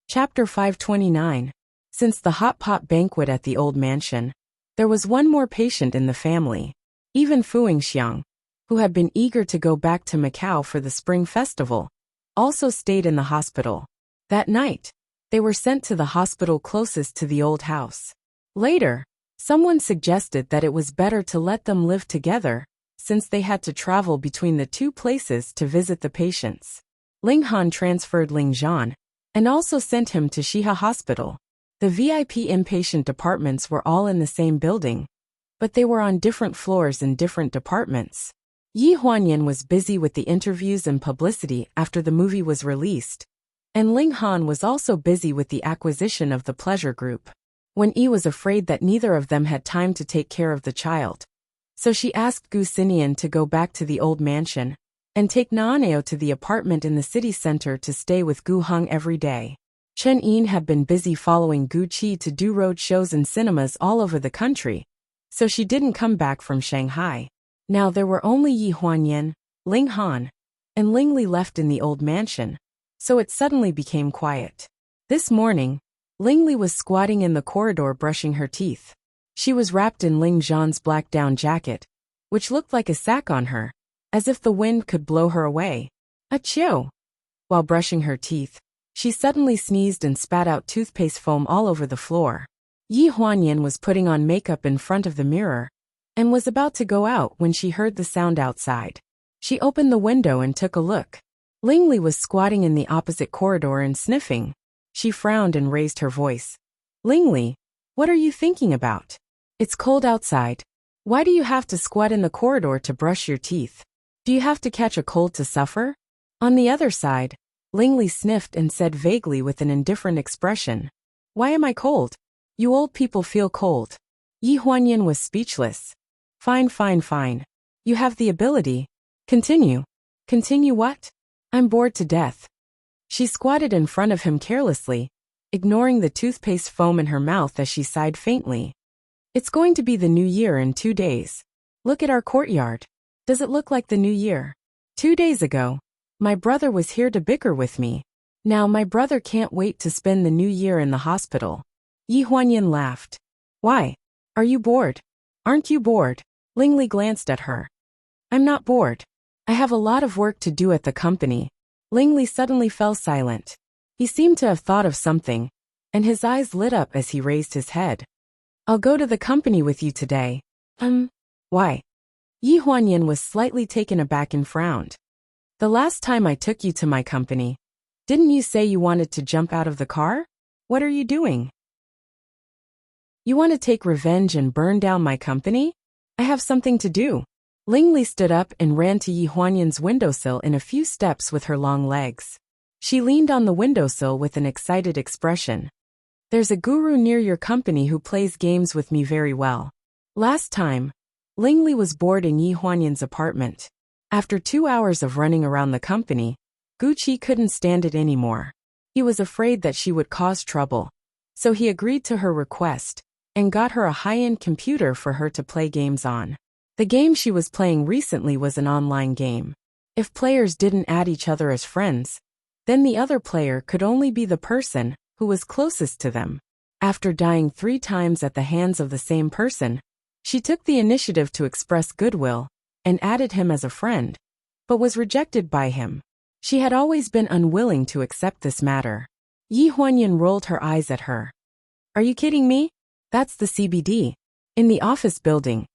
Chapter 529. Since the hot pot banquet at the old mansion, there was one more patient in the family. Even Fu Xiang, who had been eager to go back to Macau for the Spring Festival, also stayed in the hospital. That night, they were sent to the hospital closest to the old house. Later, someone suggested that it was better to let them live together, since they had to travel between the two places to visit the patients. Ling Han transferred Ling Zhan, and also sent him to Shiha Hospital. The VIP inpatient departments were all in the same building, but they were on different floors in different departments. Yi Huanyan was busy with the interviews and publicity after the movie was released, and Ling Han was also busy with the acquisition of the pleasure group. Wen Yi was afraid that neither of them had time to take care of the child, so she asked Gu Xinian to go back to the old mansion and take Naaneo to the apartment in the city center to stay with Gu Heng every day. Chen Yin had been busy following Gu Qi to do road shows in cinemas all over the country, so she didn't come back from Shanghai. Now there were only Yi Huanyan, Ling Han, and Ling Li left in the old mansion, so it suddenly became quiet. This morning, Ling Li was squatting in the corridor brushing her teeth. She was wrapped in Ling Zhan's black down jacket, which looked like a sack on her, as if the wind could blow her away. Achoo! While brushing her teeth, she suddenly sneezed and spat out toothpaste foam all over the floor. Yi Huanyan was putting on makeup in front of the mirror, and was about to go out when she heard the sound outside. She opened the window and took a look. Ling Li was squatting in the opposite corridor and sniffing. She frowned and raised her voice. Ling Li, what are you thinking about? It's cold outside. Why do you have to squat in the corridor to brush your teeth? Do you have to catch a cold to suffer? On the other side, Ling Li sniffed and said vaguely with an indifferent expression, Why am I cold? You old people feel cold. Yi Huanyan was speechless. Fine. You have the ability. Continue. Continue what? I'm bored to death. She squatted in front of him carelessly, ignoring the toothpaste foam in her mouth as she sighed faintly. It's going to be the new year in 2 days. Look at our courtyard. Does it look like the new year? 2 days ago, my brother was here to bicker with me. Now my brother can't wait to spend the new year in the hospital. Yi Huanyan laughed. Why? Are you bored? Aren't you bored? Ling Li glanced at her. I'm not bored. I have a lot of work to do at the company. Ling Li suddenly fell silent. He seemed to have thought of something, and his eyes lit up as he raised his head. I'll go to the company with you today. Why? Yi Huanyan was slightly taken aback and frowned. The last time I took you to my company, didn't you say you wanted to jump out of the car? What are you doing? You want to take revenge and burn down my company? I have something to do. Ling Li stood up and ran to Yi Huanyan's windowsill in a few steps with her long legs. She leaned on the windowsill with an excited expression. There's a guru near your company who plays games with me very well. Last time, Ling Li was bored in Yi Huanyan's apartment. After 2 hours of running around the company, Gu Qi couldn't stand it anymore. He was afraid that she would cause trouble, so he agreed to her request and got her a high-end computer for her to play games on. The game she was playing recently was an online game. If players didn't add each other as friends, then the other player could only be the person who was closest to them. After dying 3 times at the hands of the same person, she took the initiative to express goodwill and added him as a friend, but was rejected by him. She had always been unwilling to accept this matter. Yi Huanyan rolled her eyes at her. Are you kidding me? That's the CBD. In the office building,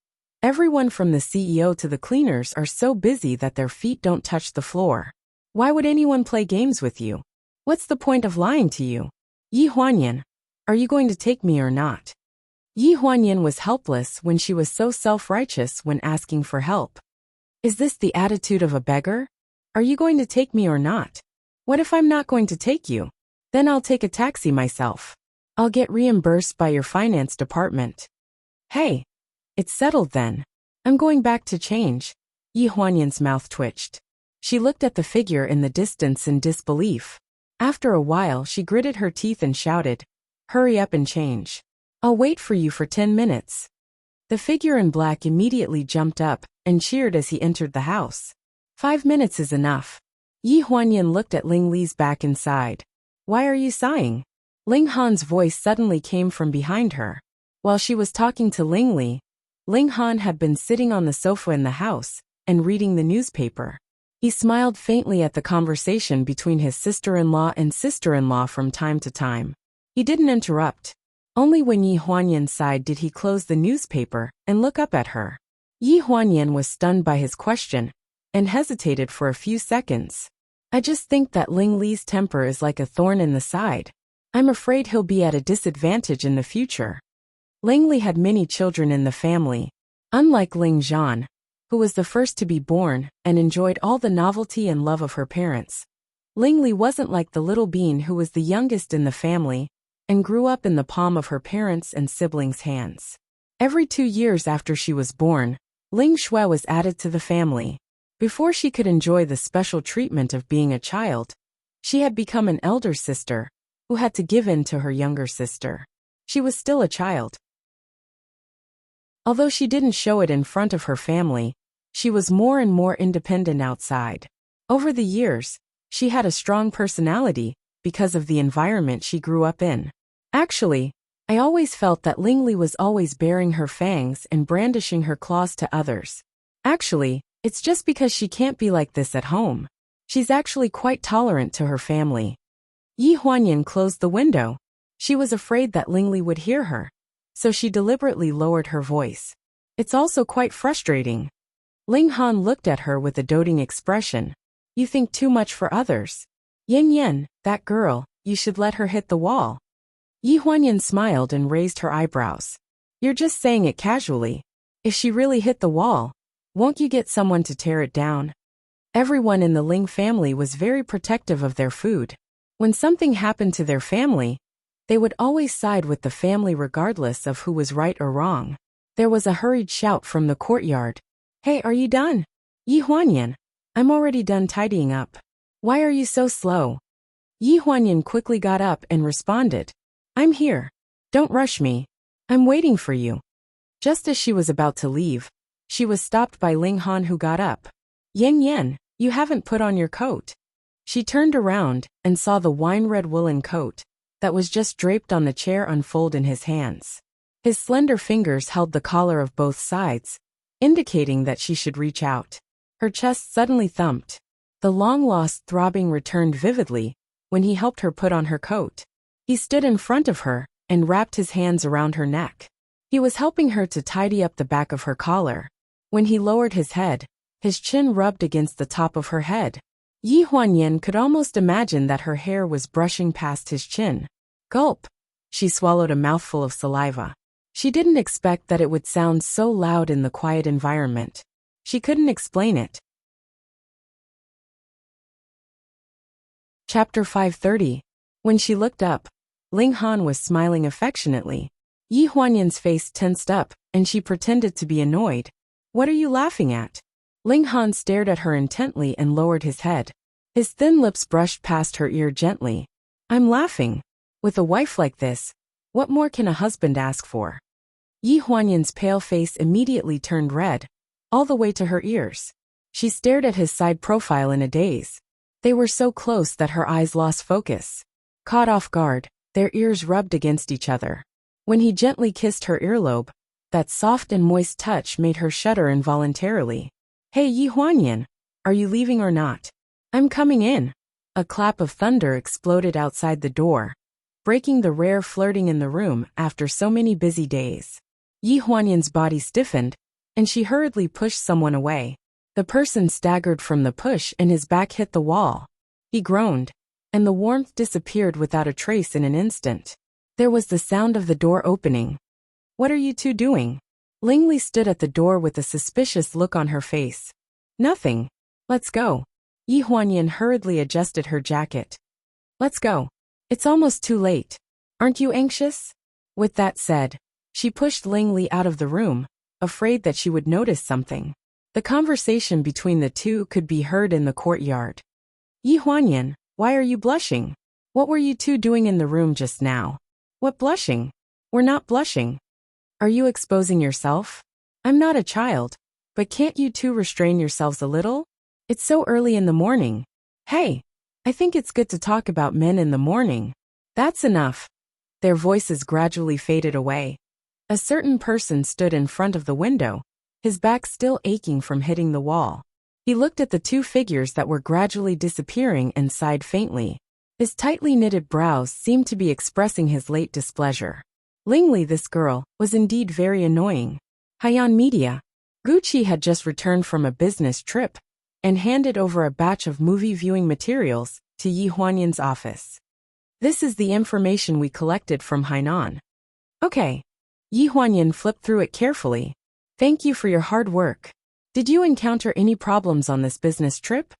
everyone from the CEO to the cleaners are so busy that their feet don't touch the floor. Why would anyone play games with you? What's the point of lying to you? Yi Huanyan, are you going to take me or not? Yi Huanyan was helpless when she was so self-righteous when asking for help. Is this the attitude of a beggar? Are you going to take me or not? What if I'm not going to take you? Then I'll take a taxi myself. I'll get reimbursed by your finance department. Hey, it's settled then. I'm going back to change. Yi Huanyan's mouth twitched. She looked at the figure in the distance in disbelief. After a while she gritted her teeth and shouted, Hurry up and change. I'll wait for you for 10 minutes. The figure in black immediately jumped up and cheered as he entered the house. 5 minutes is enough. Yi Huanyan looked at Ling Li's back inside. Why are you sighing? Ling Han's voice suddenly came from behind her. While she was talking to Ling Li, Ling Han had been sitting on the sofa in the house and reading the newspaper. He smiled faintly at the conversation between his sister-in-law and sister-in-law from time to time. He didn't interrupt. Only when Yi Huanyan sighed did he close the newspaper and look up at her. Yi Huanyan was stunned by his question and hesitated for a few seconds. I just think that Ling Li's temper is like a thorn in the side. I'm afraid he'll be at a disadvantage in the future. Ling Li had many children in the family. Unlike Ling Zhan, who was the first to be born and enjoyed all the novelty and love of her parents, Ling Li wasn't like the little bean who was the youngest in the family and grew up in the palm of her parents' and siblings' hands. Every 2 years after she was born, Ling Shui was added to the family. Before she could enjoy the special treatment of being a child, she had become an elder sister who had to give in to her younger sister. She was still a child. Although she didn't show it in front of her family, she was more and more independent outside. Over the years, she had a strong personality because of the environment she grew up in. Actually, I always felt that Ling Li was always baring her fangs and brandishing her claws to others. Actually, it's just because she can't be like this at home. She's actually quite tolerant to her family. Yi Huanyan closed the window. She was afraid that Ling Li would hear her, so she deliberately lowered her voice. It's also quite frustrating. Ling Han looked at her with a doting expression. You think too much for others. Yin Yen, that girl, you should let her hit the wall. Yi Huanyan smiled and raised her eyebrows. You're just saying it casually. If she really hit the wall, won't you get someone to tear it down? Everyone in the Ling family was very protective of their food. When something happened to their family, they would always side with the family regardless of who was right or wrong. There was a hurried shout from the courtyard. Hey, are you done? Yi Huanyan, I'm already done tidying up. Why are you so slow? Yi Huanyan quickly got up and responded. I'm here. Don't rush me. I'm waiting for you. Just as she was about to leave, she was stopped by Ling Han, who got up. Yin Yen, you haven't put on your coat. She turned around and saw the wine-red woolen coat that was just draped on the chair unfold in his hands. His slender fingers held the collar of both sides, indicating that she should reach out. Her chest suddenly thumped. The long-lost throbbing returned vividly when he helped her put on her coat. He stood in front of her and wrapped his hands around her neck. He was helping her to tidy up the back of her collar. When he lowered his head, his chin rubbed against the top of her head. Yi Huanyan could almost imagine that her hair was brushing past his chin. Gulp! She swallowed a mouthful of saliva. She didn't expect that it would sound so loud in the quiet environment. She couldn't explain it. Chapter 530. When she looked up, Ling Han was smiling affectionately. Yi Huanyan's face tensed up, and she pretended to be annoyed. What are you laughing at? Ling Han stared at her intently and lowered his head. His thin lips brushed past her ear gently. I'm laughing. With a wife like this, what more can a husband ask for? Yi Huanyan's pale face immediately turned red, all the way to her ears. She stared at his side profile in a daze. They were so close that her eyes lost focus. Caught off guard, their ears rubbed against each other. When he gently kissed her earlobe, that soft and moist touch made her shudder involuntarily. Hey Yi Huanyan, are you leaving or not? I'm coming in. A clap of thunder exploded outside the door, breaking the rare flirting in the room after so many busy days. Yi Huanyan's body stiffened, and she hurriedly pushed someone away. The person staggered from the push and his back hit the wall. He groaned, and the warmth disappeared without a trace in an instant. There was the sound of the door opening. What are you two doing? Ling Li stood at the door with a suspicious look on her face. Nothing. Let's go. Yi Huanyan hurriedly adjusted her jacket. Let's go. It's almost too late. Aren't you anxious? With that said, she pushed Ling Li out of the room, afraid that she would notice something. The conversation between the two could be heard in the courtyard. Yi Huanyan, why are you blushing? What were you two doing in the room just now? What blushing? We're not blushing. Are you exposing yourself? I'm not a child, but can't you two restrain yourselves a little? It's so early in the morning. Hey! I think it's good to talk about men in the morning. That's enough. Their voices gradually faded away. A certain person stood in front of the window, his back still aching from hitting the wall. He looked at the two figures that were gradually disappearing and sighed faintly. His tightly knitted brows seemed to be expressing his late displeasure. Lingli, this girl, was indeed very annoying. Haiyan Media. Gucci had just returned from a business trip and handed over a batch of movie viewing materials to Yi Huanyan's office. This is the information we collected from Hainan. Okay. Yi Huanyan flipped through it carefully. Thank you for your hard work. Did you encounter any problems on this business trip?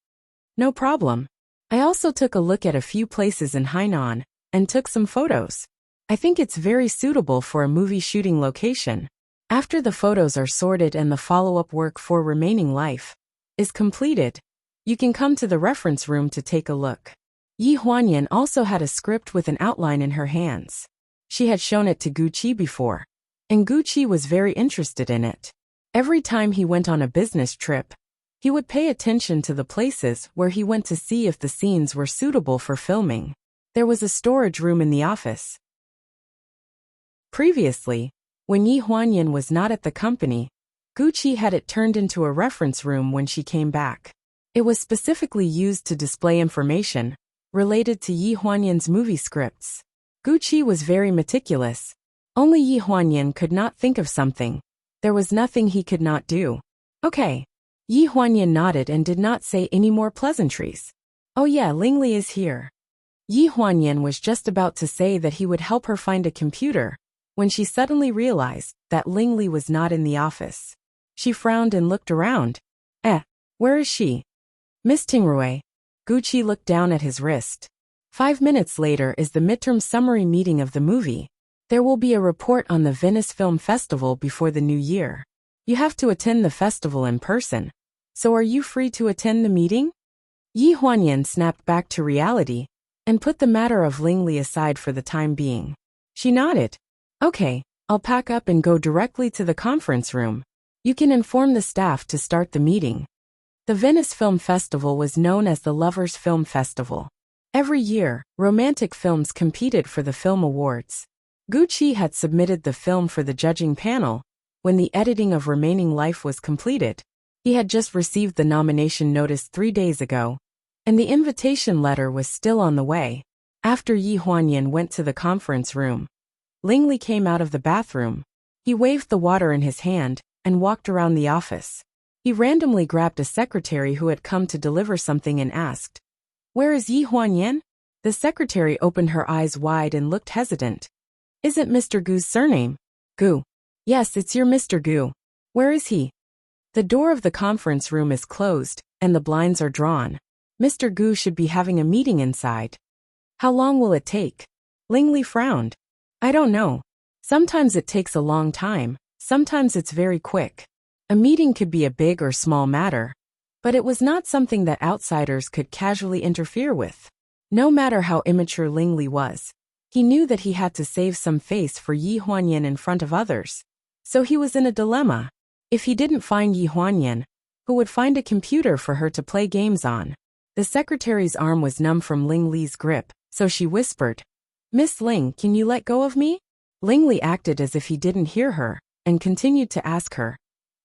No problem. I also took a look at a few places in Hainan and took some photos. I think it's very suitable for a movie shooting location. After the photos are sorted and the follow-up work for remaining life is completed, you can come to the reference room to take a look. Yi Huanyan also had a script with an outline in her hands. She had shown it to Gucci before, and Gucci was very interested in it. Every time he went on a business trip, he would pay attention to the places where he went to see if the scenes were suitable for filming. There was a storage room in the office. Previously, when Yi Huanyan was not at the company, Gucci had it turned into a reference room when she came back. It was specifically used to display information related to Yi Huanyan's movie scripts. Gucci was very meticulous. Only Yi Huanyan could not think of something. There was nothing he could not do. Okay. Yi Huanyan nodded and did not say any more pleasantries. Oh yeah, Lingli is here. Yi Huanyan was just about to say that he would help her find a computer when she suddenly realized that Lingli was not in the office. She frowned and looked around. Where is she? Miss Tingrui. Gucci looked down at his wrist. 5 minutes later is the midterm summary meeting of the movie. There will be a report on the Venice Film Festival before the new year. You have to attend the festival in person. So are you free to attend the meeting? Yi Huanyan snapped back to reality and put the matter of Lingli aside for the time being. She nodded. Okay, I'll pack up and go directly to the conference room. You can inform the staff to start the meeting. The Venice Film Festival was known as the Lovers' Film Festival. Every year, romantic films competed for the film awards. Gucci had submitted the film for the judging panel when the editing of Remaining Life was completed. He had just received the nomination notice 3 days ago, and the invitation letter was still on the way. After Yi Huanyan went to the conference room, Lingli came out of the bathroom. He waved the water in his hand and walked around the office. He randomly grabbed a secretary who had come to deliver something and asked, "Where is Yi Huanyan?" The secretary opened her eyes wide and looked hesitant. "Is it Mr. Gu's surname?" "Gu." "Yes, it's your Mr. Gu. Where is he?" "The door of the conference room is closed, and the blinds are drawn. Mr. Gu should be having a meeting inside." "How long will it take?" Lingli frowned. "I don't know. Sometimes it takes a long time, sometimes it's very quick. A meeting could be a big or small matter, but it was not something that outsiders could casually interfere with." No matter how immature Lingli was, he knew that he had to save some face for Yi Huanyan in front of others. So he was in a dilemma. If he didn't find Yi Huanyan, who would find a computer for her to play games on? The secretary's arm was numb from Lingli's grip, so she whispered, "Miss Ling, can you let go of me?" Lingli acted as if he didn't hear her, and continued to ask her,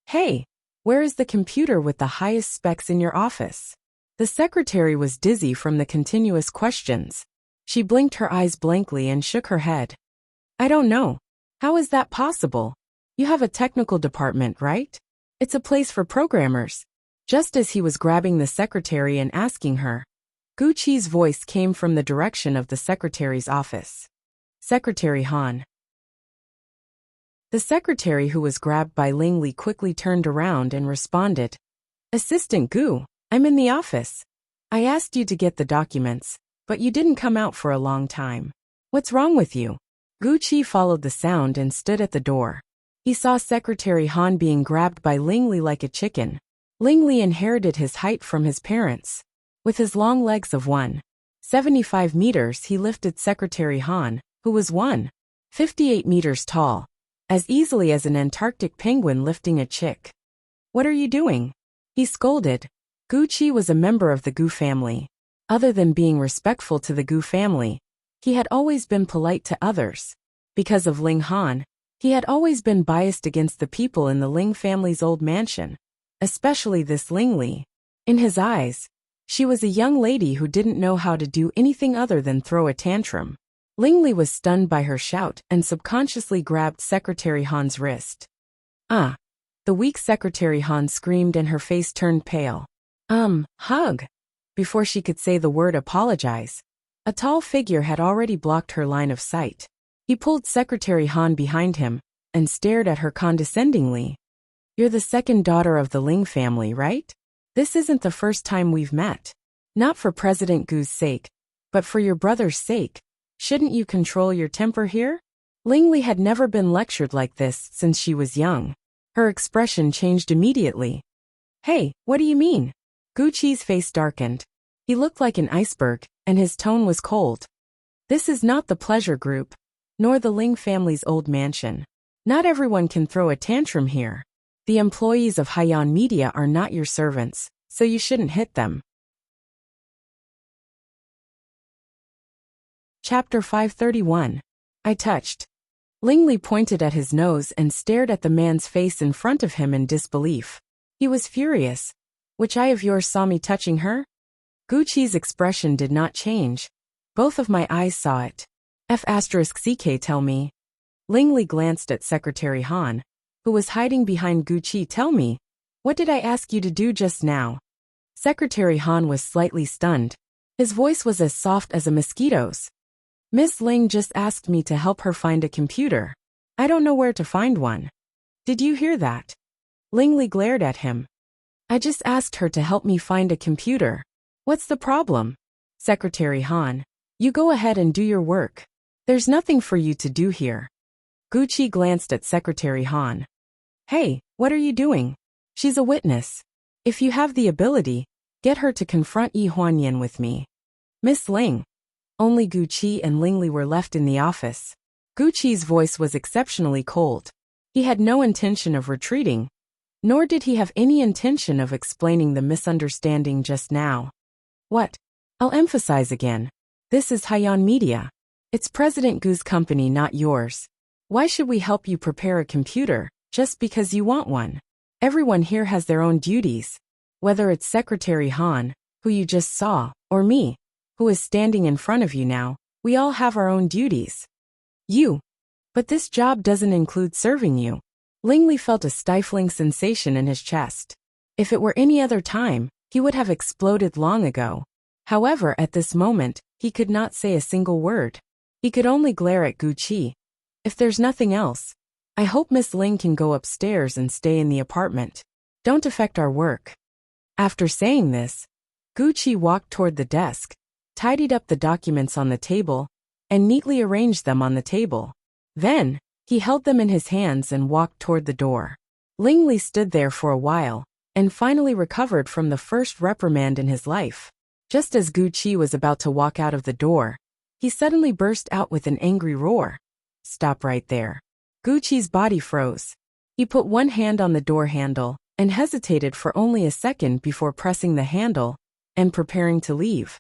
"Hey, where is the computer with the highest specs in your office?" The secretary was dizzy from the continuous questions. She blinked her eyes blankly and shook her head. "I don't know. How is that possible? You have a technical department, right? It's a place for programmers." Just as he was grabbing the secretary and asking her, Gucci's voice came from the direction of the secretary's office. "Secretary Han." The secretary who was grabbed by Lingli quickly turned around and responded, "Assistant Gu, I'm in the office. I asked you to get the documents, but you didn't come out for a long time. What's wrong with you?" Gucci followed the sound and stood at the door. He saw Secretary Han being grabbed by Lingli like a chicken. Lingli inherited his height from his parents. With his long legs of 1.75 meters, he lifted Secretary Han, who was 1.58 meters tall, as easily as an Antarctic penguin lifting a chick. "What are you doing?" he scolded. Gucci was a member of the Gu family. Other than being respectful to the Gu family, he had always been polite to others. Because of Ling Han, he had always been biased against the people in the Ling family's old mansion, especially this Ling Li. In his eyes, she was a young lady who didn't know how to do anything other than throw a tantrum. Ling Li was stunned by her shout and subconsciously grabbed Secretary Han's wrist. Ah! The weak Secretary Han screamed and her face turned pale. Hug! Before she could say the word apologize, a tall figure had already blocked her line of sight. He pulled Secretary Han behind him and stared at her condescendingly. You're the second daughter of the Ling family, right? This isn't the first time we've met. Not for President Gu's sake, but for your brother's sake. Shouldn't you control your temper here? Ling Li had never been lectured like this since she was young. Her expression changed immediately. Hey, what do you mean? Gu Qi's face darkened. He looked like an iceberg, and his tone was cold. This is not the pleasure group, nor the Ling family's old mansion. Not everyone can throw a tantrum here. The employees of Haiyan Media are not your servants, so you shouldn't hit them. Chapter 531. I touched. Ling Li pointed at his nose and stared at the man's face in front of him in disbelief. He was furious. Which eye of yours saw me touching her? Gu Qi's expression did not change. Both of my eyes saw it. F*CK tell me. Ling Li glanced at Secretary Han, who was hiding behind Gu Qi. Tell me, what did I ask you to do just now? Secretary Han was slightly stunned. His voice was as soft as a mosquito's. Miss Ling just asked me to help her find a computer. I don't know where to find one. Did you hear that? Ling Li glared at him. I just asked her to help me find a computer. What's the problem? Secretary Han, you go ahead and do your work. There's nothing for you to do here. Gu Qi glanced at Secretary Han. Hey, what are you doing? She's a witness. If you have the ability, get her to confront Yi Huanyan with me. Miss Ling. Only Gu Qi and Ling Li were left in the office. Gu Qi's voice was exceptionally cold. He had no intention of retreating, nor did he have any intention of explaining the misunderstanding just now. What? I'll emphasize again. This is Haiyan Media. It's President Gu's company, not yours. Why should we help you prepare a computer, just because you want one? Everyone here has their own duties. Whether it's Secretary Han, who you just saw, or me, who is standing in front of you now, we all have our own duties. You. But this job doesn't include serving you. Ling Li felt a stifling sensation in his chest. If it were any other time, he would have exploded long ago. However, at this moment, he could not say a single word. He could only glare at Gu Qi. If there's nothing else, I hope Miss Ling can go upstairs and stay in the apartment. Don't affect our work. After saying this, Gu Qi walked toward the desk, tidied up the documents on the table, and neatly arranged them on the table. Then, he held them in his hands and walked toward the door. Ling Li stood there for a while, and finally recovered from the first reprimand in his life. Just as Gu Qi was about to walk out of the door, he suddenly burst out with an angry roar. Stop right there. Gu Qi's body froze. He put one hand on the door handle, and hesitated for only a second before pressing the handle and preparing to leave.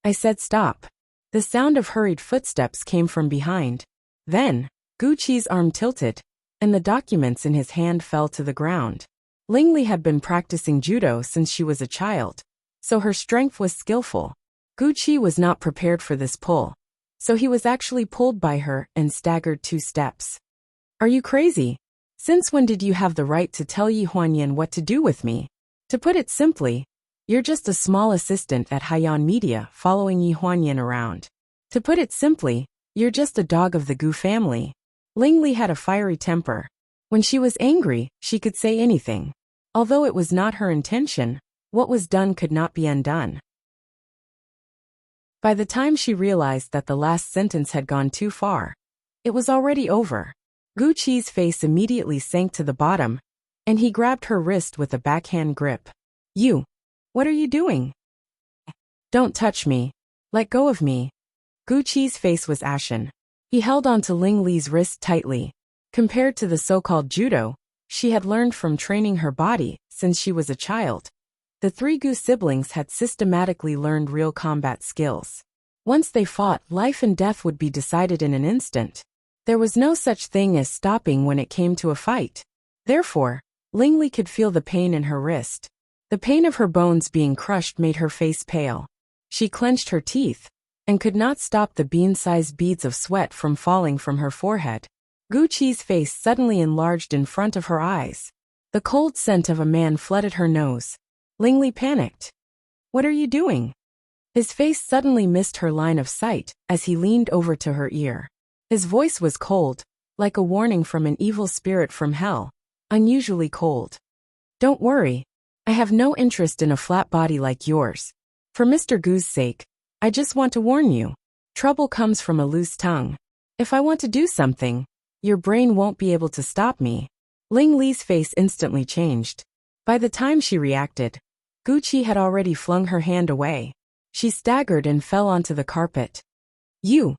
I said stop. The sound of hurried footsteps came from behind. Then, Gu Qi's arm tilted, and the documents in his hand fell to the ground. Ling Li had been practicing judo since she was a child, so her strength was skillful. Gu Qi was not prepared for this pull, so he was actually pulled by her and staggered 2 steps. Are you crazy? Since when did you have the right to tell Yi Huanyan what to do with me? To put it simply, you're just a small assistant at Haiyan Media following Yi Huanyan around. To put it simply, you're just a dog of the Gu family. Ling Li had a fiery temper. When she was angry, she could say anything. Although it was not her intention, what was done could not be undone. By the time she realized that the last sentence had gone too far, it was already over. Gu Qi's face immediately sank to the bottom, and he grabbed her wrist with a backhand grip. You. What are you doing? Don't touch me. Let go of me. Gu Qi's face was ashen. He held onto Ling Li's wrist tightly. Compared to the so-called judo she had learned from training her body since she was a child, The three Gu siblings had systematically learned real combat skills. Once they fought, life and death would be decided in an instant. There was no such thing as stopping when it came to a fight. Therefore, Lingli could feel the pain in her wrist. The pain of her bones being crushed made her face pale. She clenched her teeth and could not stop the bean-sized beads of sweat from falling from her forehead. Gu Qi's face suddenly enlarged in front of her eyes. The cold scent of a man flooded her nose. Lingli panicked. "What are you doing?" His face suddenly missed her line of sight as he leaned over to her ear. His voice was cold, like a warning from an evil spirit from hell, unusually cold. "Don't worry. I have no interest in a flat body like yours. For Mr. Gu's sake, I just want to warn you. Trouble comes from a loose tongue. If I want to do something, your brain won't be able to stop me." Ling Li's face instantly changed. By the time she reacted, Gu Qi had already flung her hand away. She staggered and fell onto the carpet. "You!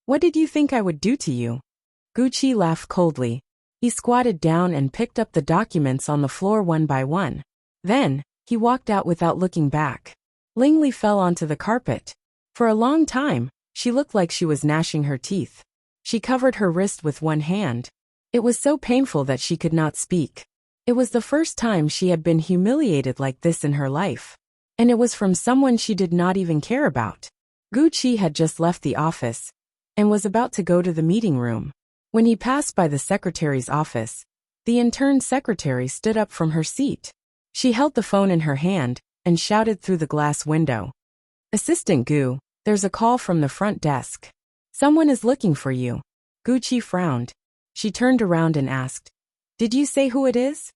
What did you think I would do to you?" Gu Qi laughed coldly. He squatted down and picked up the documents on the floor one by one. Then, he walked out without looking back. Ling Li fell onto the carpet. For a long time, she looked like she was gnashing her teeth. She covered her wrist with one hand. It was so painful that she could not speak. It was the first time she had been humiliated like this in her life. And it was from someone she did not even care about. Gu Qi had just left the office and was about to go to the meeting room. When he passed by the secretary's office, the intern secretary stood up from her seat. She held the phone in her hand and shouted through the glass window. "Assistant Gu, there's a call from the front desk. Someone is looking for you." Gu Qi frowned. She turned around and asked, "Did you say who it is?"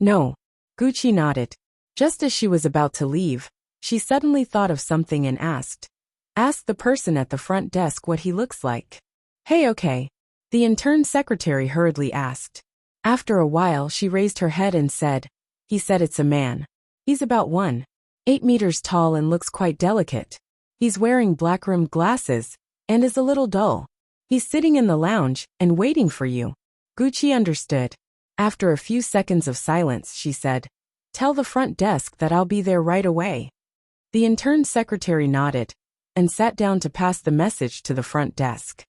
"No." Gu Qi nodded. Just as she was about to leave, she suddenly thought of something and asked. "Ask the person at the front desk what he looks like." "Hey, okay." The intern secretary hurriedly asked. After a while she raised her head and said, "He said it's a man. He's about 1.8 meters tall and looks quite delicate. He's wearing black-rimmed glasses and is a little dull. He's sitting in the lounge and waiting for you." Gu Qi understood. After a few seconds of silence, she said, "Tell the front desk that I'll be there right away." The intern secretary nodded and sat down to pass the message to the front desk.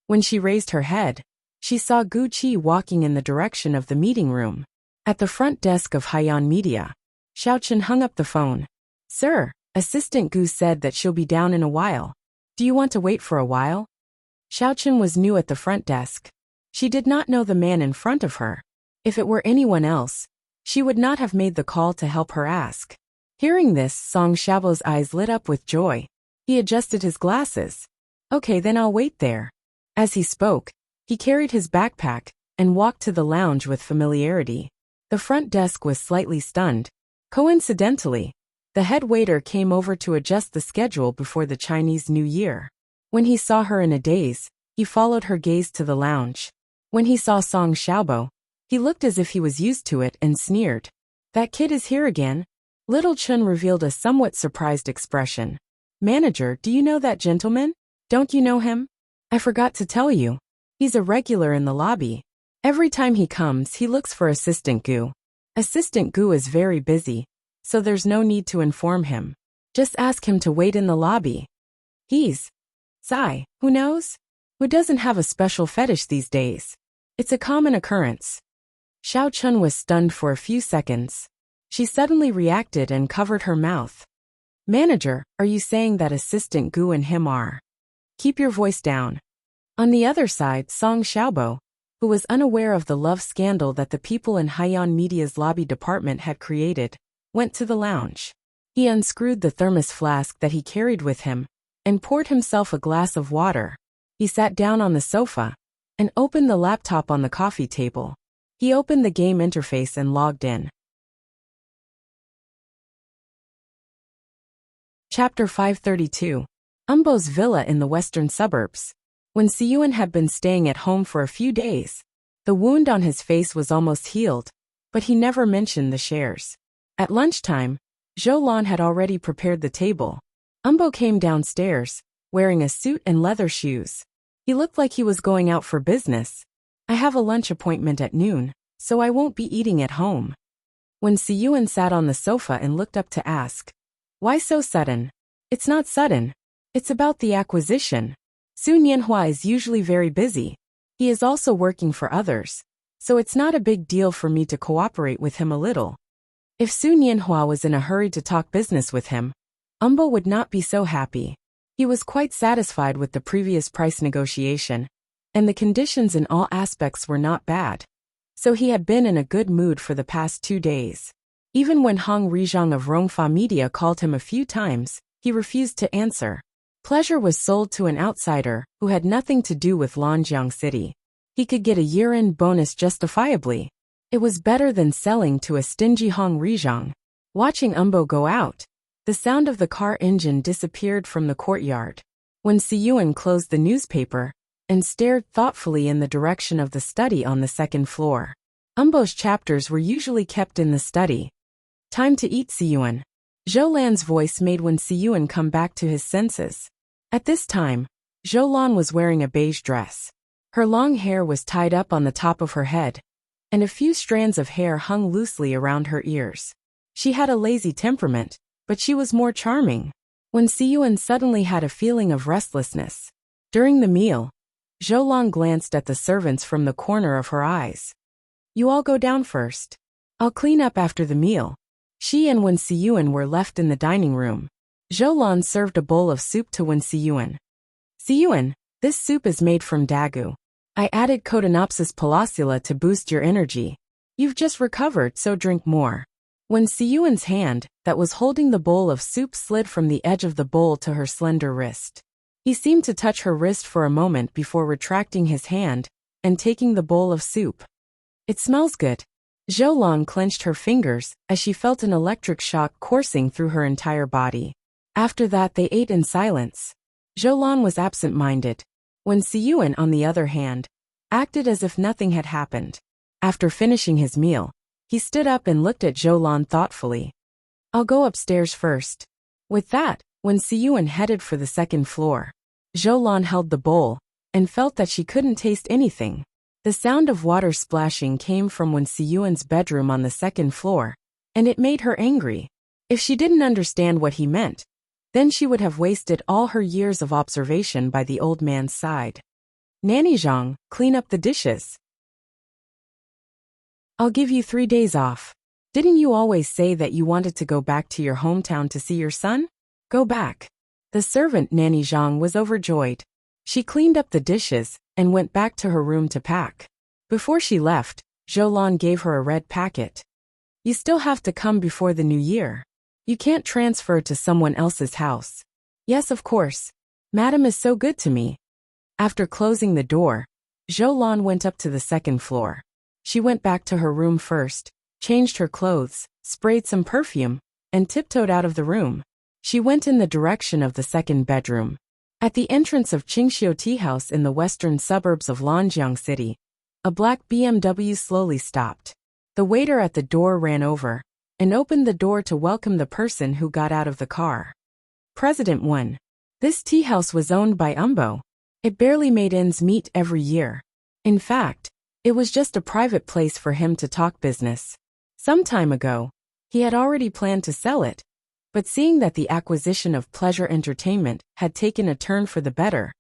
When she raised her head, she saw Gu Qi walking in the direction of the meeting room. At the front desk of Haiyan Media, Xiaochen hung up the phone. "Sir, Assistant Gu said that she'll be down in a while. Do you want to wait for a while?" Xiaochen was new at the front desk. She did not know the man in front of her. If it were anyone else, she would not have made the call to help her ask. Hearing this, Song Xiaobo's eyes lit up with joy. He adjusted his glasses. "Okay, then I'll wait there." As he spoke, he carried his backpack and walked to the lounge with familiarity. The front desk was slightly stunned. Coincidentally, the head waiter came over to adjust the schedule before the Chinese New Year. When he saw her in a daze, he followed her gaze to the lounge. When he saw Song Xiaobo, he looked as if he was used to it and sneered. "That kid is here again?" Little Chun revealed a somewhat surprised expression. "Manager, do you know that gentleman? Don't you know him?" "I forgot to tell you. He's a regular in the lobby. Every time he comes, he looks for Assistant Gu. Assistant Gu is very busy, so there's no need to inform him. Just ask him to wait in the lobby. He's Sai, who knows? Who doesn't have a special fetish these days? It's a common occurrence." Xiao Chun was stunned for a few seconds. She suddenly reacted and covered her mouth. "Manager, are you saying that Assistant Gu and him are?" "Keep your voice down." On the other side, Song Xiaobo, who was unaware of the love scandal that the people in Haiyan Media's lobby department had created, went to the lounge. He unscrewed the thermos flask that he carried with him and poured himself a glass of water. He sat down on the sofa and opened the laptop on the coffee table. He opened the game interface and logged in. Chapter 532. Umbo's villa in the western suburbs. When Siyuan had been staying at home for a few days, the wound on his face was almost healed, but he never mentioned the shares. At lunchtime, Zhou Lan had already prepared the table. Umbo came downstairs, wearing a suit and leather shoes. He looked like he was going out for business. "I have a lunch appointment at noon, so I won't be eating at home." When Siyuan sat on the sofa and looked up to ask, "Why so sudden?" "It's not sudden. It's about the acquisition. Su Nianhua is usually very busy. He is also working for others, so it's not a big deal for me to cooperate with him a little." If Su Nianhua was in a hurry to talk business with him, Umbo would not be so happy. He was quite satisfied with the previous price negotiation, and the conditions in all aspects were not bad. So he had been in a good mood for the past 2 days. Even when Hong Rizhang of Rongfa Media called him a few times, he refused to answer. Pleasure was sold to an outsider who had nothing to do with Lanjiang City. He could get a year-end bonus justifiably. It was better than selling to a stingy Hong Rizhang. Watching Umbo go out, the sound of the car engine disappeared from the courtyard. When Siyuan closed the newspaper and stared thoughtfully in the direction of the study on the second floor. Umbo's chapters were usually kept in the study. "Time to eat, Siyuan." Zhou Lan's voice made when Siyuan come back to his senses. At this time, Zhou Lan was wearing a beige dress. Her long hair was tied up on the top of her head, and a few strands of hair hung loosely around her ears. She had a lazy temperament, but she was more charming. When Siyuan suddenly had a feeling of restlessness. During the meal, Zhou Lan glanced at the servants from the corner of her eyes. "You all go down first. I'll clean up after the meal." She and Wen Siyuan were left in the dining room. Zhou Lan served a bowl of soup to Wen Siyuan. "Siyuan, this soup is made from dagu. I added Cotinopsis palaceula to boost your energy. You've just recovered, so drink more." When Siyuan's hand, that was holding the bowl of soup, slid from the edge of the bowl to her slender wrist. He seemed to touch her wrist for a moment before retracting his hand and taking the bowl of soup. "It smells good." Zhou Lan clenched her fingers as she felt an electric shock coursing through her entire body. After that they ate in silence. Zhou Lan was absent-minded. When Siyuan, on the other hand, acted as if nothing had happened. After finishing his meal, he stood up and looked at Zhou Lan thoughtfully. "I'll go upstairs first." With that, when Siyuan headed for the second floor, Zhou Lan held the bowl and felt that she couldn't taste anything. The sound of water splashing came from Wen Siyuan's bedroom on the second floor, and it made her angry. If she didn't understand what he meant, then she would have wasted all her years of observation by the old man's side. "Nanny Zhang, clean up the dishes." "I'll give you 3 days off. Didn't you always say that you wanted to go back to your hometown to see your son? Go back." The servant Nanny Zhang was overjoyed. She cleaned up the dishes and went back to her room to pack. Before she left, Zhou Lan gave her a red packet. "You still have to come before the new year. You can't transfer to someone else's house." "Yes, of course. Madam is so good to me." After closing the door, Zhou Lan went up to the second floor. She went back to her room first, changed her clothes, sprayed some perfume, and tiptoed out of the room. She went in the direction of the second bedroom. At the entrance of Qingxiu Tea House in the western suburbs of Lanjiang City, a black BMW slowly stopped. The waiter at the door ran over and opened the door to welcome the person who got out of the car. President 1. This tea house was owned by Umbo. It barely made ends meet every year. In fact, it was just a private place for him to talk business. Some time ago, he had already planned to sell it, but seeing that the acquisition of Pleasure Entertainment had taken a turn for the better,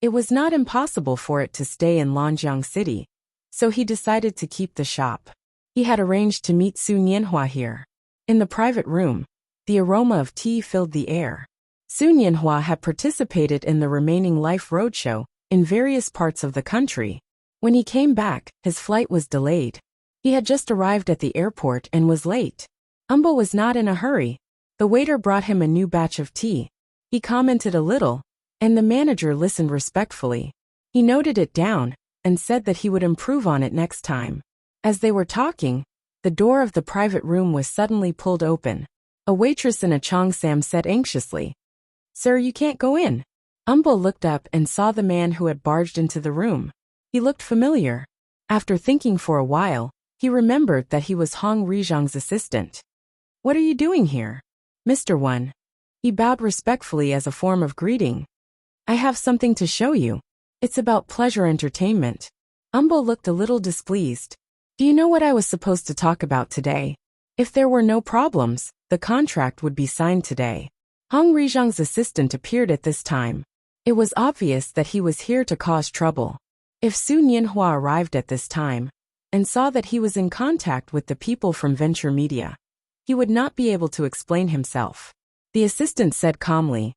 it was not impossible for it to stay in Lanjiang City, so he decided to keep the shop. He had arranged to meet Su Nianhua here. In the private room, the aroma of tea filled the air. Su Nianhua had participated in the remaining Life Roadshow in various parts of the country. When he came back, his flight was delayed. He had just arrived at the airport and was late. Umbo was not in a hurry. The waiter brought him a new batch of tea. He commented a little, and the manager listened respectfully. He noted it down and said that he would improve on it next time. As they were talking, the door of the private room was suddenly pulled open. A waitress in a cheongsam said anxiously, "Sir, you can't go in." Umbo looked up and saw the man who had barged into the room. He looked familiar. After thinking for a while, he remembered that he was Hong Rizhang's assistant. "What are you doing here?" "Mr. 1. He bowed respectfully as a form of greeting. "I have something to show you. It's about Pleasure Entertainment." Umbo looked a little displeased. "Do you know what I was supposed to talk about today?" If there were no problems, the contract would be signed today. Hong Rizhang's assistant appeared at this time. It was obvious that he was here to cause trouble. If Su Nianhua arrived at this time and saw that he was in contact with the people from Venture Media, he would not be able to explain himself. The assistant said calmly,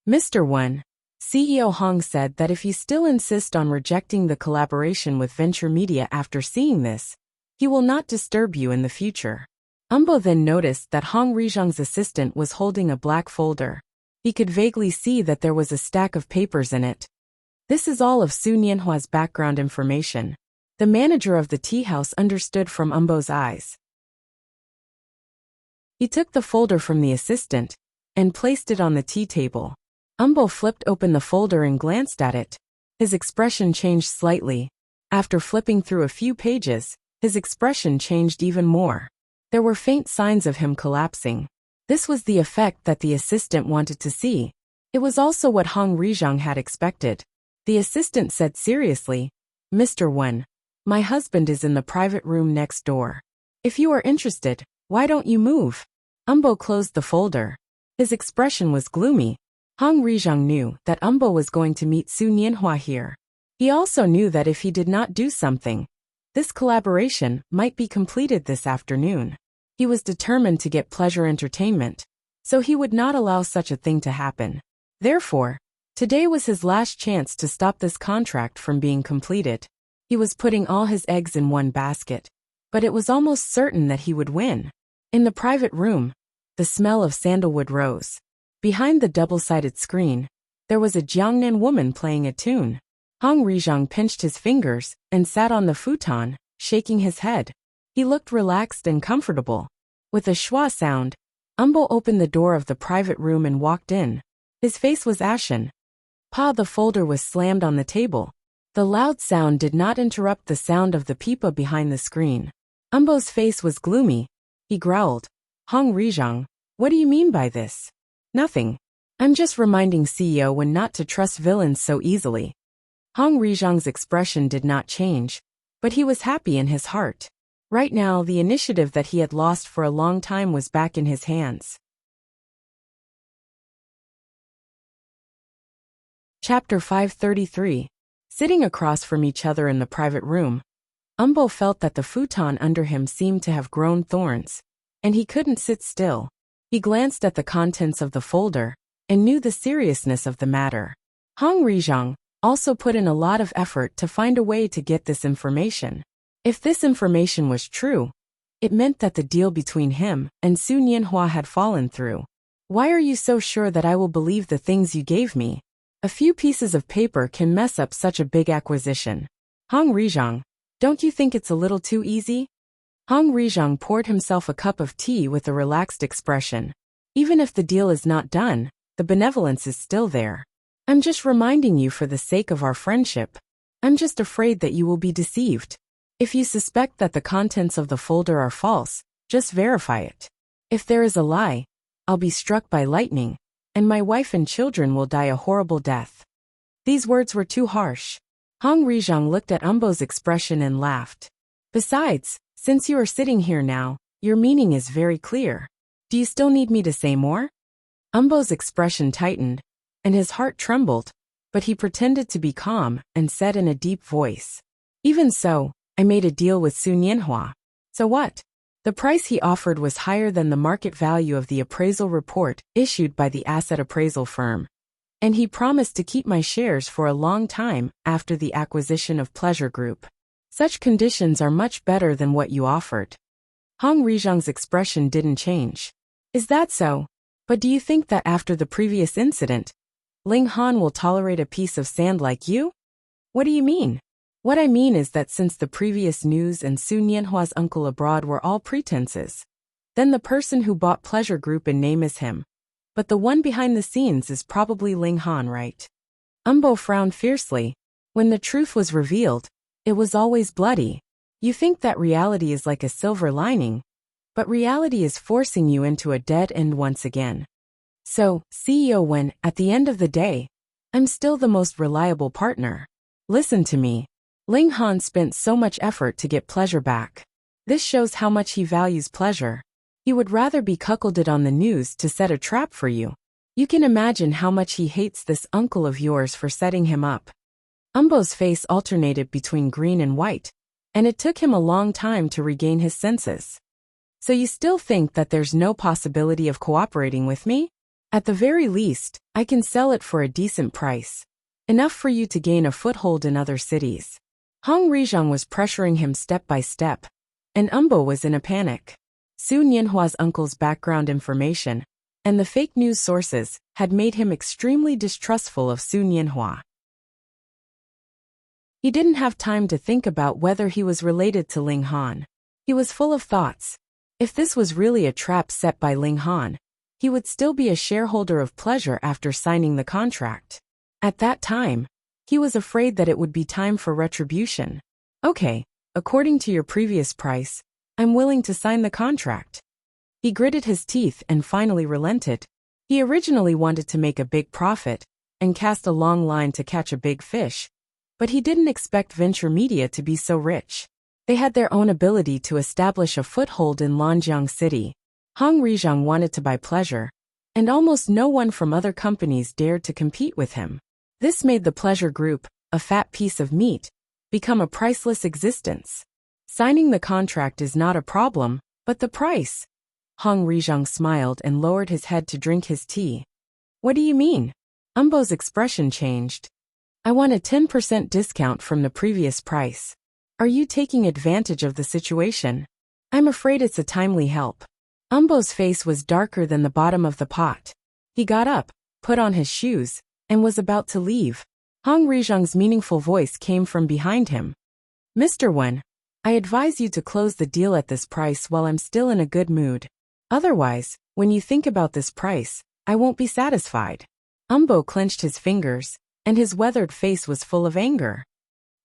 "Mr. Wen, CEO Hong said that if you still insist on rejecting the collaboration with Venture Media after seeing this, he will not disturb you in the future." Umbo then noticed that Hong Rizhang's assistant was holding a black folder. He could vaguely see that there was a stack of papers in it. This is all of Su Nianhua's background information. The manager of the tea house understood from Umbo's eyes. He took the folder from the assistant and placed it on the tea table. Umbo flipped open the folder and glanced at it. His expression changed slightly. After flipping through a few pages, his expression changed even more. There were faint signs of him collapsing. This was the effect that the assistant wanted to see. It was also what Hong Rizhang had expected. The assistant said seriously, "Mr. Wen, my husband is in the private room next door. If you are interested, why don't you move?" Umbo closed the folder. His expression was gloomy. Hong Rizhang knew that Umbo was going to meet Su Nianhua here. He also knew that if he did not do something, this collaboration might be completed this afternoon. He was determined to get pleasure entertainment, so he would not allow such a thing to happen. Therefore, today was his last chance to stop this contract from being completed. He was putting all his eggs in one basket, but it was almost certain that he would win. In the private room, the smell of sandalwood rose. Behind the double-sided screen, there was a Jiangnan woman playing a tune. Hong Rizhang pinched his fingers and sat on the futon, shaking his head. He looked relaxed and comfortable. With a schwa sound, Umbo opened the door of the private room and walked in. His face was ashen. The folder was slammed on the table. The loud sound did not interrupt the sound of the pipa behind the screen. Umbo's face was gloomy. He growled, "Hong Rizhang, what do you mean by this?" "Nothing. I'm just reminding CEO Wen not to trust villains so easily." Hong Rizhang's expression did not change, but he was happy in his heart. Right now, the initiative that he had lost for a long time was back in his hands. Chapter 533. Sitting across from each other in the private room, Umbo felt that the futon under him seemed to have grown thorns, and he couldn't sit still. He glanced at the contents of the folder and knew the seriousness of the matter. Hong Rizhang also put in a lot of effort to find a way to get this information. If this information was true, it meant that the deal between him and Su Nianhua had fallen through. "Why are you so sure that I will believe the things you gave me? A few pieces of paper can mess up such a big acquisition. Hong Rizhang, don't you think it's a little too easy?" Hong Rizhang poured himself a cup of tea with a relaxed expression. "Even if the deal is not done, the benevolence is still there. I'm just reminding you for the sake of our friendship. I'm just afraid that you will be deceived. If you suspect that the contents of the folder are false, just verify it. If there is a lie, I'll be struck by lightning, and my wife and children will die a horrible death." These words were too harsh. Hong Rizhang looked at Umbo's expression and laughed. "Besides, since you are sitting here now, your meaning is very clear. Do you still need me to say more?" Umbo's expression tightened, and his heart trembled, but he pretended to be calm and said in a deep voice, "Even so, I made a deal with Su Nianhua." "So what?" The price he offered was higher than the market value of the appraisal report issued by the asset appraisal firm. "And he promised to keep my shares for a long time after the acquisition of Pleasure Group. Such conditions are much better than what you offered." Hong Rizhang's expression didn't change. "Is that so? But do you think that after the previous incident, Ling Han will tolerate a piece of sand like you?" "What do you mean?" "What I mean is that since the previous news and Su Nianhua's uncle abroad were all pretenses, then the person who bought Pleasure Group in name is him. But the one behind the scenes is probably Ling Han, right?" Umbo frowned fiercely. When the truth was revealed, it was always bloody. You think that reality is like a silver lining, but reality is forcing you into a dead end once again. "So, CEO Wen, at the end of the day, I'm still the most reliable partner. Listen to me. Ling Han spent so much effort to get Pleasure back. This shows how much he values Pleasure. He would rather be cuckolded on the news to set a trap for you. You can imagine how much he hates this uncle of yours for setting him up. Umbo's face alternated between green and white, and it took him a long time to regain his senses. So you still think that there's no possibility of cooperating with me? At the very least, I can sell it for a decent price. Enough for you to gain a foothold in other cities. Hong Rizhang was pressuring him step by step, and Umbo was in a panic. Su Nianhua's uncle's background information and the fake news sources had made him extremely distrustful of Su Nianhua. He didn't have time to think about whether he was related to Ling Han. He was full of thoughts. If this was really a trap set by Ling Han, he would still be a shareholder of Pleasure after signing the contract. At that time, he was afraid that it would be time for retribution. Okay, according to your previous price, I'm willing to sign the contract. He gritted his teeth and finally relented. He originally wanted to make a big profit and cast a long line to catch a big fish, but he didn't expect venture media to be so rich. They had their own ability to establish a foothold in Lanjiang City. Hong Rizhang wanted to buy Pleasure, and almost no one from other companies dared to compete with him. This made the Pleasure Group, a fat piece of meat, become a priceless existence. Signing the contract is not a problem, but the price. Hong Rizhang smiled and lowered his head to drink his tea. What do you mean? Umbo's expression changed. I want a 10% discount from the previous price. Are you taking advantage of the situation? I'm afraid it's a timely help. Umbo's face was darker than the bottom of the pot. He got up, put on his shoes, and was about to leave. Hong Rizhang's meaningful voice came from behind him. Mr. Wen, I advise you to close the deal at this price while I'm still in a good mood. Otherwise, when you think about this price, I won't be satisfied. Umbo clenched his fingers, and his weathered face was full of anger.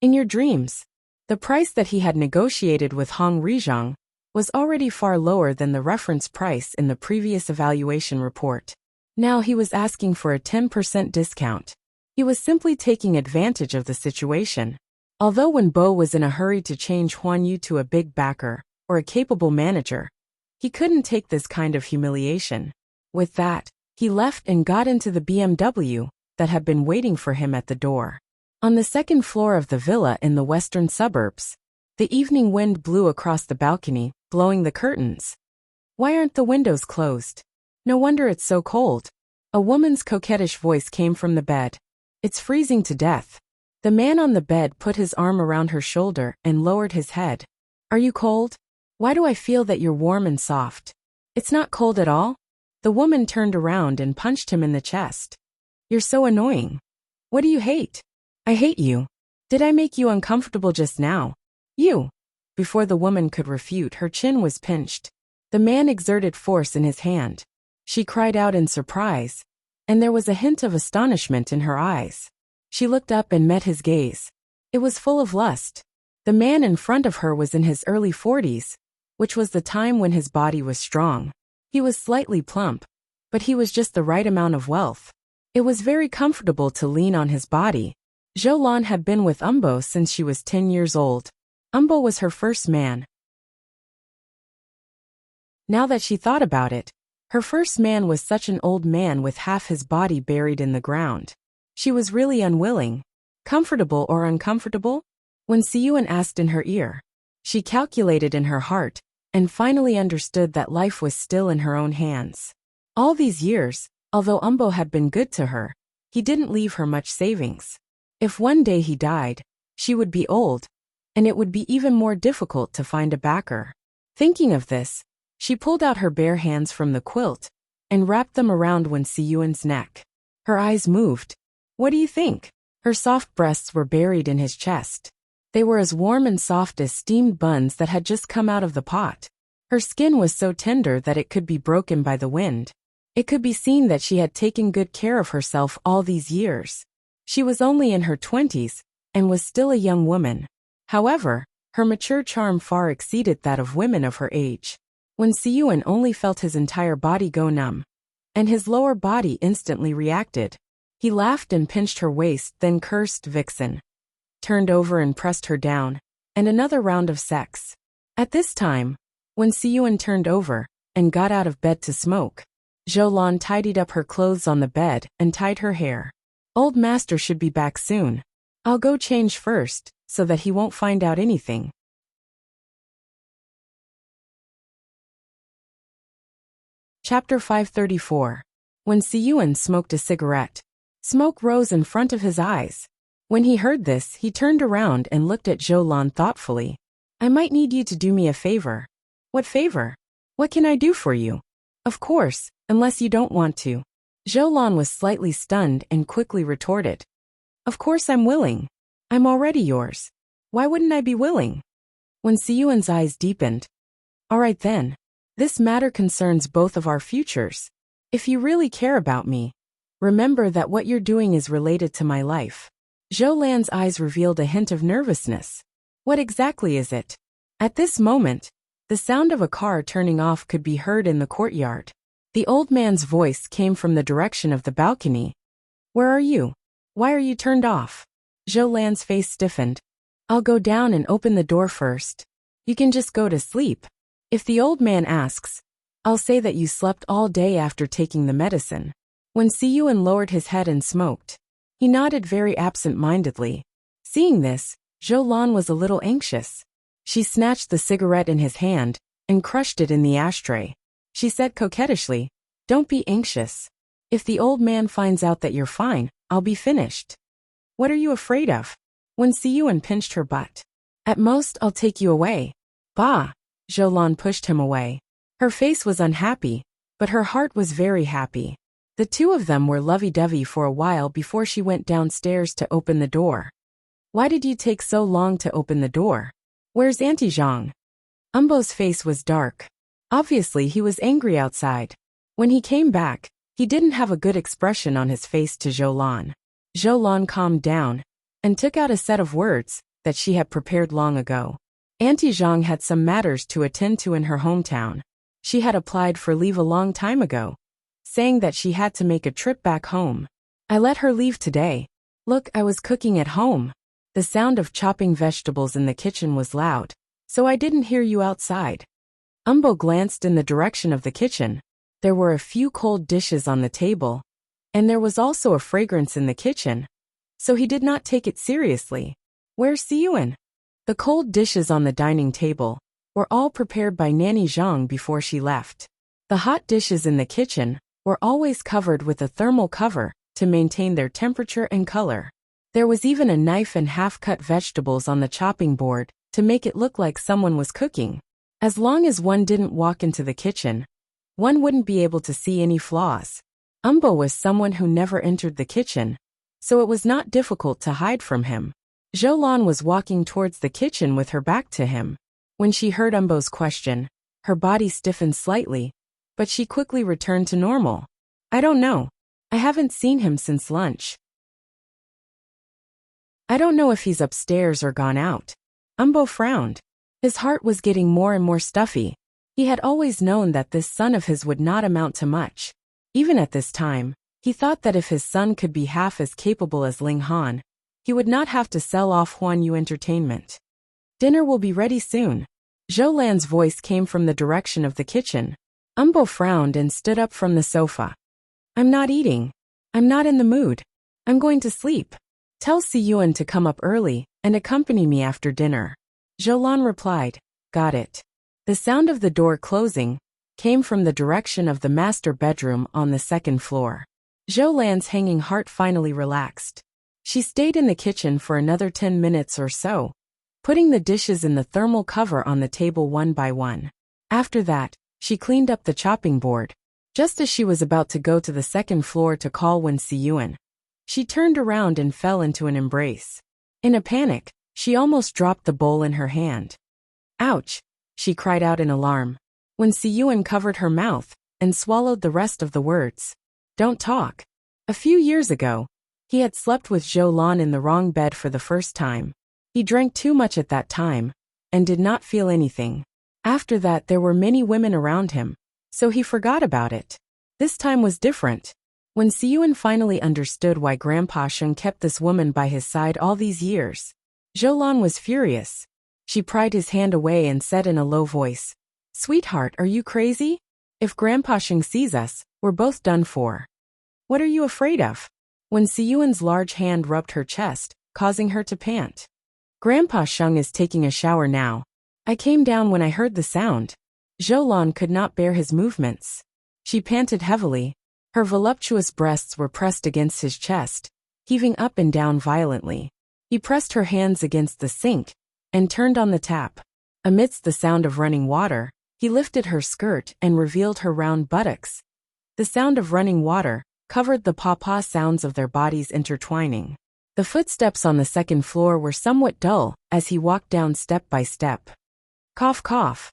In your dreams, the price that he had negotiated with Hong Rizhang was already far lower than the reference price in the previous evaluation report. Now he was asking for a 10% discount. He was simply taking advantage of the situation. Although when Bo was in a hurry to change Huan Yu to a big backer or a capable manager, he couldn't take this kind of humiliation. With that, he left and got into the BMW that had been waiting for him at the door. On the second floor of the villa in the western suburbs, the evening wind blew across the balcony, blowing the curtains. Why aren't the windows closed? No wonder it's so cold. A woman's coquettish voice came from the bed. It's freezing to death. The man on the bed put his arm around her shoulder and lowered his head. Are you cold? Why do I feel that you're warm and soft? It's not cold at all? The woman turned around and punched him in the chest. You're so annoying. What do you hate? I hate you. Did I make you uncomfortable just now? You. Before the woman could refute, her chin was pinched. The man exerted force in his hand. She cried out in surprise, and there was a hint of astonishment in her eyes. She looked up and met his gaze. It was full of lust. The man in front of her was in his early 40s, which was the time when his body was strong. He was slightly plump, but he was just the right amount of wealth. It was very comfortable to lean on his body. Zhou Lan had been with Umbo since she was 10 years old. Umbo was her first man. Now that she thought about it, her first man was such an old man with half his body buried in the ground. She was really unwilling. Comfortable or uncomfortable? When Siyuan asked in her ear, she calculated in her heart, and finally understood that life was still in her own hands. All these years, although Umbo had been good to her, he didn't leave her much savings. If one day he died, she would be old, and it would be even more difficult to find a backer. Thinking of this, she pulled out her bare hands from the quilt and wrapped them around Wen Siyuan's neck. Her eyes moved. What do you think? Her soft breasts were buried in his chest. They were as warm and soft as steamed buns that had just come out of the pot. Her skin was so tender that it could be broken by the wind. It could be seen that she had taken good care of herself all these years. She was only in her 20s and was still a young woman. However, her mature charm far exceeded that of women of her age. When Siyuan only felt his entire body go numb, and his lower body instantly reacted. He laughed and pinched her waist, then cursed vixen, turned over and pressed her down, and another round of sex. At this time, when Siyuan turned over and got out of bed to smoke. Zhou tidied up her clothes on the bed and tied her hair. Old master should be back soon. I'll go change first, so that he won't find out anything. Chapter 534. When Siyuan smoked a cigarette. Smoke rose in front of his eyes. When he heard this, he turned around and looked at Zhou thoughtfully. I might need you to do me a favor. What favor? What can I do for you? Of course, unless you don't want to. Zhou was slightly stunned and quickly retorted. Of course I'm willing. I'm already yours. Why wouldn't I be willing? When Siyuan's eyes deepened. All right then. This matter concerns both of our futures. If you really care about me, remember that what you're doing is related to my life. Zhou eyes revealed a hint of nervousness. What exactly is it? At this moment, the sound of a car turning off could be heard in the courtyard. The old man's voice came from the direction of the balcony. Where are you? Why are you turned off? Zhou face stiffened. I'll go down and open the door first. You can just go to sleep. If the old man asks, I'll say that you slept all day after taking the medicine. When Siyuan lowered his head and smoked, he nodded very absent-mindedly. Seeing this, Zhou was a little anxious. She snatched the cigarette in his hand and crushed it in the ashtray. She said coquettishly, Don't be anxious. If the old man finds out that you're fine, I'll be finished. What are you afraid of? When Siyuan pinched her butt. At most, I'll take you away. Bah! Zhou pushed him away. Her face was unhappy, but her heart was very happy. The two of them were lovey-dovey for a while before she went downstairs to open the door. Why did you take so long to open the door? Where's Auntie Zhang? Umbo's face was dark. Obviously he was angry outside. When he came back, he didn't have a good expression on his face to Zhou. Zhou calmed down and took out a set of words that she had prepared long ago. Auntie Zhang had some matters to attend to in her hometown. She had applied for leave a long time ago, saying that she had to make a trip back home. I let her leave today. Look, I was cooking at home. The sound of chopping vegetables in the kitchen was loud, so I didn't hear you outside. Umbo glanced in the direction of the kitchen. There were a few cold dishes on the table, and there was also a fragrance in the kitchen, so he did not take it seriously. Where's Siyuan? The cold dishes on the dining table were all prepared by Nanny Zhang before she left. The hot dishes in the kitchen were always covered with a thermal cover to maintain their temperature and color. There was even a knife and half-cut vegetables on the chopping board to make it look like someone was cooking. As long as one didn't walk into the kitchen, one wouldn't be able to see any flaws. Umbo was someone who never entered the kitchen, so it was not difficult to hide from him. Zhou was walking towards the kitchen with her back to him. When she heard Umbo's question, her body stiffened slightly, but she quickly returned to normal. I don't know. I haven't seen him since lunch. I don't know if he's upstairs or gone out. Umbo frowned. His heart was getting more and more stuffy. He had always known that this son of his would not amount to much. Even at this time, he thought that if his son could be half as capable as Ling Han, he would not have to sell off Huan Yu Entertainment. Dinner will be ready soon. Zhou voice came from the direction of the kitchen. Umbo frowned and stood up from the sofa. I'm not eating. I'm not in the mood. I'm going to sleep. Tell Siyuan to come up early and accompany me after dinner. Zhou replied, Got it. The sound of the door closing came from the direction of the master bedroom on the second floor. Zhou's hanging heart finally relaxed. She stayed in the kitchen for another 10 minutes or so, putting the dishes in the thermal cover on the table one by one. After that, she cleaned up the chopping board. Just as she was about to go to the second floor to call Wen Siyuan, she turned around and fell into an embrace. In a panic, she almost dropped the bowl in her hand. Ouch! She cried out in alarm. Wen Siyuan covered her mouth and swallowed the rest of the words. Don't talk. A few years ago, he had slept with Zhou in the wrong bed for the first time. He drank too much at that time and did not feel anything. After that, there were many women around him, so he forgot about it. This time was different. When Siyuan finally understood why Grandpa Sheng kept this woman by his side all these years, Zhou was furious. She pried his hand away and said in a low voice, Sweetheart, are you crazy? If Grandpa Sheng sees us, we're both done for. What are you afraid of? When Siyuan's large hand rubbed her chest, causing her to pant. Grandpa Sheng is taking a shower now. I came down when I heard the sound. Zhou could not bear his movements. She panted heavily. Her voluptuous breasts were pressed against his chest, heaving up and down violently. He pressed her hands against the sink and turned on the tap. Amidst the sound of running water, he lifted her skirt and revealed her round buttocks. The sound of running water covered the paw-paw sounds of their bodies intertwining. The footsteps on the second floor were somewhat dull as he walked down step by step. Cough, cough.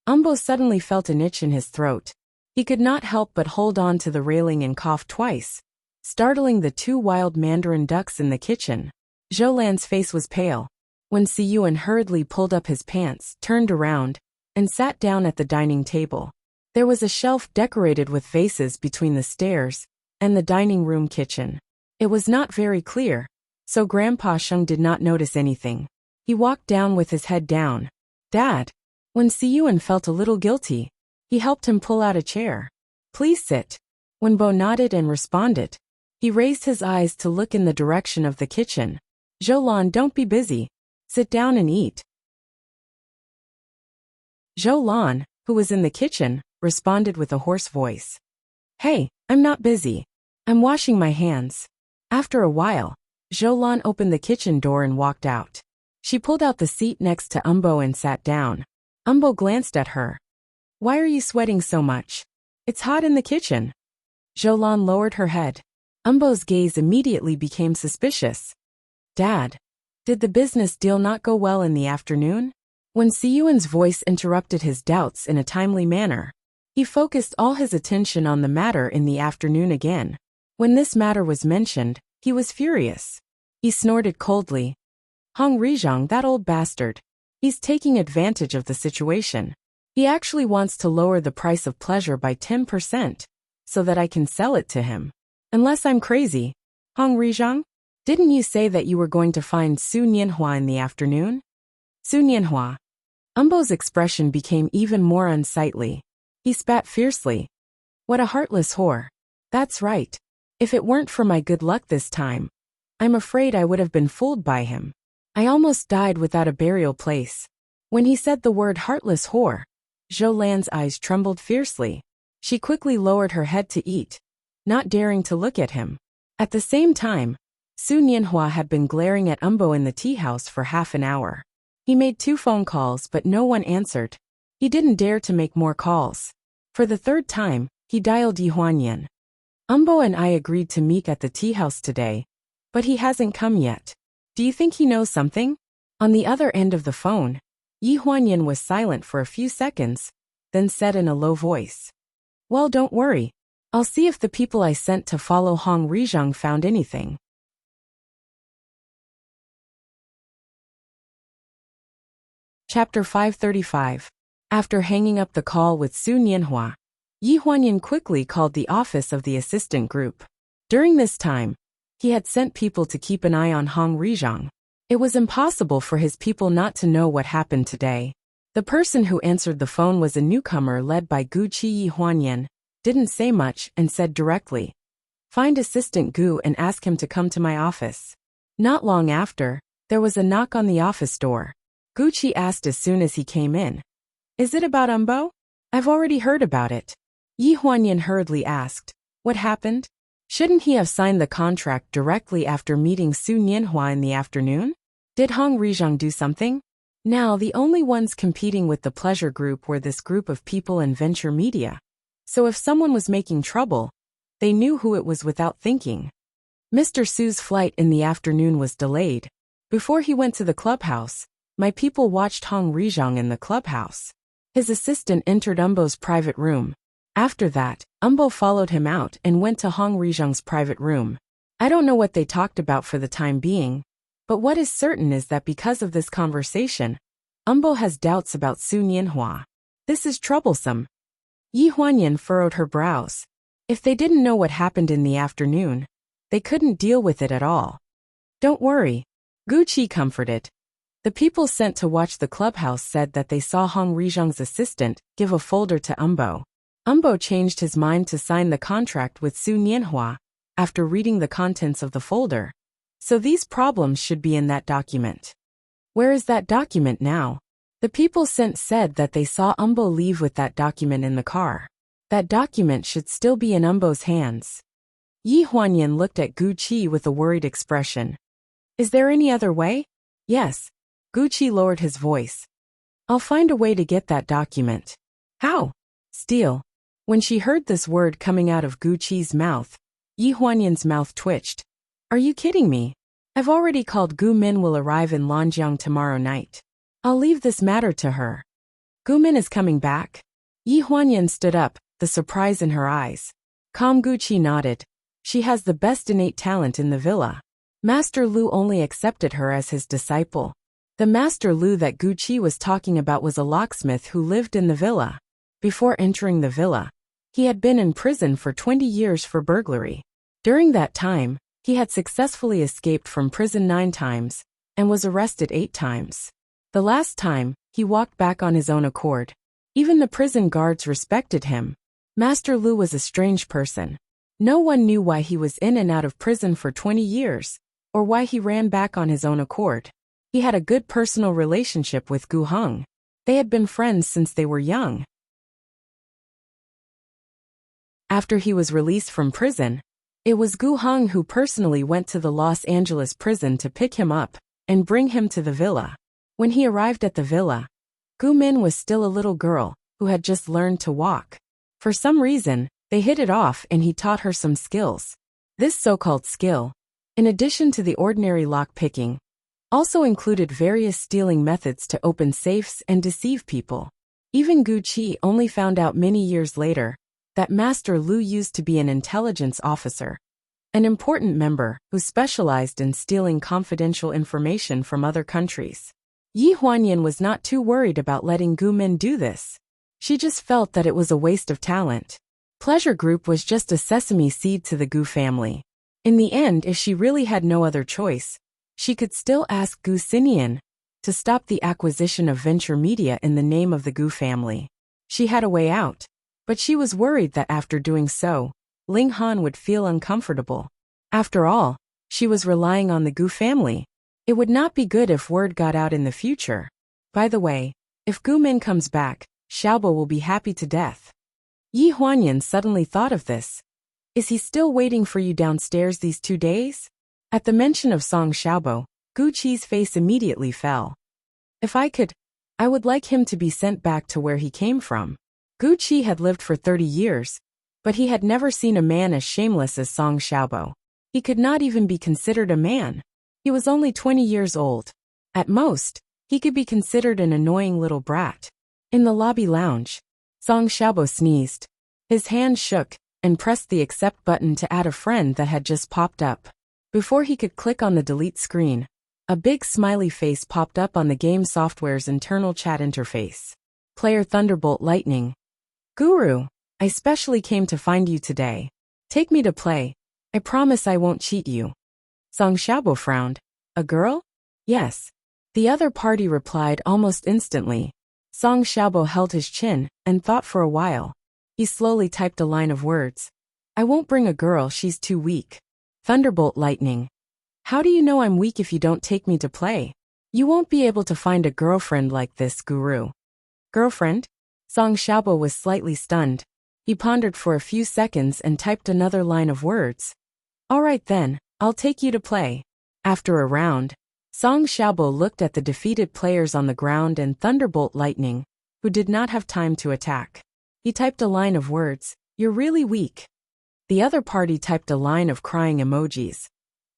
Umbo suddenly felt an itch in his throat. He could not help but hold on to the railing and cough twice, startling the two wild mandarin ducks in the kitchen. Zhou face was pale. When Siyuan hurriedly pulled up his pants, turned around, and sat down at the dining table. There was a shelf decorated with vases between the stairs and the dining room kitchen. It was not very clear, so Grandpa Sheng did not notice anything. He walked down with his head down. Dad. When Siyuan felt a little guilty, he helped him pull out a chair. Please sit. When Bo nodded and responded, he raised his eyes to look in the direction of the kitchen. Zhou, don't be busy. Sit down and eat. Zhou, who was in the kitchen, responded with a hoarse voice. Hey, I'm not busy. I'm washing my hands. After a while, Zhou opened the kitchen door and walked out. She pulled out the seat next to Umbo and sat down. Umbo glanced at her. Why are you sweating so much? It's hot in the kitchen. Zhou lowered her head. Umbo's gaze immediately became suspicious. Dad, did the business deal not go well in the afternoon? When Siyuan's voice interrupted his doubts in a timely manner, he focused all his attention on the matter in the afternoon again. When this matter was mentioned, he was furious. He snorted coldly. Hong Rizhang, that old bastard. He's taking advantage of the situation. He actually wants to lower the price of pleasure by 10%, so that I can sell it to him. Unless I'm crazy. Hong Rizhang, didn't you say that you were going to find Su Nianhua in the afternoon? Su Nianhua. Umbo's expression became even more unsightly. He spat fiercely. What a heartless whore. That's right. If it weren't for my good luck this time, I'm afraid I would have been fooled by him. I almost died without a burial place. When he said the word heartless whore, Zhou eyes trembled fiercely. She quickly lowered her head to eat, not daring to look at him. At the same time, Su Nianhua had been glaring at Umbo in the tea house for half an hour. He made 2 phone calls but no one answered. He didn't dare to make more calls. For the 3rd time, he dialed Yi Huanyan. Umbo and I agreed to meet at the tea house today, but he hasn't come yet. Do you think he knows something? On the other end of the phone, Yi Huanyan was silent for a few seconds, then said in a low voice. Well, don't worry. I'll see if the people I sent to follow Hong Rizhang found anything. Chapter 535. After hanging up the call with Su Nianhua, Yi Huanyan quickly called the office of the assistant group. During this time, he had sent people to keep an eye on Hong Rizhang. It was impossible for his people not to know what happened today. The person who answered the phone was a newcomer led by Gu Qi. Yi Huanyan didn't say much and said directly, Find Assistant Gu and ask him to come to my office. Not long after, there was a knock on the office door. Gu Qi asked as soon as he came in. Is it about Umbo? I've already heard about it. Yi Huanyan hurriedly asked. What happened? Shouldn't he have signed the contract directly after meeting Su Nianhua in the afternoon? Did Hong Rizhang do something? Now the only ones competing with the pleasure group were this group of people and venture media. So if someone was making trouble, they knew who it was without thinking. Mr. Su's flight in the afternoon was delayed. Before he went to the clubhouse, my people watched Hong Rizhang in the clubhouse. His assistant entered Umbo's private room. After that, Umbo followed him out and went to Hong Rizhang's private room. I don't know what they talked about for the time being, but what is certain is that because of this conversation, Umbo has doubts about Su Nianhua. This is troublesome. Yi Huanyan furrowed her brows. If they didn't know what happened in the afternoon, they couldn't deal with it at all. Don't worry. Gu Qi comforted. The people sent to watch the clubhouse said that they saw Hong Rizhang's assistant give a folder to Umbo. Umbo changed his mind to sign the contract with Su Nianhua after reading the contents of the folder. So these problems should be in that document. Where is that document now? The people sent said that they saw Umbo leave with that document in the car. That document should still be in Umbo's hands. Yi Huanyan looked at Gu Qi with a worried expression. Is there any other way? Yes. Gu Qi lowered his voice. I'll find a way to get that document. How? Steal. When she heard this word coming out of Gu Qi's mouth, Yi Huanyan's mouth twitched. Are you kidding me? I've already called Gu Min will arrive in Lanjiang tomorrow night. I'll leave this matter to her. Gu Min is coming back? Yi Huanyan stood up, the surprise in her eyes. Calm Gu Qi nodded. She has the best innate talent in the villa. Master Lu only accepted her as his disciple. The Master Lu that Gu Qi was talking about was a locksmith who lived in the villa. Before entering the villa, he had been in prison for 20 years for burglary. During that time, he had successfully escaped from prison 9 times and was arrested 8 times. The last time, he walked back on his own accord. Even the prison guards respected him. Master Lu was a strange person. No one knew why he was in and out of prison for 20 years, or why he ran back on his own accord. He had a good personal relationship with Gu Heng. They had been friends since they were young. After he was released from prison, it was Gu Heng who personally went to the Los Angeles prison to pick him up and bring him to the villa. When he arrived at the villa, Gu Min was still a little girl who had just learned to walk. For some reason, they hit it off and he taught her some skills. This so-called skill, in addition to the ordinary lock-picking, also included various stealing methods to open safes and deceive people. Even Gu Qi only found out many years later that Master Lu used to be an intelligence officer, an important member who specialized in stealing confidential information from other countries. Yi Huanyan was not too worried about letting Gu Min do this. She just felt that it was a waste of talent. Pleasure Group was just a sesame seed to the Gu family. In the end, if she really had no other choice, she could still ask Gu Xinian to stop the acquisition of Venture Media in the name of the Gu family. She had a way out, but she was worried that after doing so, Ling Han would feel uncomfortable. After all, she was relying on the Gu family. It would not be good if word got out in the future. By the way, if Gu Min comes back, Xiaobo will be happy to death. Yi Huanyan suddenly thought of this. Is he still waiting for you downstairs these 2 days? At the mention of Song Xiaobo, Gu Qi's face immediately fell. If I could, I would like him to be sent back to where he came from. Gu Qi had lived for 30 years, but he had never seen a man as shameless as Song Xiaobo. He could not even be considered a man. He was only 20 years old. At most, he could be considered an annoying little brat. In the lobby lounge, Song Xiaobo sneezed. His hand shook and pressed the accept button to add a friend that had just popped up. Before he could click on the delete screen, a big smiley face popped up on the game software's internal chat interface. Player Thunderbolt Lightning. Guru, I specially came to find you today. Take me to play. I promise I won't cheat you. Song Xiaobo frowned. A girl? Yes. The other party replied almost instantly. Song Xiaobo held his chin and thought for a while. He slowly typed a line of words. I won't bring a girl, she's too weak. Thunderbolt Lightning. How do you know I'm weak if you don't take me to play? You won't be able to find a girlfriend like this, Guru. Girlfriend? Song Xiaobo was slightly stunned. He pondered for a few seconds and typed another line of words. All right then, I'll take you to play. After a round, Song Xiaobo looked at the defeated players on the ground and Thunderbolt Lightning, who did not have time to attack. He typed a line of words. You're really weak. The other party typed a line of crying emojis.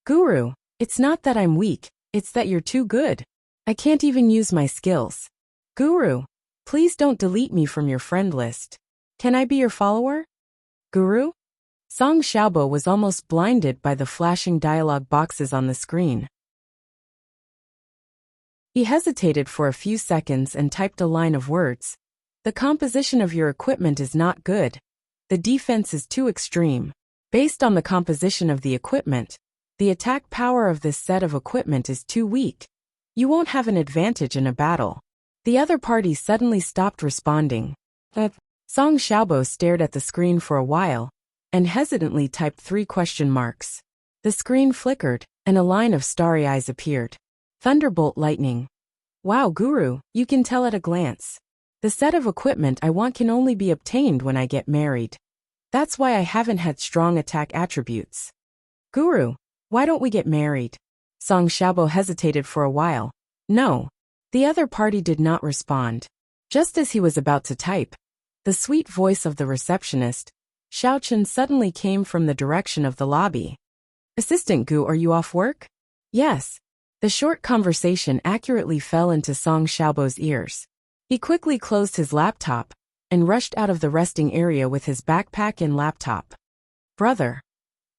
Guru, it's not that I'm weak, it's that you're too good. I can't even use my skills. Guru, please don't delete me from your friend list. Can I be your follower? Guru? Song Xiaobo was almost blinded by the flashing dialogue boxes on the screen. He hesitated for a few seconds and typed a line of words. The composition of your equipment is not good. The defense is too extreme. Based on the composition of the equipment, the attack power of this set of equipment is too weak. You won't have an advantage in a battle. The other party suddenly stopped responding. Song Xiaobo stared at the screen for a while and hesitantly typed 3 question marks. The screen flickered, and a line of starry eyes appeared. Thunderbolt lightning. Wow, Guru, you can tell at a glance. The set of equipment I want can only be obtained when I get married. That's why I haven't had strong attack attributes. Guru, why don't we get married? Song Xiaobo hesitated for a while. No. The other party did not respond. Just as he was about to type, the sweet voice of the receptionist, Xiaochen, suddenly came from the direction of the lobby. Assistant Gu, are you off work? Yes. The short conversation accurately fell into Song Xiaobo's ears. He quickly closed his laptop and rushed out of the resting area with his backpack and laptop. Brother.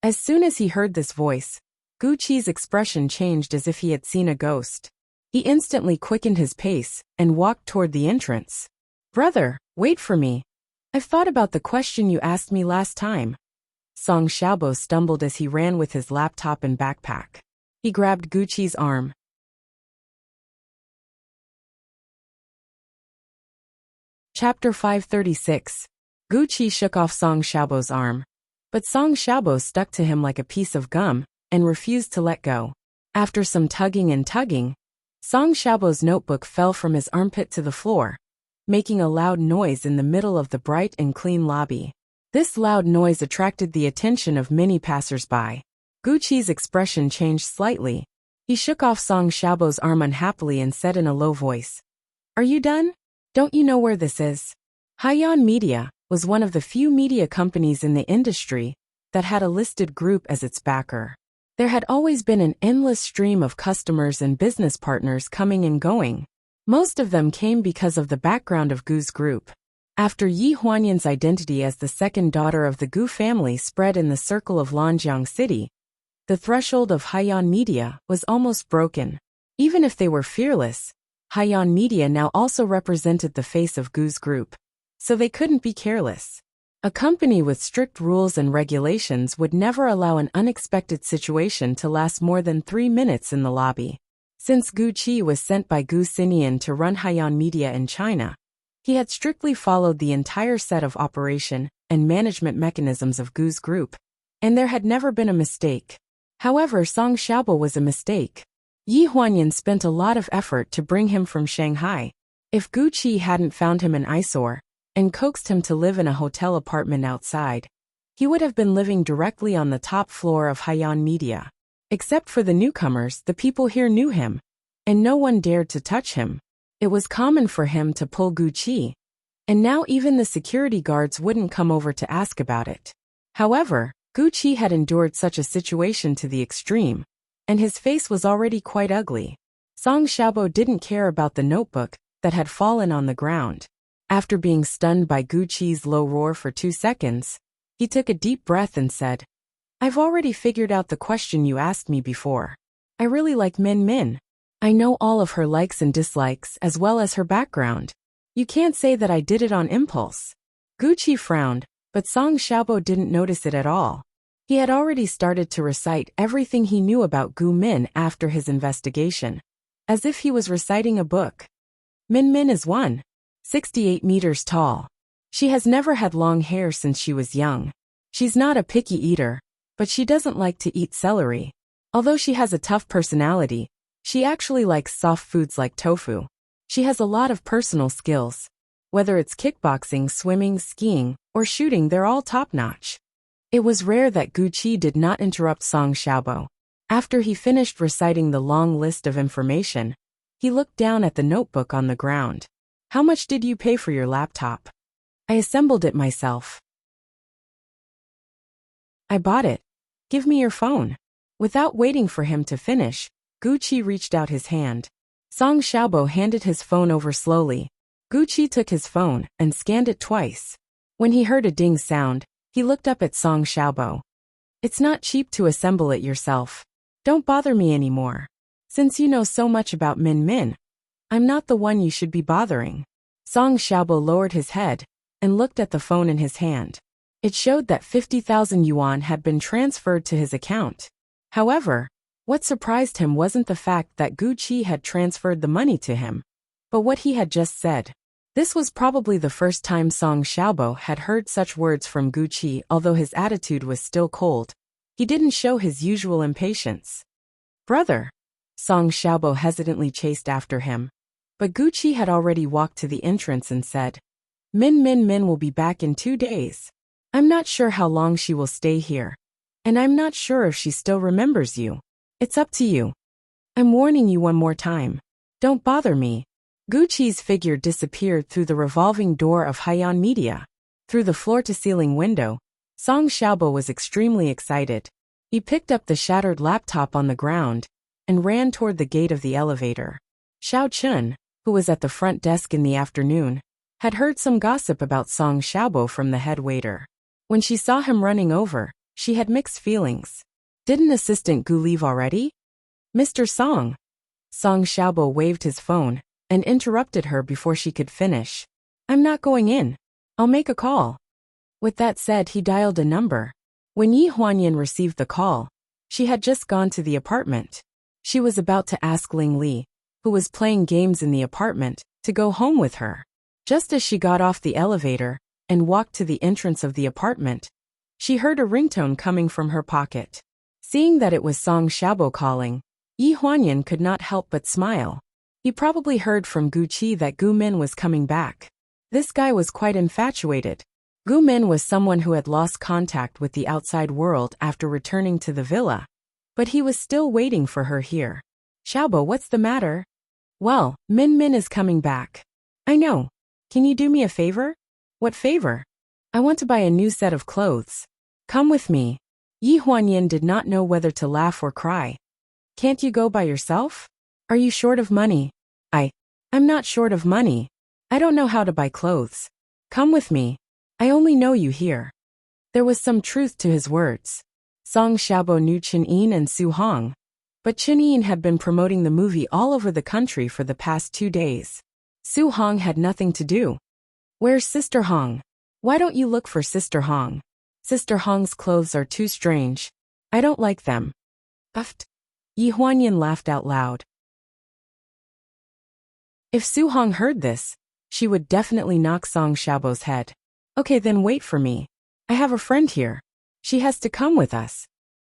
As soon as he heard this voice, Gu Qi's expression changed as if he had seen a ghost. He instantly quickened his pace and walked toward the entrance. Brother, wait for me. I've thought about the question you asked me last time. Song Xiaobo stumbled as he ran with his laptop and backpack. He grabbed Gu Qi's arm. Chapter 536. Gu Qi shook off Song Xiaobo's arm. But Song Xiaobo stuck to him like a piece of gum and refused to let go. After some tugging and tugging, Song Xiaobo's notebook fell from his armpit to the floor, making a loud noise in the middle of the bright and clean lobby. This loud noise attracted the attention of many passers-by. Gu Qi's expression changed slightly. He shook off Song Xiaobo's arm unhappily and said in a low voice, Are you done? Don't you know where this is? Haiyan Media was one of the few media companies in the industry that had a listed group as its backer. There had always been an endless stream of customers and business partners coming and going. Most of them came because of the background of Gu's group. After Yi Huanyan's identity as the second daughter of the Gu family spread in the circle of Lanjiang City, the threshold of Haiyan Media was almost broken. Even if they were fearless, Haiyan Media now also represented the face of Gu's group. So they couldn't be careless. A company with strict rules and regulations would never allow an unexpected situation to last more than 3 minutes in the lobby. Since Gu Qi was sent by Gu Xinian to run Haiyan Media in China, he had strictly followed the entire set of operation and management mechanisms of Gu's group, and there had never been a mistake. However, Song Xiaobo was a mistake. Yi Huanyan spent a lot of effort to bring him from Shanghai. If Gu Qi hadn't found him an eyesore and coaxed him to live in a hotel apartment outside, he would have been living directly on the top floor of Haiyan Media. Except for the newcomers, the people here knew him, and no one dared to touch him. It was common for him to pull Gu Qi, and now even the security guards wouldn't come over to ask about it. However, Gu Qi had endured such a situation to the extreme, and his face was already quite ugly. Song Xiaobo didn't care about the notebook that had fallen on the ground. After being stunned by Gu Qi's low roar for 2 seconds, he took a deep breath and said, I've already figured out the question you asked me before. I really like Min Min. I know all of her likes and dislikes as well as her background. You can't say that I did it on impulse. Gu Qi frowned, but Song Xiaobo didn't notice it at all. He had already started to recite everything he knew about Gu Min after his investigation, as if he was reciting a book. Min Min is 1.68 meters tall. She has never had long hair since she was young. She's not a picky eater, but she doesn't like to eat celery. Although she has a tough personality, she actually likes soft foods like tofu. She has a lot of personal skills. Whether it's kickboxing, swimming, skiing, or shooting, they're all top-notch. It was rare that Gu Qi did not interrupt Song Xiaobo. After he finished reciting the long list of information, he looked down at the notebook on the ground. How much did you pay for your laptop? I assembled it myself. I bought it. Give me your phone. Without waiting for him to finish, Gu Qi reached out his hand. Song Xiaobo handed his phone over slowly. Gu Qi took his phone and scanned it twice. When he heard a ding sound, he looked up at Song Xiaobo. It's not cheap to assemble it yourself. Don't bother me anymore. Since you know so much about Min Min, I'm not the one you should be bothering. Song Xiaobo lowered his head and looked at the phone in his hand. It showed that 50,000 yuan had been transferred to his account. However, what surprised him wasn't the fact that Gu Qi had transferred the money to him, but what he had just said. This was probably the first time Song Xiaobo had heard such words from Gu Qi. Although his attitude was still cold, he didn't show his usual impatience. "Brother." Song Xiaobo hesitantly chased after him. But Gu Qi had already walked to the entrance and said, Min will be back in 2 days. I'm not sure how long she will stay here. And I'm not sure if she still remembers you. It's up to you. I'm warning you one more time. Don't bother me." Gu Qi's figure disappeared through the revolving door of Haiyan Media. Through the floor-to-ceiling window, Song Xiaobo was extremely excited. He picked up the shattered laptop on the ground and ran toward the gate of the elevator. Xiao Chun, who was at the front desk in the afternoon, had heard some gossip about Song Xiaobo from the head waiter. When she saw him running over, she had mixed feelings. Didn't Assistant Gu leave already? "Mr. Song." Song Xiaobo waved his phone and interrupted her before she could finish. "I'm not going in. I'll make a call." With that said, he dialed a number. When Yi Huanyan received the call, she had just gone to the apartment. She was about to ask Ling Li, who was playing games in the apartment, to go home with her. Just as she got off the elevator and walked to the entrance of the apartment, she heard a ringtone coming from her pocket. Seeing that it was Song Xiaobo calling, Yi Huanyan could not help but smile. He probably heard from Gu Qi that Gu Min was coming back. This guy was quite infatuated. Gu Min was someone who had lost contact with the outside world after returning to the villa. But he was still waiting for her here. "Xiaobo, what's the matter?" "Well, Min is coming back." "I know. Can you do me a favor?" "What favor?" "I want to buy a new set of clothes. Come with me." Yi Huanyan did not know whether to laugh or cry. "Can't you go by yourself? Are you short of money?" I'm not short of money. I don't know how to buy clothes. Come with me. I only know you here." There was some truth to his words. Song Xiaobo knew Chen Yin and Su Hong. But Chen Yin had been promoting the movie all over the country for the past 2 days. Su Hong had nothing to do. "Where's Sister Hong? Why don't you look for Sister Hong? Sister Hong's clothes are too strange. I don't like them." "Puffed." Yi Huanyan laughed out loud. If Su Hong heard this, she would definitely knock Song Xiaobo's head. "Okay, then wait for me. I have a friend here. She has to come with us."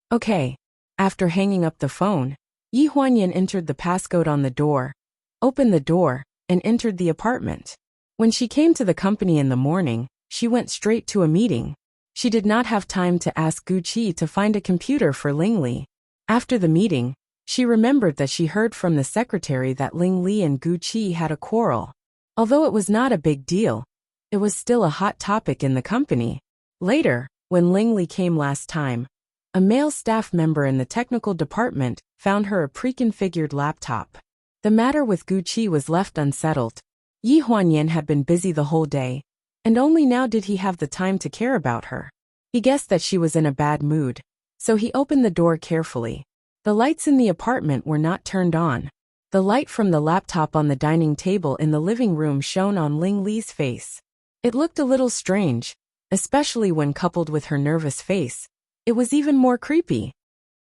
"Okay." After hanging up the phone, Yi Huanyan entered the passcode on the door, opened the door, and entered the apartment. When she came to the company in the morning, she went straight to a meeting. She did not have time to ask Gu Qi to find a computer for Ling Li. After the meeting, she remembered that she heard from the secretary that Ling Li and Gu Qi had a quarrel. Although it was not a big deal, it was still a hot topic in the company. Later, when Ling Li came last time, a male staff member in the technical department found her a pre-configured laptop. The matter with Gu Qi was left unsettled. Yi Huanyan had been busy the whole day, and only now did he have the time to care about her. He guessed that she was in a bad mood, so he opened the door carefully. The lights in the apartment were not turned on. The light from the laptop on the dining table in the living room shone on Ling Li's face. It looked a little strange, especially when coupled with her nervous face. It was even more creepy.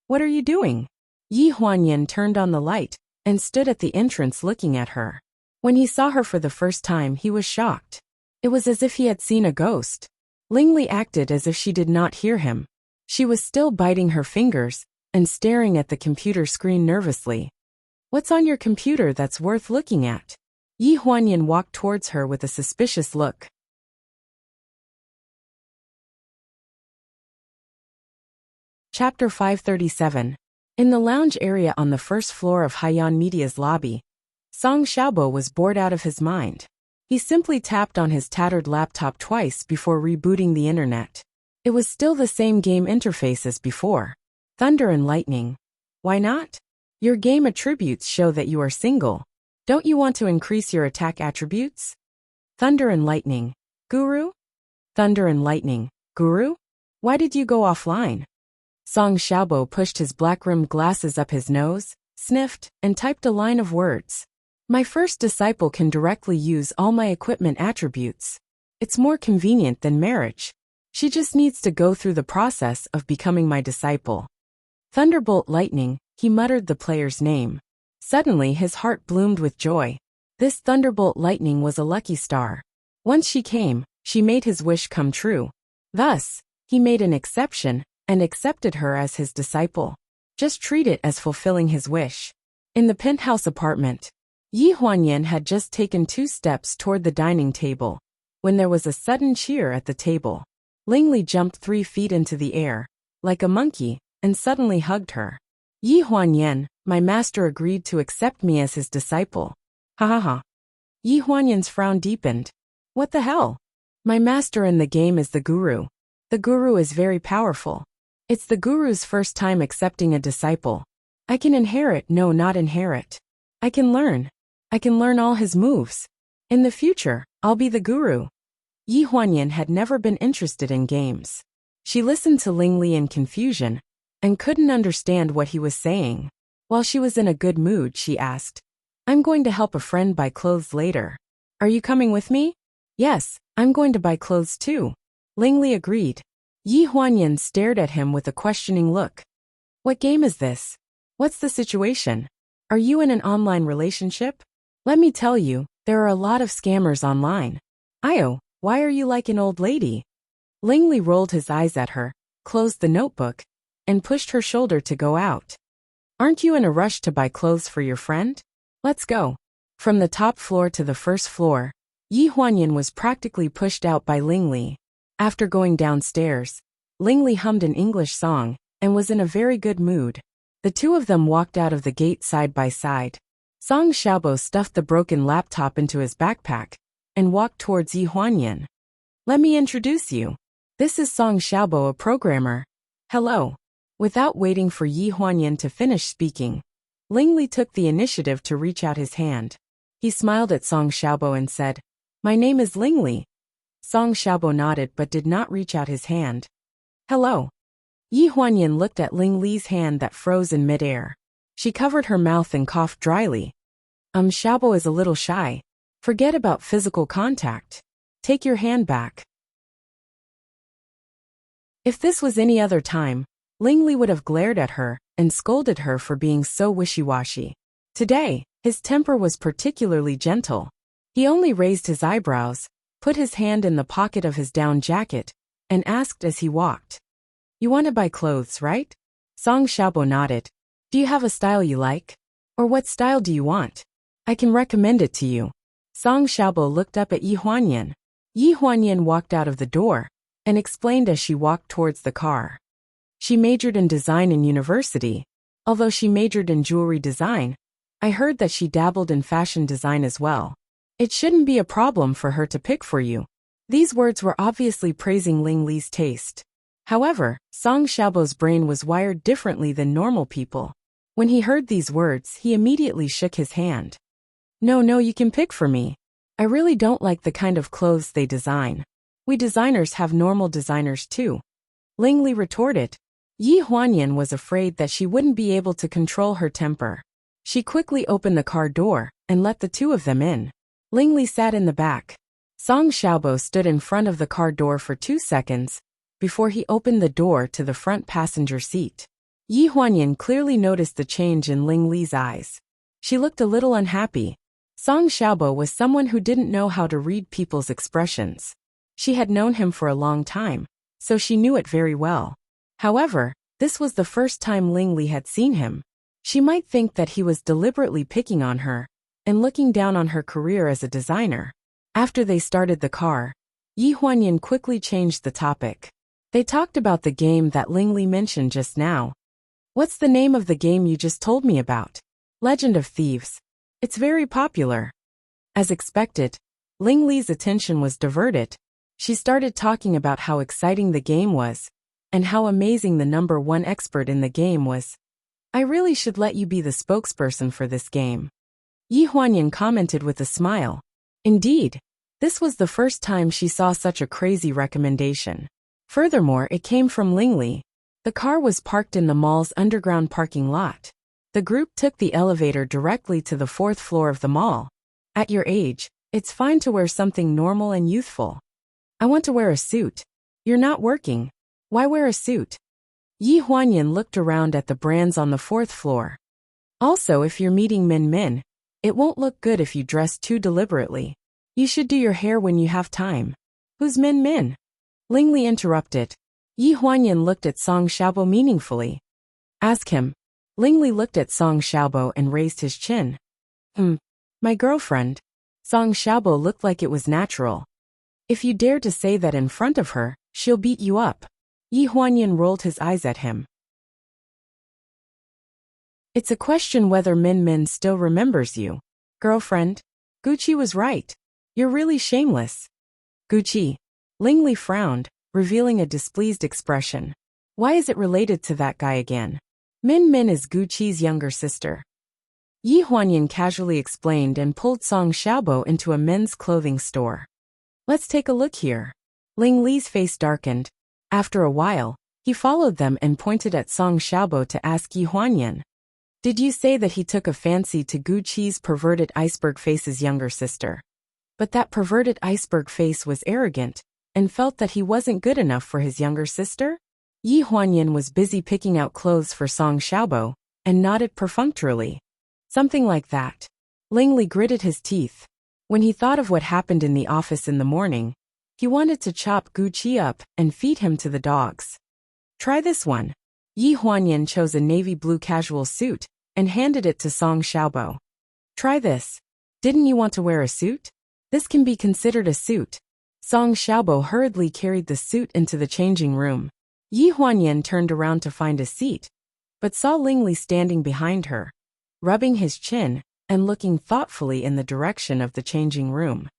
"What are you doing?" Yi Huanyan turned on the light and stood at the entrance looking at her. When he saw her for the first time, he was shocked. It was as if he had seen a ghost. Ling Li acted as if she did not hear him. She was still biting her fingers and staring at the computer screen nervously. "What's on your computer that's worth looking at?" Yi Huanyan walked towards her with a suspicious look. Chapter 537. In the lounge area on the first floor of Haiyan Media's lobby, Song Xiaobo was bored out of his mind. He simply tapped on his tattered laptop twice before rebooting the internet. It was still the same game interface as before. Thunder and lightning. Why not? Your game attributes show that you are single. Don't you want to increase your attack attributes? Thunder and lightning. Guru? Thunder and lightning. Guru? Why did you go offline? Song Xiaobo pushed his black-rimmed glasses up his nose, sniffed, and typed a line of words. "My first disciple can directly use all my equipment attributes. It's more convenient than marriage. She just needs to go through the process of becoming my disciple." Thunderbolt lightning, he muttered the player's name. Suddenly his heart bloomed with joy. This thunderbolt lightning was a lucky star. Once she came, she made his wish come true. Thus, he made an exception and accepted her as his disciple. Just treat it as fulfilling his wish. In the penthouse apartment, Yi Huanyan had just taken 2 steps toward the dining table when there was a sudden cheer at the table. Lingli jumped 3 feet into the air, like a monkey, and suddenly hugged her. Yi Huanyan, my master agreed to accept me as his disciple. Ha ha ha. Yi Huanyan's frown deepened. What the hell? My master in the game is the guru. The guru is very powerful. It's the guru's first time accepting a disciple. I can not inherit. I can learn all his moves. In the future, I'll be the guru. Yi Huanyan had never been interested in games. She listened to Lingli in confusion and couldn't understand what he was saying. While she was in a good mood, she asked, I'm going to help a friend buy clothes later. Are you coming with me? Yes, I'm going to buy clothes too. Lingli agreed. Yi Huanyan stared at him with a questioning look. What game is this? What's the situation? Are you in an online relationship? Let me tell you, there are a lot of scammers online. Io, why are you like an old lady? Lingli rolled his eyes at her, closed the notebook, and pushed her shoulder to go out. Aren't you in a rush to buy clothes for your friend? Let's go. From the top floor to the first floor, Yi Huanyan was practically pushed out by Lingli. After going downstairs, Lingli hummed an English song and was in a very good mood. The two of them walked out of the gate side by side. Song Xiaobo stuffed the broken laptop into his backpack and walked towards Yi Huanyan. Let me introduce you. This is Song Xiaobo, a programmer. Hello. Without waiting for Yi Huanyan to finish speaking, Lingli took the initiative to reach out his hand. He smiled at Song Xiaobo and said, My name is Lingli. Song Xiaobo nodded but did not reach out his hand. Hello. Yi Huanyan looked at Lingli's hand that froze in midair. She covered her mouth and coughed dryly. Xiaobo is a little shy. Forget about physical contact. Take your hand back. If this was any other time, Lingli would have glared at her and scolded her for being so wishy-washy. Today, his temper was particularly gentle. He only raised his eyebrows, put his hand in the pocket of his down jacket, and asked as he walked. You want to buy clothes, right? Song Xiaobo nodded. Do you have a style you like? Or what style do you want? I can recommend it to you. Song Xiaobo looked up at Yi Huanyan. Yi Huanyan walked out of the door and explained as she walked towards the car. She majored in design in university. Although she majored in jewelry design, I heard that she dabbled in fashion design as well. It shouldn't be a problem for her to pick for you. These words were obviously praising Lingli's taste. However, Song Xiaobo's brain was wired differently than normal people. When he heard these words, he immediately shook his hand. No, you can pick for me. I really don't like the kind of clothes they design. We designers have normal designers too. Lingli retorted. Yi Huanyan was afraid that she wouldn't be able to control her temper. She quickly opened the car door and let the two of them in. Lingli sat in the back. Song Xiaobo stood in front of the car door for 2 seconds before he opened the door to the front passenger seat. Yi Huanyan clearly noticed the change in Lingli's eyes. She looked a little unhappy. Song Xiaobo was someone who didn't know how to read people's expressions. She had known him for a long time, so she knew it very well. However, this was the first time Lingli had seen him. She might think that he was deliberately picking on her and looking down on her career as a designer. After they started the car, Yi Huanyan quickly changed the topic. They talked about the game that Lingli mentioned just now. What's the name of the game you just told me about? Legend of Thieves. It's very popular. As expected, Lingli's attention was diverted. She started talking about how exciting the game was, and how amazing the #1 expert in the game was. I really should let you be the spokesperson for this game. Yi Huanyan commented with a smile. Indeed, this was the first time she saw such a crazy recommendation. Furthermore, it came from Lingli. The car was parked in the mall's underground parking lot. The group took the elevator directly to the 4th floor of the mall. At your age, it's fine to wear something normal and youthful. I want to wear a suit. You're not working. Why wear a suit? Yi Huanyan looked around at the brands on the 4th floor. Also, if you're meeting Min Min, It won't look good if you dress too deliberately. You should do your hair when you have time. Who's Min Min? Ling Li interrupted. Yi Huanyan looked at Song Xiaobo meaningfully. Ask him. Ling Li looked at Song Xiaobo and raised his chin. My girlfriend. Song Xiaobo looked like it was natural. If you dare to say that in front of her, she'll beat you up. Yi Huanyan rolled his eyes at him. It's a question whether Min Min still remembers you. Girlfriend? Gucci was right. You're really shameless. Gucci. Ling Li frowned, revealing a displeased expression. Why is it related to that guy again? Min Min is Gucci's younger sister. Yi Huanyan casually explained and pulled Song Xiaobo into a men's clothing store. Let's take a look here. Ling Li's face darkened. After a while, he followed them and pointed at Song Xiaobo to ask Yi Huanyan. Did you say that he took a fancy to Gucci's perverted iceberg face's younger sister? But that perverted iceberg face was arrogant, and felt that he wasn't good enough for his younger sister? Yi Huanyan was busy picking out clothes for Song Xiaobo, and nodded perfunctorily. Something like that. Ling Li gritted his teeth. When he thought of what happened in the office in the morning, he wanted to chop Gucci up and feed him to the dogs. Try this one. Yi Huanyan chose a navy blue casual suit and handed it to Song Xiaobo. Try this. Didn't you want to wear a suit? This can be considered a suit. Song Xiaobo hurriedly carried the suit into the changing room. Yi Huanyan turned around to find a seat, but saw Ling Li standing behind her, rubbing his chin and looking thoughtfully in the direction of the changing room.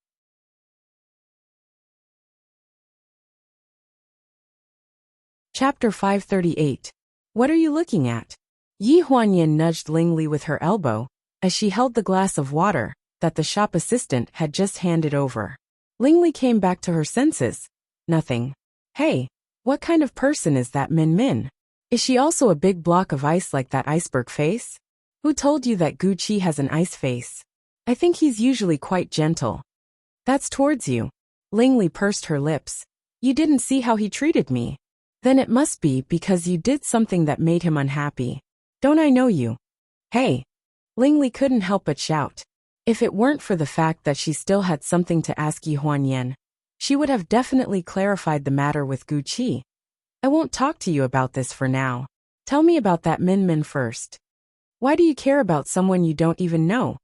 Chapter 538. What are you looking at? Yi Huanyan nudged Ling Li with her elbow as she held the glass of water that the shop assistant had just handed over. Ling Li came back to her senses. Nothing. Hey, what kind of person is that Min Min? Is she also a big block of ice like that iceberg face? Who told you that Gucci has an ice face? I think he's usually quite gentle. That's towards you. Ling Li pursed her lips. You didn't see how he treated me. Then it must be because you did something that made him unhappy. Don't I know you? Hey! Ling Li couldn't help but shout. If it weren't for the fact that she still had something to ask Yi Huanyan, she would have definitely clarified the matter with Gucci. I won't talk to you about this for now. Tell me about that Min Min first. Why do you care about someone you don't even know?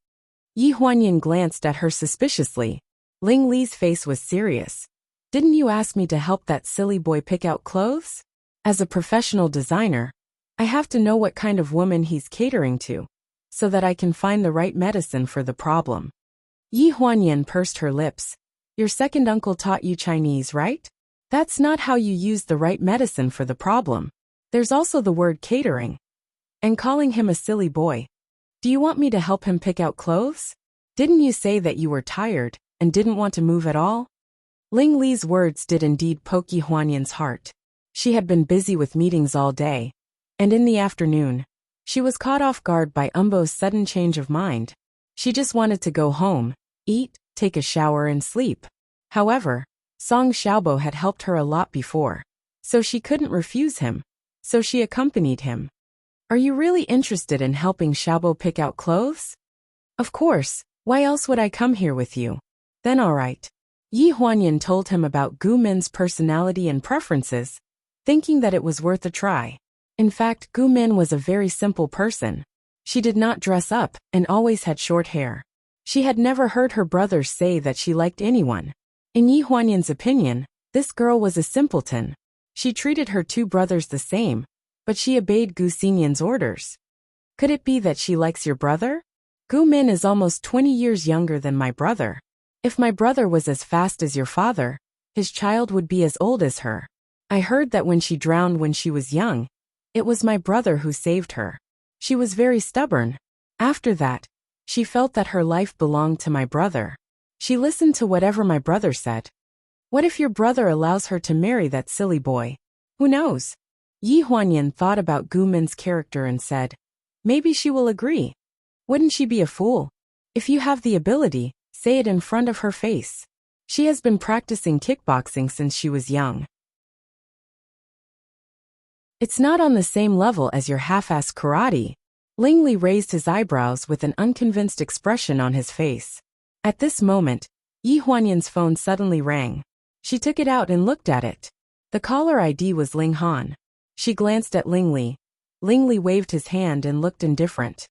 Yi Huanyan glanced at her suspiciously. Ling Li's face was serious. Didn't you ask me to help that silly boy pick out clothes? As a professional designer, I have to know what kind of woman he's catering to, so that I can find the right medicine for the problem. Yi Huanyan pursed her lips. Your second uncle taught you Chinese, right? That's not how you use the right medicine for the problem. There's also the word catering. And calling him a silly boy. Do you want me to help him pick out clothes? Didn't you say that you were tired and didn't want to move at all? Ling Li's words did indeed poke Yi Huanyan's heart. She had been busy with meetings all day, and in the afternoon, she was caught off guard by Umbo's sudden change of mind. She just wanted to go home, eat, take a shower and sleep. However, Song Xiaobo had helped her a lot before, so she couldn't refuse him, so she accompanied him. Are you really interested in helping Xiaobo pick out clothes? Of course, why else would I come here with you? Then all right. Yi Huanyan told him about Gu Min's personality and preferences, thinking that it was worth a try. In fact, Gu Min was a very simple person. She did not dress up and always had short hair. She had never heard her brothers say that she liked anyone. In Yi Huanyan's opinion, this girl was a simpleton. She treated her two brothers the same, but she obeyed Gu Xinyan's orders. Could it be that she likes your brother? Gu Min is almost 20 years younger than my brother. If my brother was as fast as your father, his child would be as old as her. I heard that when she drowned when she was young, it was my brother who saved her. She was very stubborn. After that, she felt that her life belonged to my brother. She listened to whatever my brother said. What if your brother allows her to marry that silly boy? Who knows? Yi Huanyan thought about Gu Min's character and said, maybe she will agree. Wouldn't she be a fool? If you have the ability, say it in front of her face. She has been practicing kickboxing since she was young. It's not on the same level as your half-ass karate. Ling raised his eyebrows with an unconvinced expression on his face. At this moment, Yi Huanyan's phone suddenly rang. She took it out and looked at it. The caller ID was Ling Han. She glanced at Ling Li. Ling Li waved his hand and looked indifferent.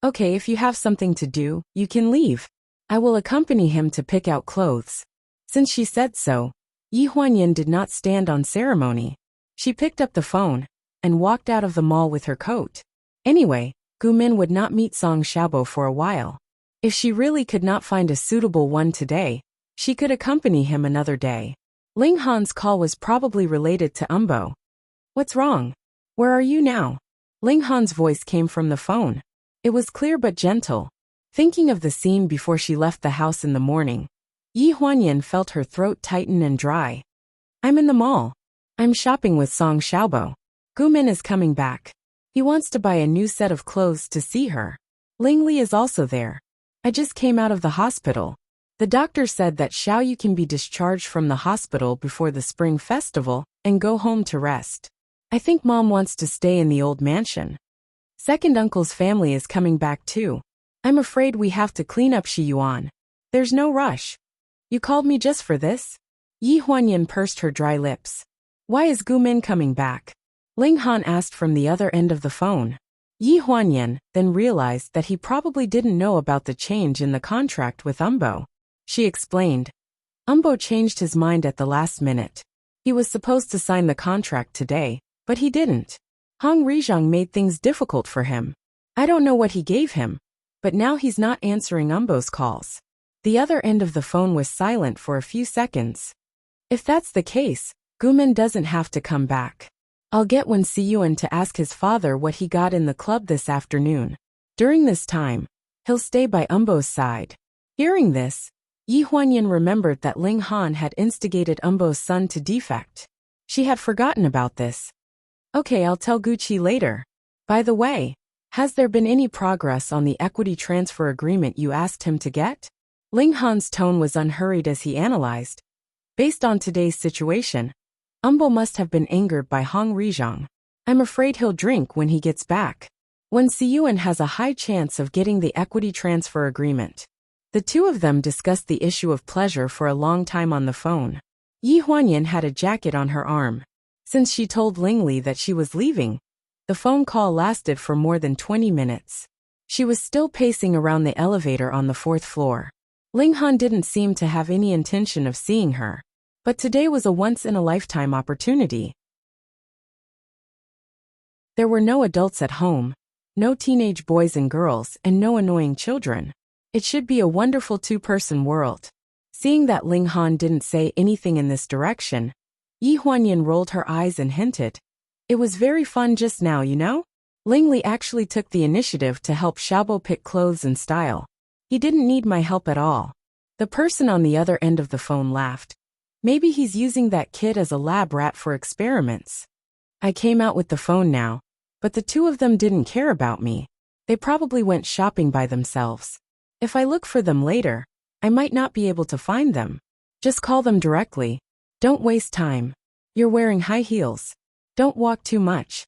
Okay, if you have something to do, you can leave. I will accompany him to pick out clothes. Since she said so, Yi Huanyan did not stand on ceremony. She picked up the phone and walked out of the mall with her coat. Anyway, Gu Min would not meet Song Xiaobo for a while. If she really could not find a suitable one today, she could accompany him another day. Ling Han's call was probably related to Umbo. What's wrong? Where are you now? Ling Han's voice came from the phone. It was clear but gentle. Thinking of the scene before she left the house in the morning, Yi Huanyan felt her throat tighten and dry. I'm in the mall. I'm shopping with Song Xiaobo. Gu Min is coming back. He wants to buy a new set of clothes to see her. Ling Li is also there. I just came out of the hospital. The doctor said that Xiao Yu can be discharged from the hospital before the spring festival and go home to rest. I think Mom wants to stay in the old mansion. Second uncle's family is coming back too. I'm afraid we have to clean up Shiyuan. There's no rush. You called me just for this? Yi Huanyan pursed her dry lips. Why is Gu Min coming back? Ling Han asked from the other end of the phone. Yi Huanyan then realized that he probably didn't know about the change in the contract with Umbo. She explained. Umbo changed his mind at the last minute. He was supposed to sign the contract today, but he didn't. Hong Rizhang made things difficult for him. I don't know what he gave him, but now he's not answering Umbo's calls. The other end of the phone was silent for a few seconds. If that's the case, Gu Min doesn't have to come back. I'll get Wen Siyuan to ask his father what he got in the club this afternoon. During this time, he'll stay by Umbo's side. Hearing this, Yi Huanyan remembered that Ling Han had instigated Umbo's son to defect. She had forgotten about this. Okay, I'll tell Gucci later. By the way, has there been any progress on the equity transfer agreement you asked him to get? Ling Han's tone was unhurried as he analyzed. Based on today's situation, Umbo must have been angered by Hong Rizhang. I'm afraid he'll drink when he gets back. Wen Siyuan has a high chance of getting the equity transfer agreement. The two of them discussed the issue of pleasure for a long time on the phone. Yi Huanyan had a jacket on her arm. Since she told Ling Li that she was leaving, the phone call lasted for more than 20 minutes. She was still pacing around the elevator on the 4th floor. Ling Han didn't seem to have any intention of seeing her. But today was a once-in-a-lifetime opportunity. There were no adults at home, no teenage boys and girls, and no annoying children. It should be a wonderful two-person world. Seeing that Ling Han didn't say anything in this direction, Yi Huanyan rolled her eyes and hinted. It was very fun just now, you know? Ling Li actually took the initiative to help Xiaobo pick clothes and style. He didn't need my help at all. The person on the other end of the phone laughed. Maybe he's using that kid as a lab rat for experiments. I came out with the phone now, but the two of them didn't care about me. They probably went shopping by themselves. If I look for them later, I might not be able to find them. Just call them directly. Don't waste time. You're wearing high heels. Don't walk too much.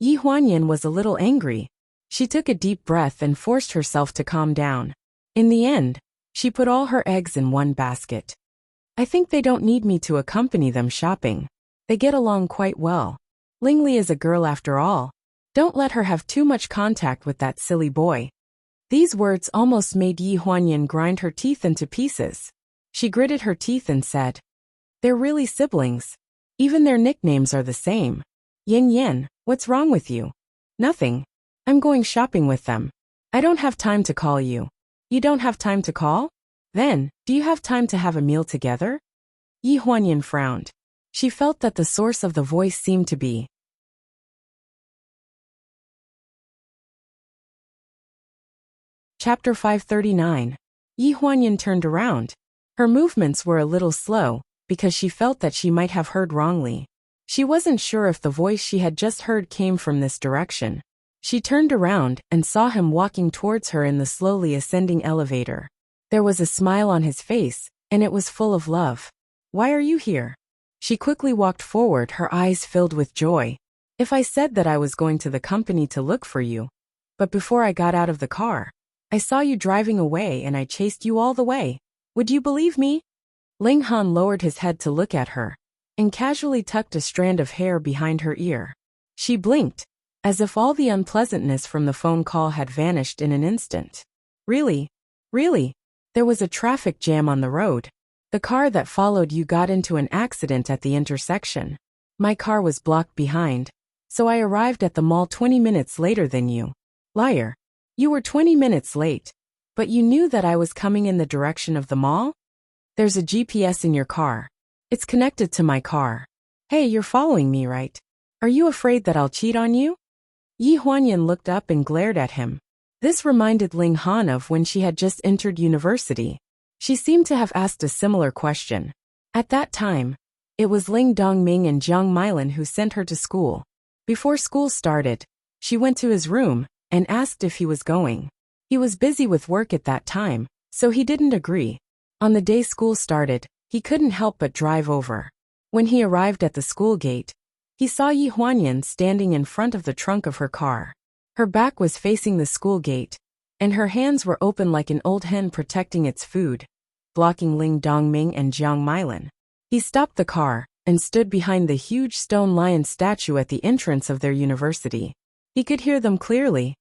Yi Huanyan was a little angry. She took a deep breath and forced herself to calm down. In the end, she put all her eggs in one basket. I think they don't need me to accompany them shopping. They get along quite well. Ling Li is a girl after all. Don't let her have too much contact with that silly boy. These words almost made Yi Huanyan grind her teeth into pieces. She gritted her teeth and said, They're really siblings. Even their nicknames are the same. Yin Yin, what's wrong with you? Nothing. I'm going shopping with them. I don't have time to call you. You don't have time to call? Then, do you have time to have a meal together? Yi Huanyan frowned. She felt that the source of the voice seemed to be. Chapter 539. Yi Huanyan turned around. Her movements were a little slow, because she felt that she might have heard wrongly. She wasn't sure if the voice she had just heard came from this direction. She turned around and saw him walking towards her in the slowly ascending elevator. There was a smile on his face, and it was full of love. Why are you here? She quickly walked forward, her eyes filled with joy. If I said that I was going to the company to look for you. But before I got out of the car, I saw you driving away and I chased you all the way. Would you believe me? Ling Han lowered his head to look at her and casually tucked a strand of hair behind her ear. She blinked, as if all the unpleasantness from the phone call had vanished in an instant. Really? Really? There was a traffic jam on the road. The car that followed you got into an accident at the intersection. My car was blocked behind, so I arrived at the mall 20 minutes later than you. Liar. You were 20 minutes late, but you knew that I was coming in the direction of the mall? There's a GPS in your car. It's connected to my car. Hey, you're following me, right? Are you afraid that I'll cheat on you? Yi Huanyan looked up and glared at him. This reminded Ling Han of when she had just entered university. She seemed to have asked a similar question. At that time, it was Ling Dongming and Jiang Milan who sent her to school. Before school started, she went to his room and asked if he was going. He was busy with work at that time, so he didn't agree. On the day school started, he couldn't help but drive over. When he arrived at the school gate, he saw Yi Huanyan standing in front of the trunk of her car. Her back was facing the school gate, and her hands were open like an old hen protecting its food, blocking Ling Dongming and Jiang Milan. He stopped the car and stood behind the huge stone lion statue at the entrance of their university. He could hear them clearly.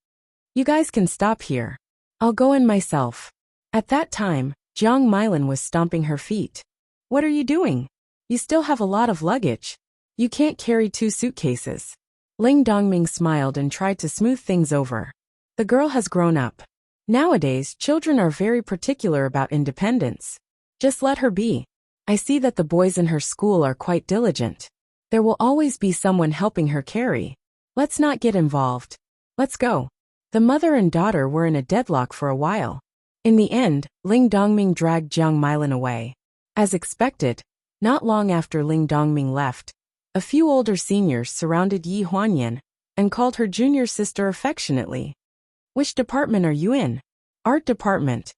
You guys can stop here. I'll go in myself. At that time, Jiang Milan was stomping her feet. What are you doing? You still have a lot of luggage. You can't carry 2 suitcases. Ling Dongming smiled and tried to smooth things over. The girl has grown up. Nowadays, children are very particular about independence. Just let her be. I see that the boys in her school are quite diligent. There will always be someone helping her carry. Let's not get involved. Let's go. The mother and daughter were in a deadlock for a while. In the end, Ling Dongming dragged Jiang Milan away. As expected, not long after Ling Dongming left, a few older seniors surrounded Yi Huanyan and called her junior sister affectionately. Which department are you in? Art department.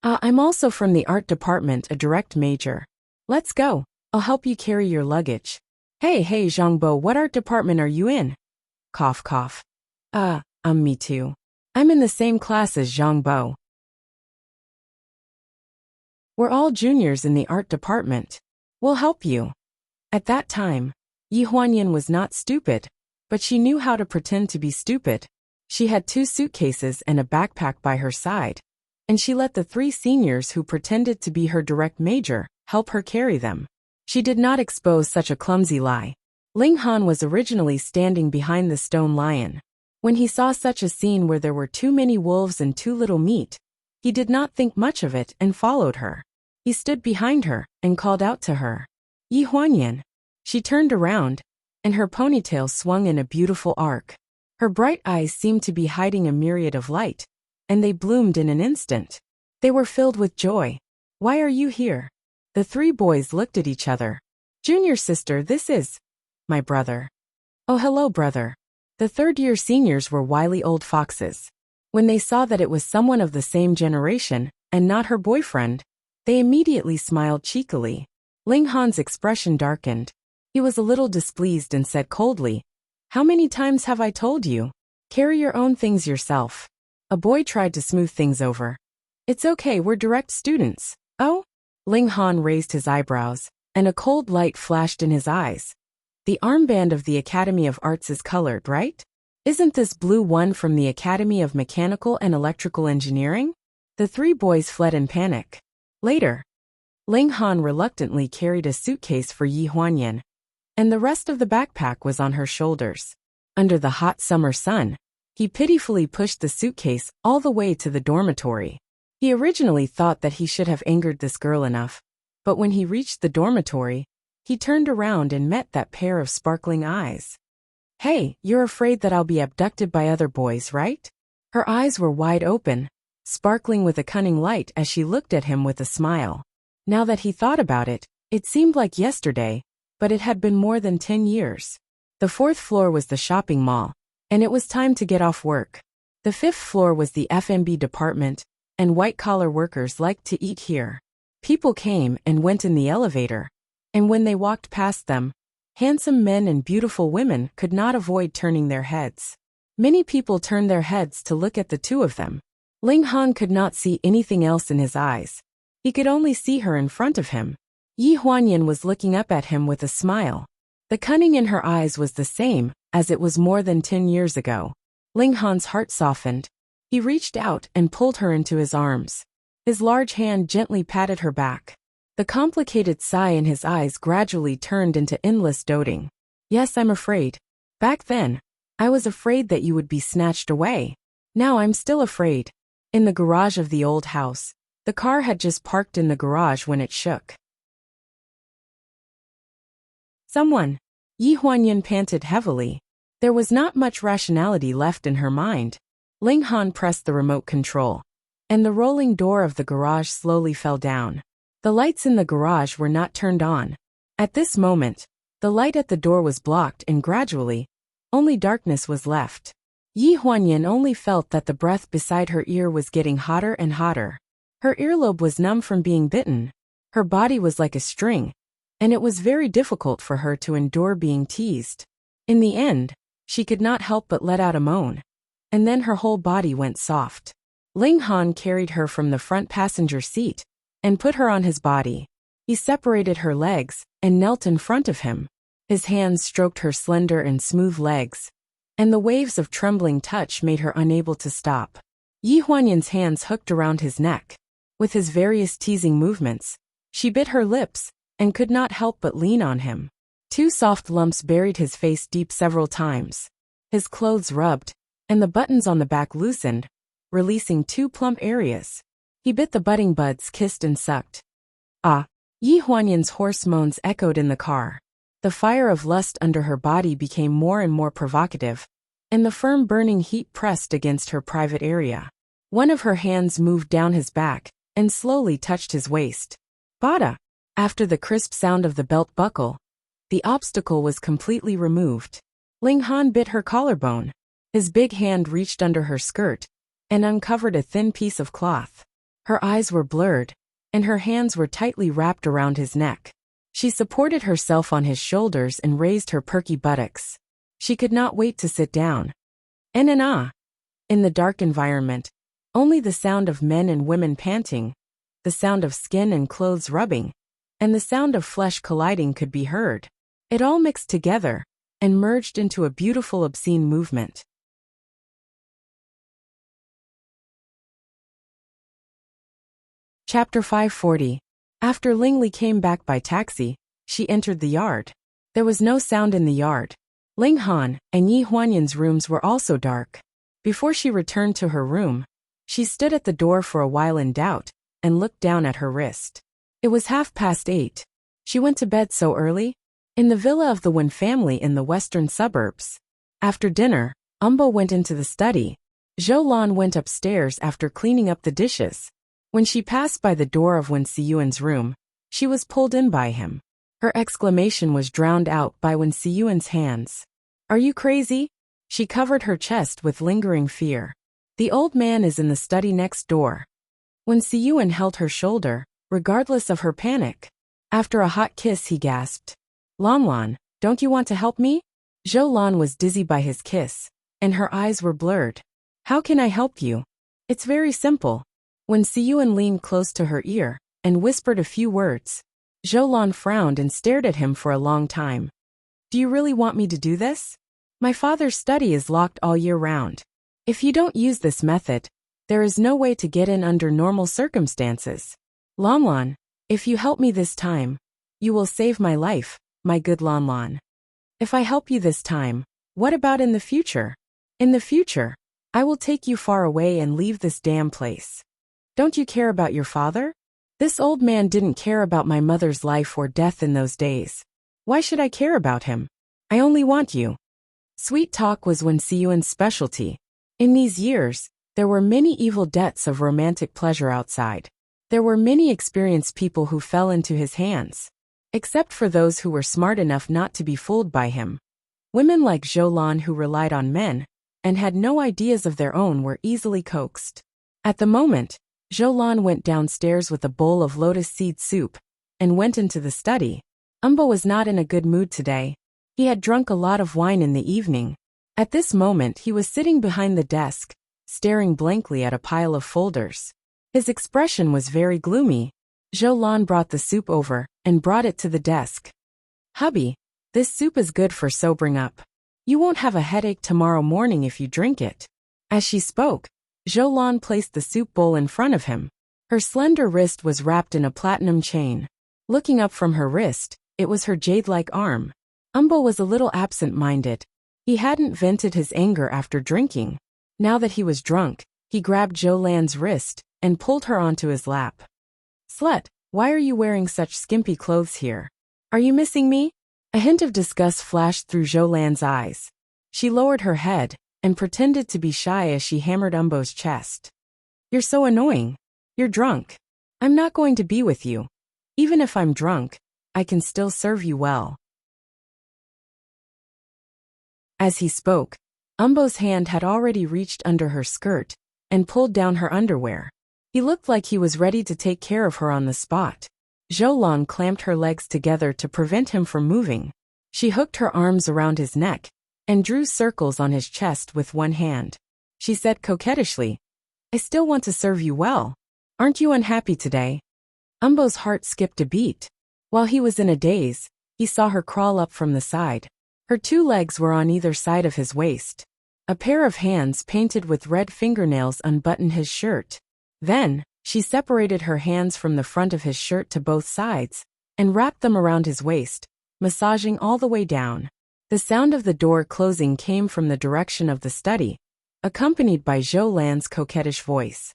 I'm also from the art department, a direct major. Let's go. I'll help you carry your luggage. Hey, Zhangbo, what art department are you in? Cough, cough. Me too. I'm in the same class as Zhangbo. We're all juniors in the art department. We'll help you. At that time, Yi Huanyan was not stupid, but she knew how to pretend to be stupid. She had 2 suitcases and a backpack by her side, and she let the 3 seniors who pretended to be her direct major help her carry them. She did not expose such a clumsy lie. Ling Han was originally standing behind the stone lion. When he saw such a scene where there were too many wolves and too little meat, he did not think much of it and followed her. He stood behind her and called out to her. Yi Huanyan. She turned around, and her ponytail swung in a beautiful arc. Her bright eyes seemed to be hiding a myriad of light, and they bloomed in an instant. They were filled with joy. Why are you here? The 3 boys looked at each other. Junior sister, this is my brother. Oh, hello, brother. The 3rd-year seniors were wily old foxes. When they saw that it was someone of the same generation, and not her boyfriend, they immediately smiled cheekily. Ling Han's expression darkened. He was a little displeased and said coldly, How many times have I told you? Carry your own things yourself. A boy tried to smooth things over. It's okay, we're direct students. Oh? Ling Han raised his eyebrows, and a cold light flashed in his eyes. The armband of the Academy of Arts is colored, right? Isn't this blue one from the Academy of Mechanical and Electrical Engineering? The 3 boys fled in panic. Later, Ling Han reluctantly carried a suitcase for Yi Huanyan, and the rest of the backpack was on her shoulders. Under the hot summer sun, he pitifully pushed the suitcase all the way to the dormitory. He originally thought that he should have angered this girl enough, but when he reached the dormitory, he turned around and met that pair of sparkling eyes. Hey, you're afraid that I'll be abducted by other boys, right? Her eyes were wide open, sparkling with a cunning light as she looked at him with a smile. Now that he thought about it, it seemed like yesterday, but it had been more than 10 years. The 4th floor was the shopping mall, and it was time to get off work. The 5th floor was the F&B department, and white-collar workers liked to eat here. People came and went in the elevator, and when they walked past them, handsome men and beautiful women could not avoid turning their heads. Many people turned their heads to look at the two of them. Ling Han could not see anything else in his eyes. He could only see her in front of him. Yi Huanyan was looking up at him with a smile. The cunning in her eyes was the same as it was more than 10 years ago. Ling Han's heart softened. He reached out and pulled her into his arms. His large hand gently patted her back. The complicated sigh in his eyes gradually turned into endless doting. Yes, I'm afraid. Back then, I was afraid that you would be snatched away. Now I'm still afraid. In the garage of the old house, the car had just parked in the garage when it shook. Someone. Yi Huanyan panted heavily. There was not much rationality left in her mind. Ling Han pressed the remote control, and the rolling door of the garage slowly fell down. The lights in the garage were not turned on. At this moment, the light at the door was blocked and gradually, only darkness was left. Yi Huanyan only felt that the breath beside her ear was getting hotter and hotter. Her earlobe was numb from being bitten. Her body was like a string, and it was very difficult for her to endure being teased. In the end, she could not help but let out a moan, and then her whole body went soft. Ling Han carried her from the front passenger seat and put her on his body. He separated her legs and knelt in front of him. His hands stroked her slender and smooth legs, and the waves of trembling touch made her unable to stop. Yi Huanyan's hands hooked around his neck. With his various teasing movements, she bit her lips and could not help but lean on him. Two soft lumps buried his face deep several times. His clothes rubbed, and the buttons on the back loosened, releasing two plump areas. He bit the budding buds, kissed and sucked. Ah! Yi Huanyan's hoarse moans echoed in the car. The fire of lust under her body became more and more provocative, and the firm burning heat pressed against her private area. One of her hands moved down his back and slowly touched his waist. Bada! After the crisp sound of the belt buckle, the obstacle was completely removed. Ling Han bit her collarbone. His big hand reached under her skirt and uncovered a thin piece of cloth. Her eyes were blurred, and her hands were tightly wrapped around his neck. She supported herself on his shoulders and raised her perky buttocks. She could not wait to sit down. In the dark environment, only the sound of men and women panting, the sound of skin and clothes rubbing, and the sound of flesh colliding could be heard. It all mixed together and merged into a beautiful obscene movement. Chapter 540. After Ling Li came back by taxi, she entered the yard. There was no sound in the yard. Ling Han and Yi Huanyan's rooms were also dark. Before she returned to her room, she stood at the door for a while in doubt and looked down at her wrist. It was 8:30. She went to bed so early? In the villa of the Wen family in the western suburbs. After dinner, went into the study. Zhou Lan went upstairs after cleaning up the dishes. When she passed by the door of Wen Siyuan's room, she was pulled in by him. Her exclamation was drowned out by Wen Siyuan's hands. Are you crazy? She covered her chest with lingering fear. The old man is in the study next door. Wen Siyuan held her shoulder, regardless of her panic. After a hot kiss, he gasped. Lan, don't you want to help me? Zhou Lan was dizzy by his kiss, and her eyes were blurred. How can I help you? It's very simple. Wen Siyuan leaned close to her ear and whispered a few words. Zhou Lan frowned and stared at him for a long time. Do you really want me to do this? My father's study is locked all year round. If you don't use this method, there is no way to get in under normal circumstances. Lan, if you help me this time, you will save my life, my good Lan. If I help you this time, what about in the future? In the future, I will take you far away and leave this damn place. Don't you care about your father? This old man didn't care about my mother's life or death in those days. Why should I care about him? I only want you. Sweet talk was Wen Siyuan's specialty. In these years, there were many evil debts of romantic pleasure outside. There were many experienced people who fell into his hands. Except for those who were smart enough not to be fooled by him. Women like Zhou Lan who relied on men and had no ideas of their own were easily coaxed. At the moment, Zhou Lan went downstairs with a bowl of lotus seed soup and went into the study. Was not in a good mood today. He had drunk a lot of wine in the evening. At this moment he was sitting behind the desk, staring blankly at a pile of folders. His expression was very gloomy. Zhou Lan brought the soup over and brought it to the desk. "Hubby, this soup is good for sobering up. You won't have a headache tomorrow morning if you drink it." As she spoke, Zhou Lan placed the soup bowl in front of him. Her slender wrist was wrapped in a platinum chain. Looking up from her wrist, it was her jade-like arm. Umbo was a little absent-minded. He hadn't vented his anger after drinking. Now that he was drunk, he grabbed Zhou Lan's wrist and pulled her onto his lap. "Slut, why are you wearing such skimpy clothes here? Are you missing me?" A hint of disgust flashed through Zhou Lan's eyes. She lowered her head and pretended to be shy as she hammered Umbo's chest. "You're so annoying. You're drunk. I'm not going to be with you. Even if I'm drunk, I can still serve you well." As he spoke, Umbo's hand had already reached under her skirt and pulled down her underwear. He looked like he was ready to take care of her on the spot. Zhou Lan clamped her legs together to prevent him from moving. She hooked her arms around his neck and drew circles on his chest with one hand. She said coquettishly, "I still want to serve you well. Aren't you unhappy today?" Umbo's heart skipped a beat. While he was in a daze, he saw her crawl up from the side. Her two legs were on either side of his waist. A pair of hands painted with red fingernails unbuttoned his shirt. Then, she separated her hands from the front of his shirt to both sides and wrapped them around his waist, massaging all the way down. The sound of the door closing came from the direction of the study, accompanied by Zhou Lan's coquettish voice.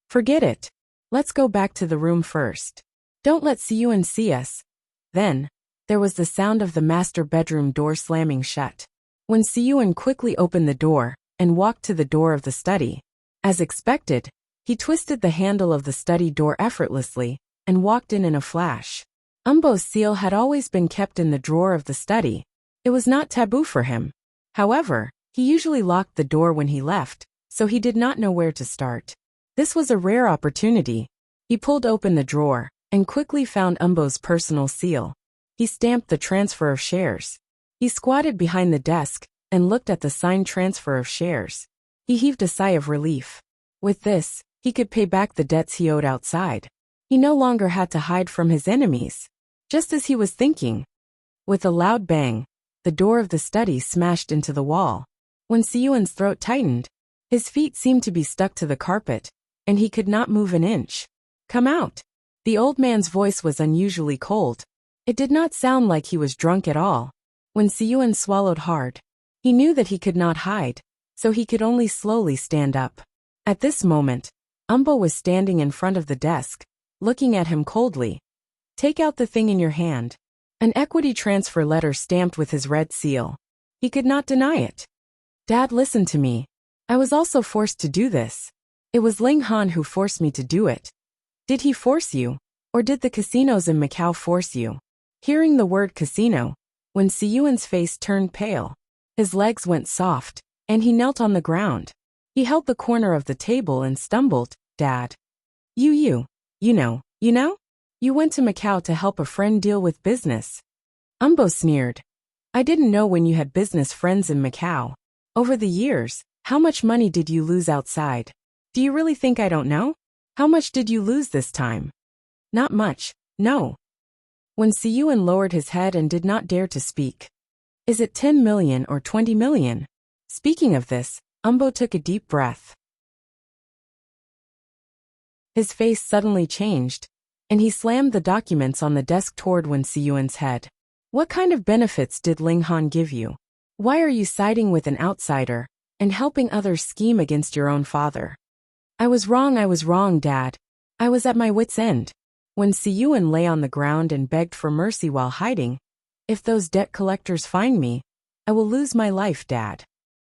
"Forget it. Let's go back to the room first. Don't let Siyuan see us." Then, there was the sound of the master bedroom door slamming shut. When Siyuan quickly opened the door and walked to the door of the study. As expected, he twisted the handle of the study door effortlessly and walked in a flash. Umbo's seal had always been kept in the drawer of the study. It was not taboo for him. However, he usually locked the door when he left, so he did not know where to start. This was a rare opportunity. He pulled open the drawer and quickly found Umbo's personal seal. He stamped the transfer of shares. He squatted behind the desk and looked at the signed transfer of shares. He heaved a sigh of relief. With this, he could pay back the debts he owed outside. He no longer had to hide from his enemies. Just as he was thinking, with a loud bang, the door of the study smashed into the wall. When Siyuan's throat tightened, his feet seemed to be stuck to the carpet, and he could not move an inch. "Come out." The old man's voice was unusually cold. It did not sound like he was drunk at all. When Siyuan swallowed hard, he knew that he could not hide, so he could only slowly stand up. At this moment, Umbo was standing in front of the desk, looking at him coldly. "Take out the thing in your hand." An equity transfer letter stamped with his red seal. He could not deny it. "Dad, listen to me. I was also forced to do this. It was Ling Han who forced me to do it." "Did he force you, or did the casinos in Macau force you?" Hearing the word casino, when Siyuan's face turned pale, his legs went soft, and he knelt on the ground. He held the corner of the table and stumbled, "Dad. You know. You went to Macau to help a friend deal with business." Umbo sneered. "I didn't know when you had business friends in Macau. Over the years, how much money did you lose outside? Do you really think I don't know? How much did you lose this time?" "Not much, no." When Siyuan lowered his head and did not dare to speak. "Is it 10 million or 20 million? Speaking of this, Umbo took a deep breath. His face suddenly changed, and he slammed the documents on the desk toward Wen Siyuan's head. "What kind of benefits did Ling Han give you? Why are you siding with an outsider and helping others scheme against your own father?" I was wrong, Dad. I was at my wit's end." When Siyuan lay on the ground and begged for mercy while hiding, "If those debt collectors find me, I will lose my life, Dad.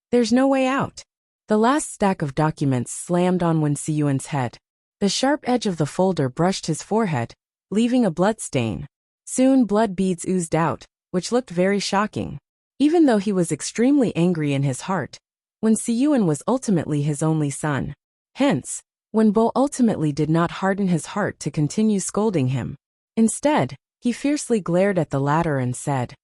There's no way out." The last stack of documents slammed on Wen Siyuan's head. The sharp edge of the folder brushed his forehead, leaving a blood stain. Soon blood beads oozed out, which looked very shocking. Even though he was extremely angry in his heart, Wen Siyuan was ultimately his only son. Hence, Wen Bo ultimately did not harden his heart to continue scolding him. Instead, he fiercely glared at the latter and said,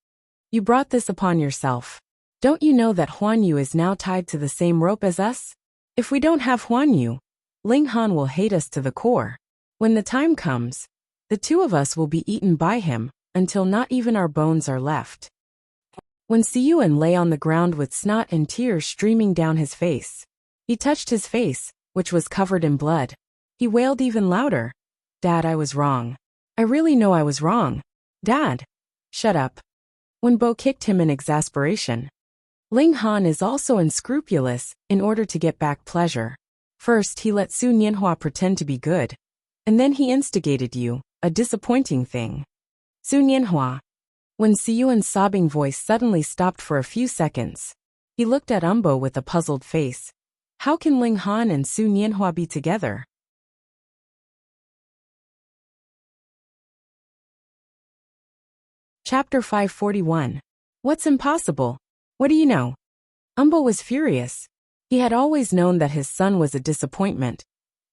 "You brought this upon yourself. Don't you know that Huan Yu is now tied to the same rope as us? If we don't have Huan Yu, Ling Han will hate us to the core. When the time comes, the two of us will be eaten by him, until not even our bones are left." When Siyuan lay on the ground with snot and tears streaming down his face, he touched his face, which was covered in blood. He wailed even louder. "Dad, I was wrong. I really know I was wrong. Dad!" "Shut up." When Bo kicked him in exasperation. Ling Han is also unscrupulous in order to get back pleasure. First, he let Su Nianhua pretend to be good, and then he instigated you, a disappointing thing. Su Nianhua. When Siyuan's sobbing voice suddenly stopped for a few seconds, he looked at Umbo with a puzzled face. How can Ling Han and Su Nianhua be together? Chapter 541. What's impossible? What do you know? Umbo was furious. He had always known that his son was a disappointment,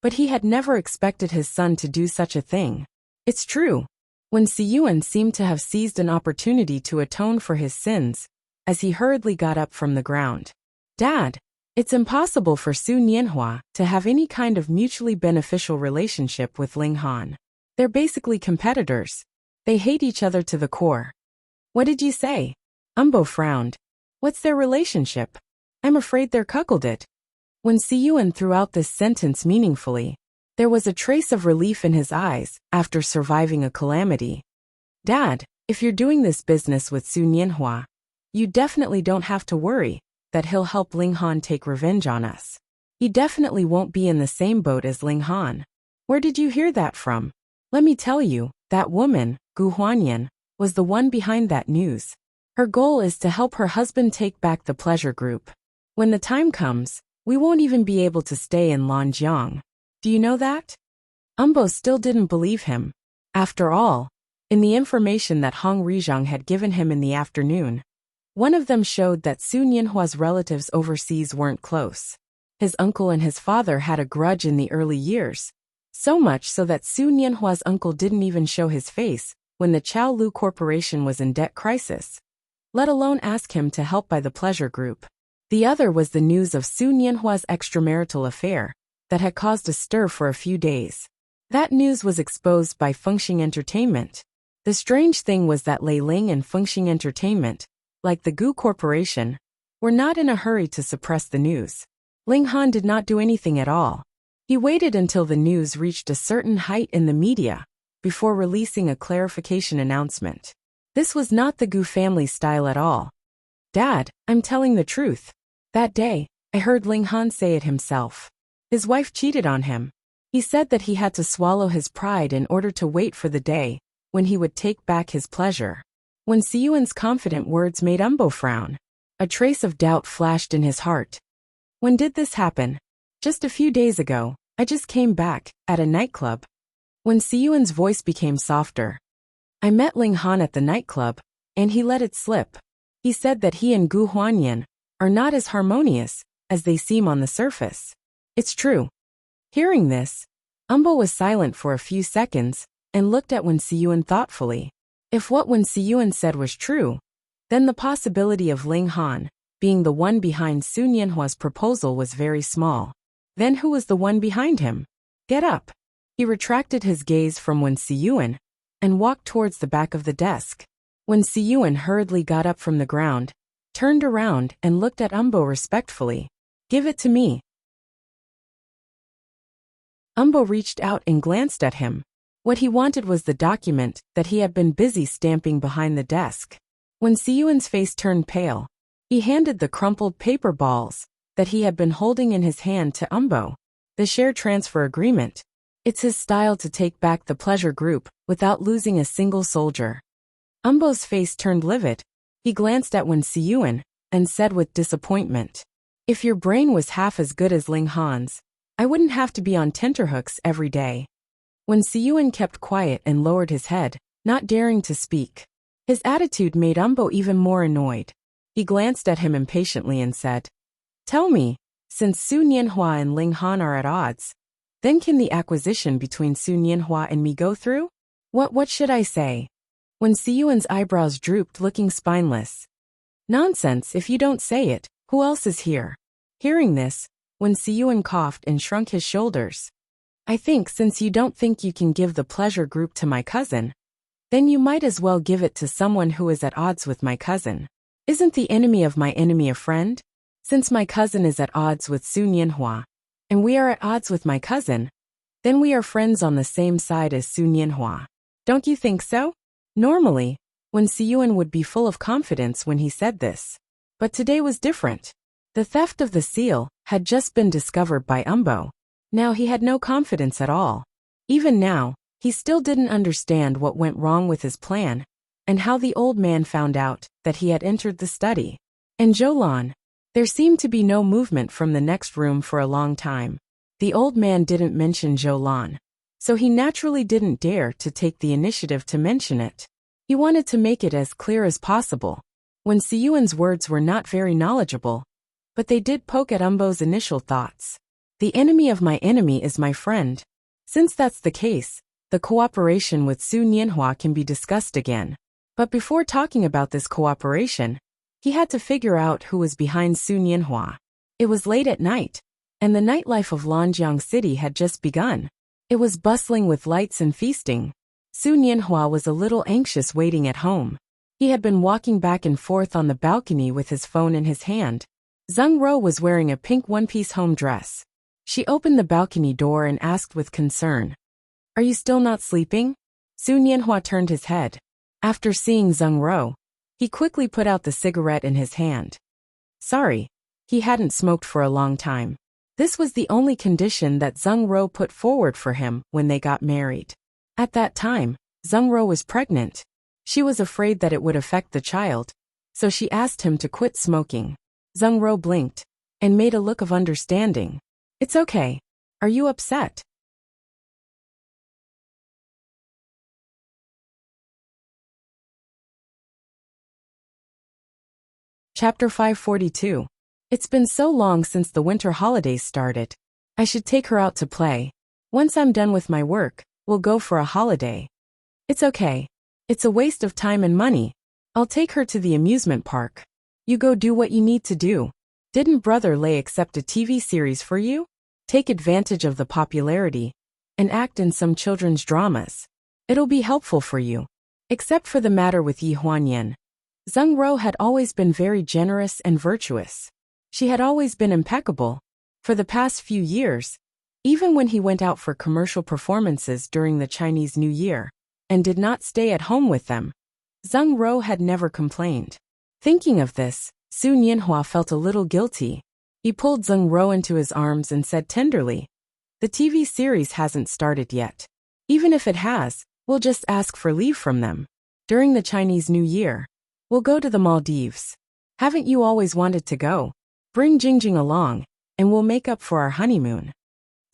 but he had never expected his son to do such a thing. It's true. When Siyuan seemed to have seized an opportunity to atone for his sins, as he hurriedly got up from the ground. "Dad, it's impossible for Su Nianhua to have any kind of mutually beneficial relationship with Ling Han. They're basically competitors. They hate each other to the core." "What did you say?" Umbo frowned. "What's their relationship? I'm afraid they're cuckolded." When Siyuan threw out this sentence meaningfully, there was a trace of relief in his eyes after surviving a calamity. "Dad, if you're doing this business with Su Nianhua, you definitely don't have to worry that he'll help Ling Han take revenge on us. He definitely won't be in the same boat as Ling Han." "Where did you hear that from?" "Let me tell you, that woman, Gu Huanyan, was the one behind that news. Her goal is to help her husband take back the pleasure group. When the time comes, we won't even be able to stay in Lanjiang. Do you know that?" Umbo still didn't believe him. After all, in the information that Hong Rizhang had given him in the afternoon, one of them showed that Su Nianhua's relatives overseas weren't close. His uncle and his father had a grudge in the early years, so much so that Su Nianhua's uncle didn't even show his face when the Chao Lu Corporation was in debt crisis, let alone ask him to help buy the pleasure group. The other was the news of Su Nianhua's extramarital affair that had caused a stir for a few days. That news was exposed by Fengxing Entertainment. The strange thing was that Lei Ling and Fengxing Entertainment, like the Gu Corporation, were not in a hurry to suppress the news. Ling Han did not do anything at all. He waited until the news reached a certain height in the media before releasing a clarification announcement. This was not the Gu family style at all. "Dad, I'm telling the truth. That day, I heard Ling Han say it himself. His wife cheated on him. He said that he had to swallow his pride in order to wait for the day when he would take back his pleasure." When Siyuan's confident words made Umbo frown, a trace of doubt flashed in his heart. "When did this happen?" "Just a few days ago. I just came back, at a nightclub." When Siyuan's voice became softer. "I met Ling Han at the nightclub, and he let it slip. He said that he and Gu Huanyan are not as harmonious as they seem on the surface. It's true." Hearing this, Umbo was silent for a few seconds and looked at Wen Siyuan thoughtfully. If what Wen Siyuan said was true, then the possibility of Ling Han being the one behind Su Nianhua's proposal was very small. Then who was the one behind him? "Get up." He retracted his gaze from Wen Siyuan and walked towards the back of the desk. Wen Siyuan hurriedly got up from the ground, turned around and looked at Umbo respectfully. "Give it to me." Umbo reached out and glanced at him. What he wanted was the document that he had been busy stamping behind the desk. When Siyuan's face turned pale, he handed the crumpled paper balls that he had been holding in his hand to Umbo. "The share transfer agreement. It's his style to take back the pleasure group without losing a single soldier." Umbo's face turned livid. He glanced at Wen Siyuan and said with disappointment, "If your brain was half as good as Ling Han's, I wouldn't have to be on tenterhooks every day." Wen Siyuan kept quiet and lowered his head, not daring to speak. His attitude made Umbo even more annoyed. He glanced at him impatiently and said, "Tell me, since Su Nianhua and Ling Han are at odds, then can the acquisition between Su Nianhua and me go through?" What should I say?" When Siyuan's eyebrows drooped looking spineless. Nonsense, if you don't say it, who else is here? Hearing this, Wen Siyuan coughed and shrunk his shoulders. I think since you don't think you can give the pleasure group to my cousin, then you might as well give it to someone who is at odds with my cousin. Isn't the enemy of my enemy a friend? Since my cousin is at odds with Su Nianhua, and we are at odds with my cousin, then we are friends on the same side as Su Nianhua. Don't you think so? Normally, Wen Siyuan would be full of confidence when he said this. But today was different. The theft of the seal had just been discovered by Umbo. Now he had no confidence at all. Even now, he still didn't understand what went wrong with his plan, and how the old man found out that he had entered the study. And Zhoulan, there seemed to be no movement from the next room for a long time. The old man didn't mention Zhoulan, so he naturally didn't dare to take the initiative to mention it. He wanted to make it as clear as possible. Wen Siyuan's words were not very knowledgeable, but they did poke at Umbo's initial thoughts. The enemy of my enemy is my friend. Since that's the case, the cooperation with Su Nianhua can be discussed again. But before talking about this cooperation, he had to figure out who was behind Su Nianhua. It was late at night, and the nightlife of Lanjiang City had just begun. It was bustling with lights and feasting. Su Nianhua was a little anxious waiting at home. He had been walking back and forth on the balcony with his phone in his hand. Zheng Ro was wearing a pink one-piece home dress. She opened the balcony door and asked with concern, "Are you still not sleeping?" Su Nianhua turned his head. After seeing Zheng Ro, he quickly put out the cigarette in his hand. Sorry, he hadn't smoked for a long time. This was the only condition that Zheng Ro put forward for him when they got married. At that time, Zheng Ro was pregnant. She was afraid that it would affect the child, so she asked him to quit smoking. Zheng Ro blinked and made a look of understanding. It's okay. Are you upset? Chapter 542. It's been so long since the winter holidays started. I should take her out to play. Once I'm done with my work, we'll go for a holiday. It's okay. It's a waste of time and money. I'll take her to the amusement park. You go do what you need to do. Didn't Brother Lei accept a TV series for you? Take advantage of the popularity and act in some children's dramas. It'll be helpful for you. Except for the matter with Yi Huanyan. Zheng Ro had always been very generous and virtuous. She had always been impeccable. For the past few years, even when he went out for commercial performances during the Chinese New Year, and did not stay at home with them, Zheng Ro had never complained. Thinking of this, Su Nianhua felt a little guilty. He pulled Zheng Ro into his arms and said tenderly, "The TV series hasn't started yet. Even if it has, we'll just ask for leave from them. During the Chinese New Year, we'll go to the Maldives. Haven't you always wanted to go? Bring Jingjing along, and we'll make up for our honeymoon."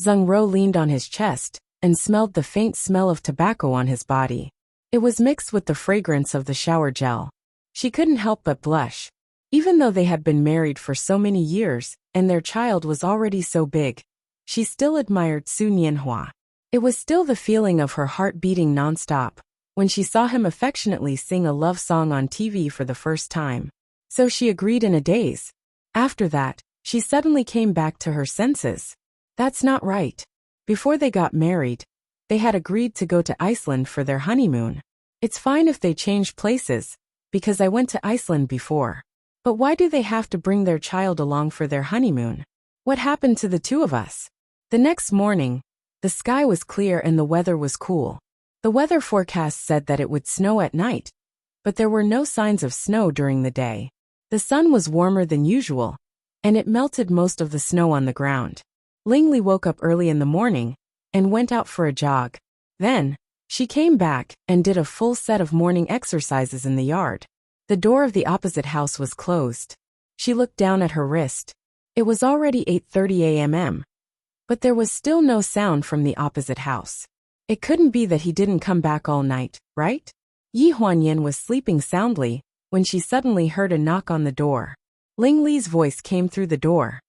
Zheng Ro leaned on his chest and smelled the faint smell of tobacco on his body. It was mixed with the fragrance of the shower gel. She couldn't help but blush. Even though they had been married for so many years and their child was already so big, she still admired Su Nianhua. It was still the feeling of her heart beating nonstop when she saw him affectionately sing a love song on TV for the first time. So she agreed in a daze. After that, she suddenly came back to her senses. That's not right. Before they got married, they had agreed to go to Iceland for their honeymoon. It's fine if they change places, because I went to Iceland before. But why do they have to bring their child along for their honeymoon? What happened to the two of us? The next morning, the sky was clear and the weather was cool. The weather forecast said that it would snow at night, but there were no signs of snow during the day. The sun was warmer than usual, and it melted most of the snow on the ground. Lingli woke up early in the morning and went out for a jog. Then, she came back and did a full set of morning exercises in the yard. The door of the opposite house was closed. She looked down at her wrist. It was already 8:30 a.m. But there was still no sound from the opposite house. It couldn't be that he didn't come back all night, right? Yi Huanyan was sleeping soundly when she suddenly heard a knock on the door. Ling Li's voice came through the door.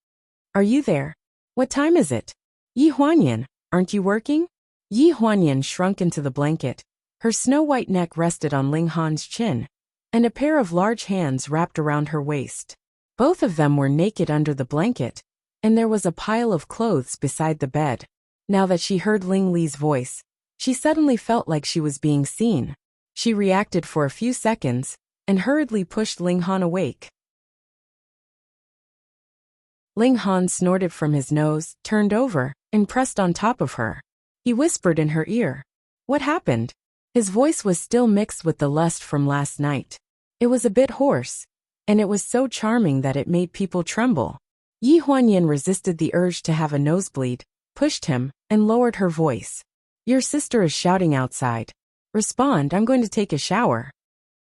"Are you there? What time is it?" "Yi Huanyan, aren't you working?" Yi Huanyan shrunk into the blanket. Her snow-white neck rested on Ling Han's chin, and a pair of large hands wrapped around her waist. Both of them were naked under the blanket, and there was a pile of clothes beside the bed. Now that she heard Ling Li's voice, she suddenly felt like she was being seen. She reacted for a few seconds, and hurriedly pushed Ling Han awake. Ling Han snorted from his nose, turned over, and pressed on top of her. He whispered in her ear. What happened? His voice was still mixed with the lust from last night. It was a bit hoarse, and it was so charming that it made people tremble. Yi Huanyan resisted the urge to have a nosebleed, pushed him, and lowered her voice. Your sister is shouting outside. Respond, I'm going to take a shower.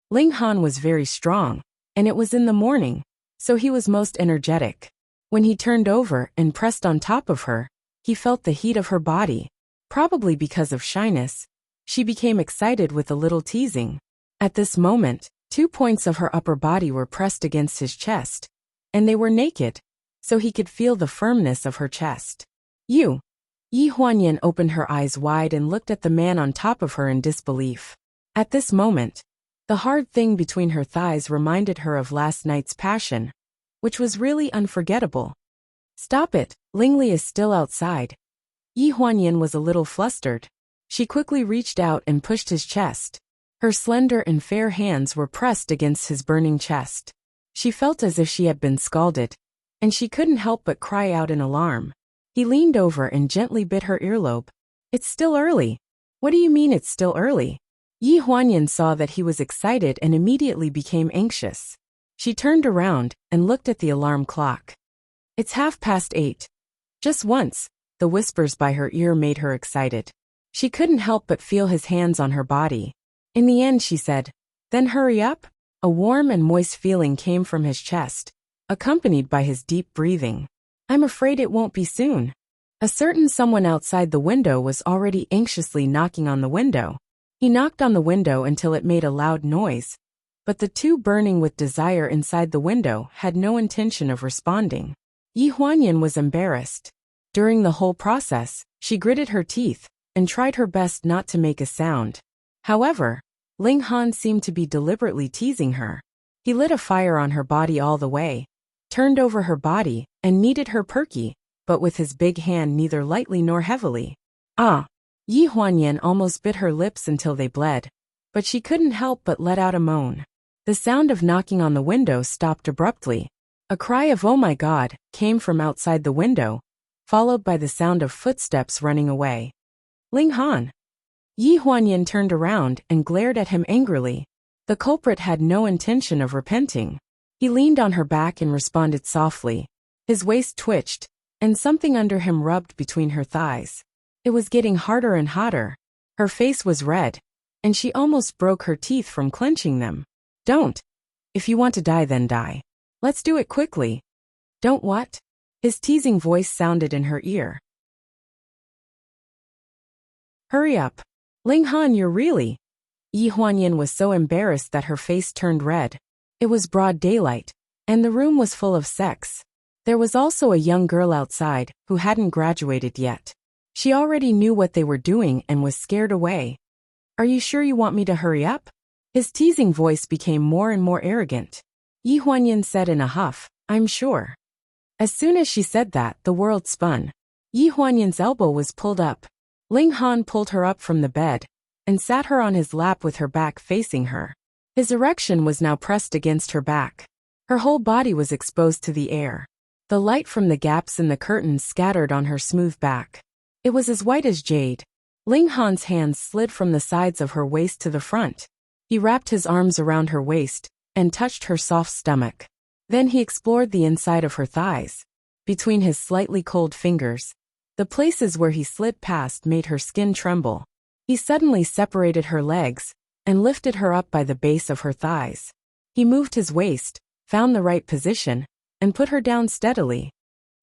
Ling Han was very strong, and it was in the morning, so he was most energetic. When he turned over and pressed on top of her, he felt the heat of her body. Probably because of shyness, she became excited with a little teasing. At this moment, 2 points of her upper body were pressed against his chest, and they were naked, so he could feel the firmness of her chest. You. Yi Huanyan opened her eyes wide and looked at the man on top of her in disbelief. At this moment, the hard thing between her thighs reminded her of last night's passion, which was really unforgettable. Stop it, Ling Li is still outside. Yi Huanyan was a little flustered. She quickly reached out and pushed his chest. Her slender and fair hands were pressed against his burning chest. She felt as if she had been scalded, and she couldn't help but cry out in alarm. He leaned over and gently bit her earlobe. It's still early. What do you mean it's still early? Yi Huanyan saw that he was excited and immediately became anxious. She turned around and looked at the alarm clock. It's 8:30. Just once, the whispers by her ear made her excited. She couldn't help but feel his hands on her body. In the end, she said, Then hurry up. A warm and moist feeling came from his chest, accompanied by his deep breathing. I'm afraid it won't be soon. A certain someone outside the window was already anxiously knocking on the window. He knocked on the window until it made a loud noise, but the two burning with desire inside the window had no intention of responding. Yi Huanyan was embarrassed. During the whole process, she gritted her teeth and tried her best not to make a sound. However, Ling Han seemed to be deliberately teasing her. He lit a fire on her body all the way, turned over her body, and kneaded her perky, but with his big hand neither lightly nor heavily. Ah! Yi Huanyan almost bit her lips until they bled, but she couldn't help but let out a moan. The sound of knocking on the window stopped abruptly. A cry of "Oh my God" came from outside the window, followed by the sound of footsteps running away. Ling Han. Yi Huanyan turned around and glared at him angrily. The culprit had no intention of repenting. He leaned on her back and responded softly. His waist twitched, and something under him rubbed between her thighs. It was getting harder and hotter. Her face was red, and she almost broke her teeth from clenching them. Don't. If you want to die, then die. Let's do it quickly. Don't what? His teasing voice sounded in her ear. Hurry up. Ling Han, you're really... Yi Huanyan was so embarrassed that her face turned red. It was broad daylight, and the room was full of sex. There was also a young girl outside who hadn't graduated yet. She already knew what they were doing and was scared away. Are you sure you want me to hurry up? His teasing voice became more and more arrogant. Yi Huanyan said in a huff, I'm sure. As soon as she said that, the world spun. Yi Huanyan's elbow was pulled up. Ling Han pulled her up from the bed and sat her on his lap with her back facing her. His erection was now pressed against her back. Her whole body was exposed to the air. The light from the gaps in the curtains scattered on her smooth back. It was as white as jade. Ling Han's hands slid from the sides of her waist to the front. He wrapped his arms around her waist and touched her soft stomach. Then he explored the inside of her thighs. Between his slightly cold fingers, the places where he slid past made her skin tremble. He suddenly separated her legs and lifted her up by the base of her thighs. He moved his waist, found the right position, and put her down steadily.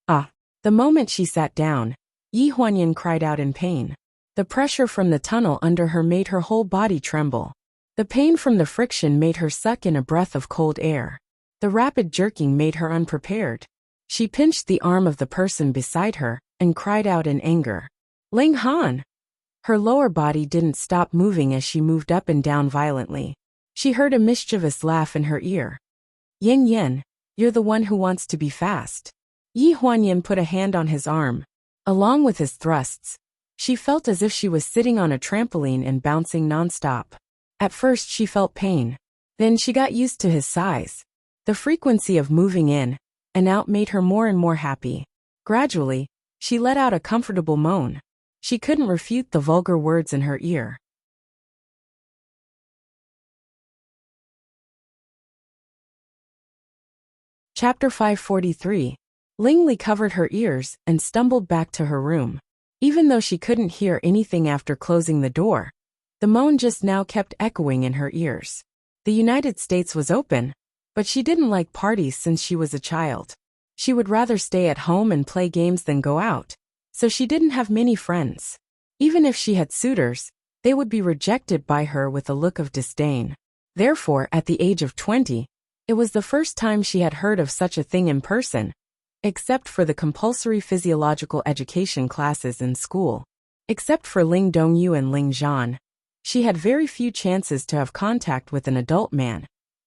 Ah! The moment she sat down, Yi Huanyan cried out in pain. The pressure from the tunnel under her made her whole body tremble. The pain from the friction made her suck in a breath of cold air. The rapid jerking made her unprepared. She pinched the arm of the person beside her and cried out in anger. Ling Han! Her lower body didn't stop moving as she moved up and down violently. She heard a mischievous laugh in her ear. Yin Yin, you're the one who wants to be fast. Yi Huanyin put a hand on his arm. Along with his thrusts, she felt as if she was sitting on a trampoline and bouncing nonstop. At first she felt pain. Then she got used to his size. The frequency of moving in and out made her more and more happy. Gradually, she let out a comfortable moan. She couldn't refute the vulgar words in her ear. Chapter 543. Lingli covered her ears and stumbled back to her room. Even though she couldn't hear anything after closing the door, the moan just now kept echoing in her ears. The United States was open, but she didn't like parties since she was a child. She would rather stay at home and play games than go out, so she didn't have many friends. Even if she had suitors, they would be rejected by her with a look of disdain. Therefore, at the age of 20, it was the first time she had heard of such a thing in person, except for the compulsory physiological education classes in school. Except for Ling Dongyu and Ling Zhan, she had very few chances to have contact with an adult man,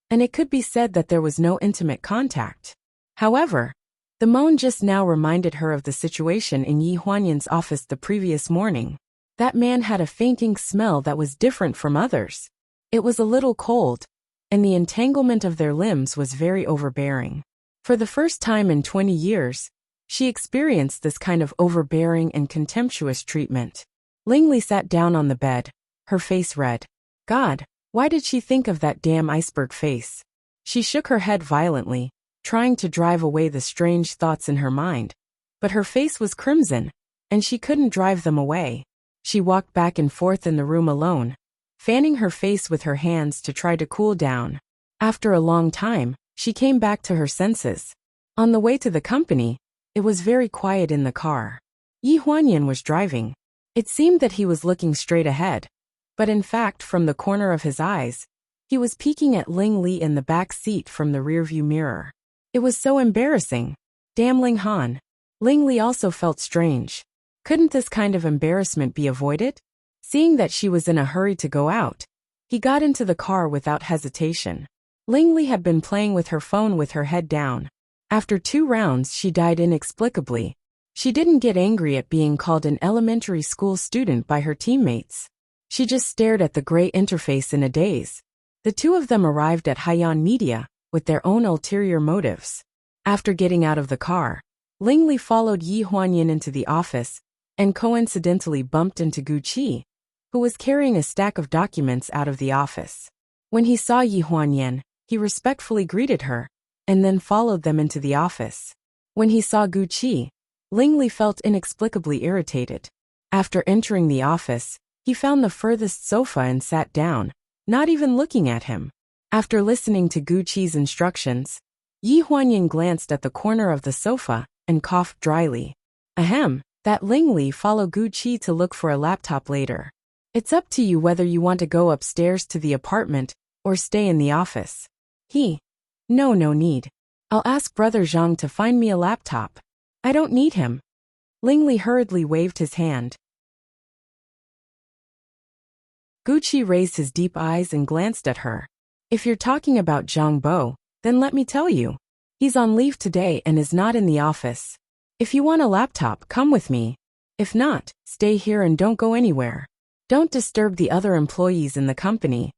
and it could be said that there was no intimate contact. However, the moan just now reminded her of the situation in Yi Huanyin's office the previous morning. That man had a fainting smell that was different from others. It was a little cold, and the entanglement of their limbs was very overbearing. For the first time in 20 years, she experienced this kind of overbearing and contemptuous treatment. Lingli sat down on the bed, her face red. God, why did she think of that damn iceberg face? She shook her head violently, trying to drive away the strange thoughts in her mind, but her face was crimson, and she couldn't drive them away. She walked back and forth in the room alone, fanning her face with her hands to try to cool down. After a long time, she came back to her senses. On the way to the company, it was very quiet in the car. Yi Huanyin was driving. It seemed that he was looking straight ahead, but in fact from the corner of his eyes, he was peeking at Ling Li in the back seat from the rearview mirror. It was so embarrassing. Damn Ling Han. Ling Li also felt strange. Couldn't this kind of embarrassment be avoided? Seeing that she was in a hurry to go out, he got into the car without hesitation. Ling Li had been playing with her phone with her head down. After 2 rounds she died inexplicably. She didn't get angry at being called an elementary school student by her teammates. She just stared at the gray interface in a daze. The two of them arrived at Haiyan Media with their own ulterior motives. After getting out of the car, Ling Li followed Yi Huanyin into the office and coincidentally bumped into Gu Qi, who was carrying a stack of documents out of the office. When he saw Yi Huanyin, he respectfully greeted her, and then followed them into the office. When he saw Gu Qi, Ling Li felt inexplicably irritated. After entering the office, he found the furthest sofa and sat down, not even looking at him. After listening to Gu Qi's instructions, Yi Huanyin glanced at the corner of the sofa and coughed dryly. Ahem, that Ling Li followed Gu Qi to look for a laptop later. It's up to you whether you want to go upstairs to the apartment or stay in the office. No need. I'll ask Brother Zhang to find me a laptop. I don't need him. Ling Li hurriedly waved his hand. Gu Qi raised his deep eyes and glanced at her. If you're talking about Zhang Bo, then let me tell you. He's on leave today and is not in the office. If you want a laptop, come with me. If not, stay here and don't go anywhere. Don't disturb the other employees in the company.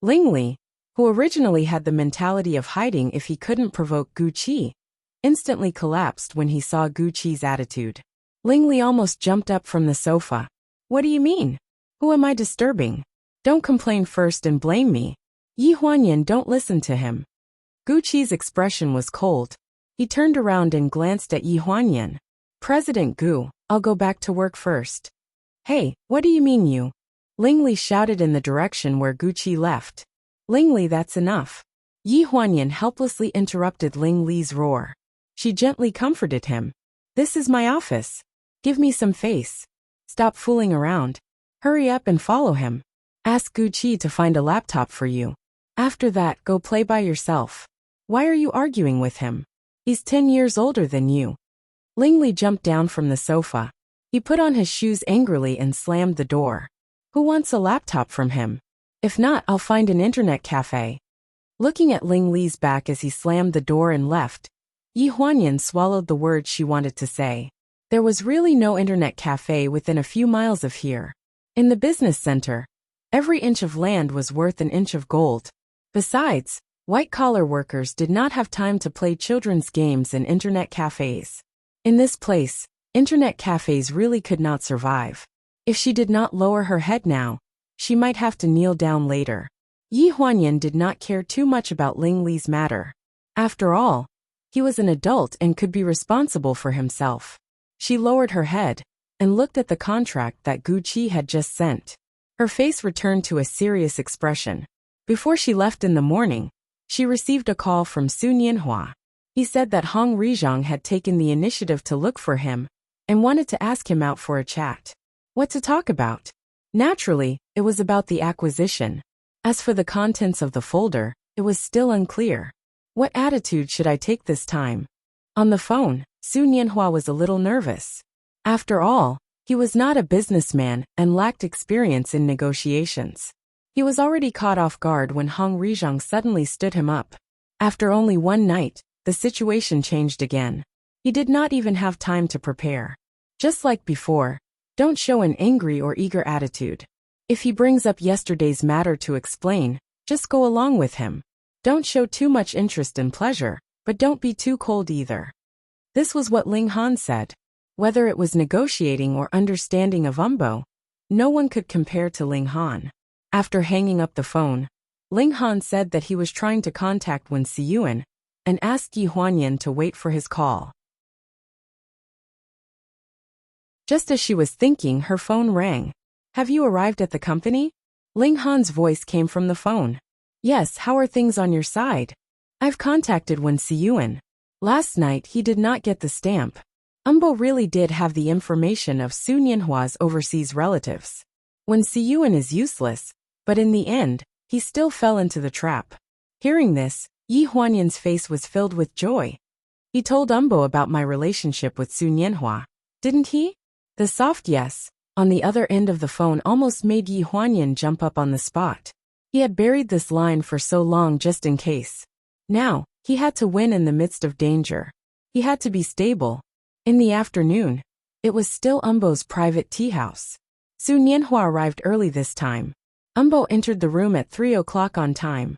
Ling Li, who originally had the mentality of hiding if he couldn't provoke Gu Qi, instantly collapsed when he saw Gu Qi's attitude. Ling Li almost jumped up from the sofa. What do you mean? Who am I disturbing? Don't complain first and blame me. Yi Huanyin, don't listen to him. Gu Qi's expression was cold. He turned around and glanced at Yi Huanyin. President Gu, I'll go back to work first. Hey, what do you mean you? Ling Li shouted in the direction where Gu Qi left. Ling Li, that's enough. Yi Huanyin helplessly interrupted Ling Li's roar. She gently comforted him. This is my office. Give me some face. Stop fooling around. Hurry up and follow him. Ask Gu Qi to find a laptop for you. After that, go play by yourself. Why are you arguing with him? He's 10 years older than you. Ling Li jumped down from the sofa. He put on his shoes angrily and slammed the door. Who wants a laptop from him? If not, I'll find an internet cafe. Looking at Ling Li's back as he slammed the door and left, Yi Huanyan swallowed the words she wanted to say. There was really no internet cafe within a few miles of here. In the business center, every inch of land was worth an inch of gold. Besides, white-collar workers did not have time to play children's games in internet cafes. In this place, internet cafes really could not survive. If she did not lower her head now, she might have to kneel down later. Yi Huanyan did not care too much about Ling Li's matter. After all, he was an adult and could be responsible for himself. She lowered her head and looked at the contract that Gu Qi had just sent. Her face returned to a serious expression. Before she left in the morning, she received a call from Su Nianhua. He said that Hong Rizhang had taken the initiative to look for him and wanted to ask him out for a chat. What to talk about? Naturally, it was about the acquisition. As for the contents of the folder, it was still unclear. What attitude should I take this time? On the phone, Su Nianhua was a little nervous. After all, he was not a businessman and lacked experience in negotiations. He was already caught off guard when Hong Rizhang suddenly stood him up. After only one night, the situation changed again. He did not even have time to prepare. Just like before, don't show an angry or eager attitude. If he brings up yesterday's matter to explain, just go along with him. Don't show too much interest and pleasure, but don't be too cold either. This was what Ling Han said. Whether it was negotiating or understanding of Umbo, no one could compare to Ling Han. After hanging up the phone, Ling Han said that he was trying to contact Wen Siyuan and asked Yi Huanyan to wait for his call. Just as she was thinking, her phone rang. Have you arrived at the company? Ling Han's voice came from the phone. Yes, how are things on your side? I've contacted Wen Siyuan. Last night he did not get the stamp. Umbo really did have the information of Su Nianhua's overseas relatives. Wen Siyuan is useless, but in the end, he still fell into the trap. Hearing this, Yi Huanyan's face was filled with joy. He told Umbo about my relationship with Su Nianhua, didn't he? The soft yes on the other end of the phone almost made Yi Huanyan jump up on the spot. He had buried this line for so long just in case. Now, he had to win in the midst of danger. He had to be stable. In the afternoon, it was still Umbo's private tea house. Su Nianhua arrived early this time. Umbo entered the room at 3 o'clock on time.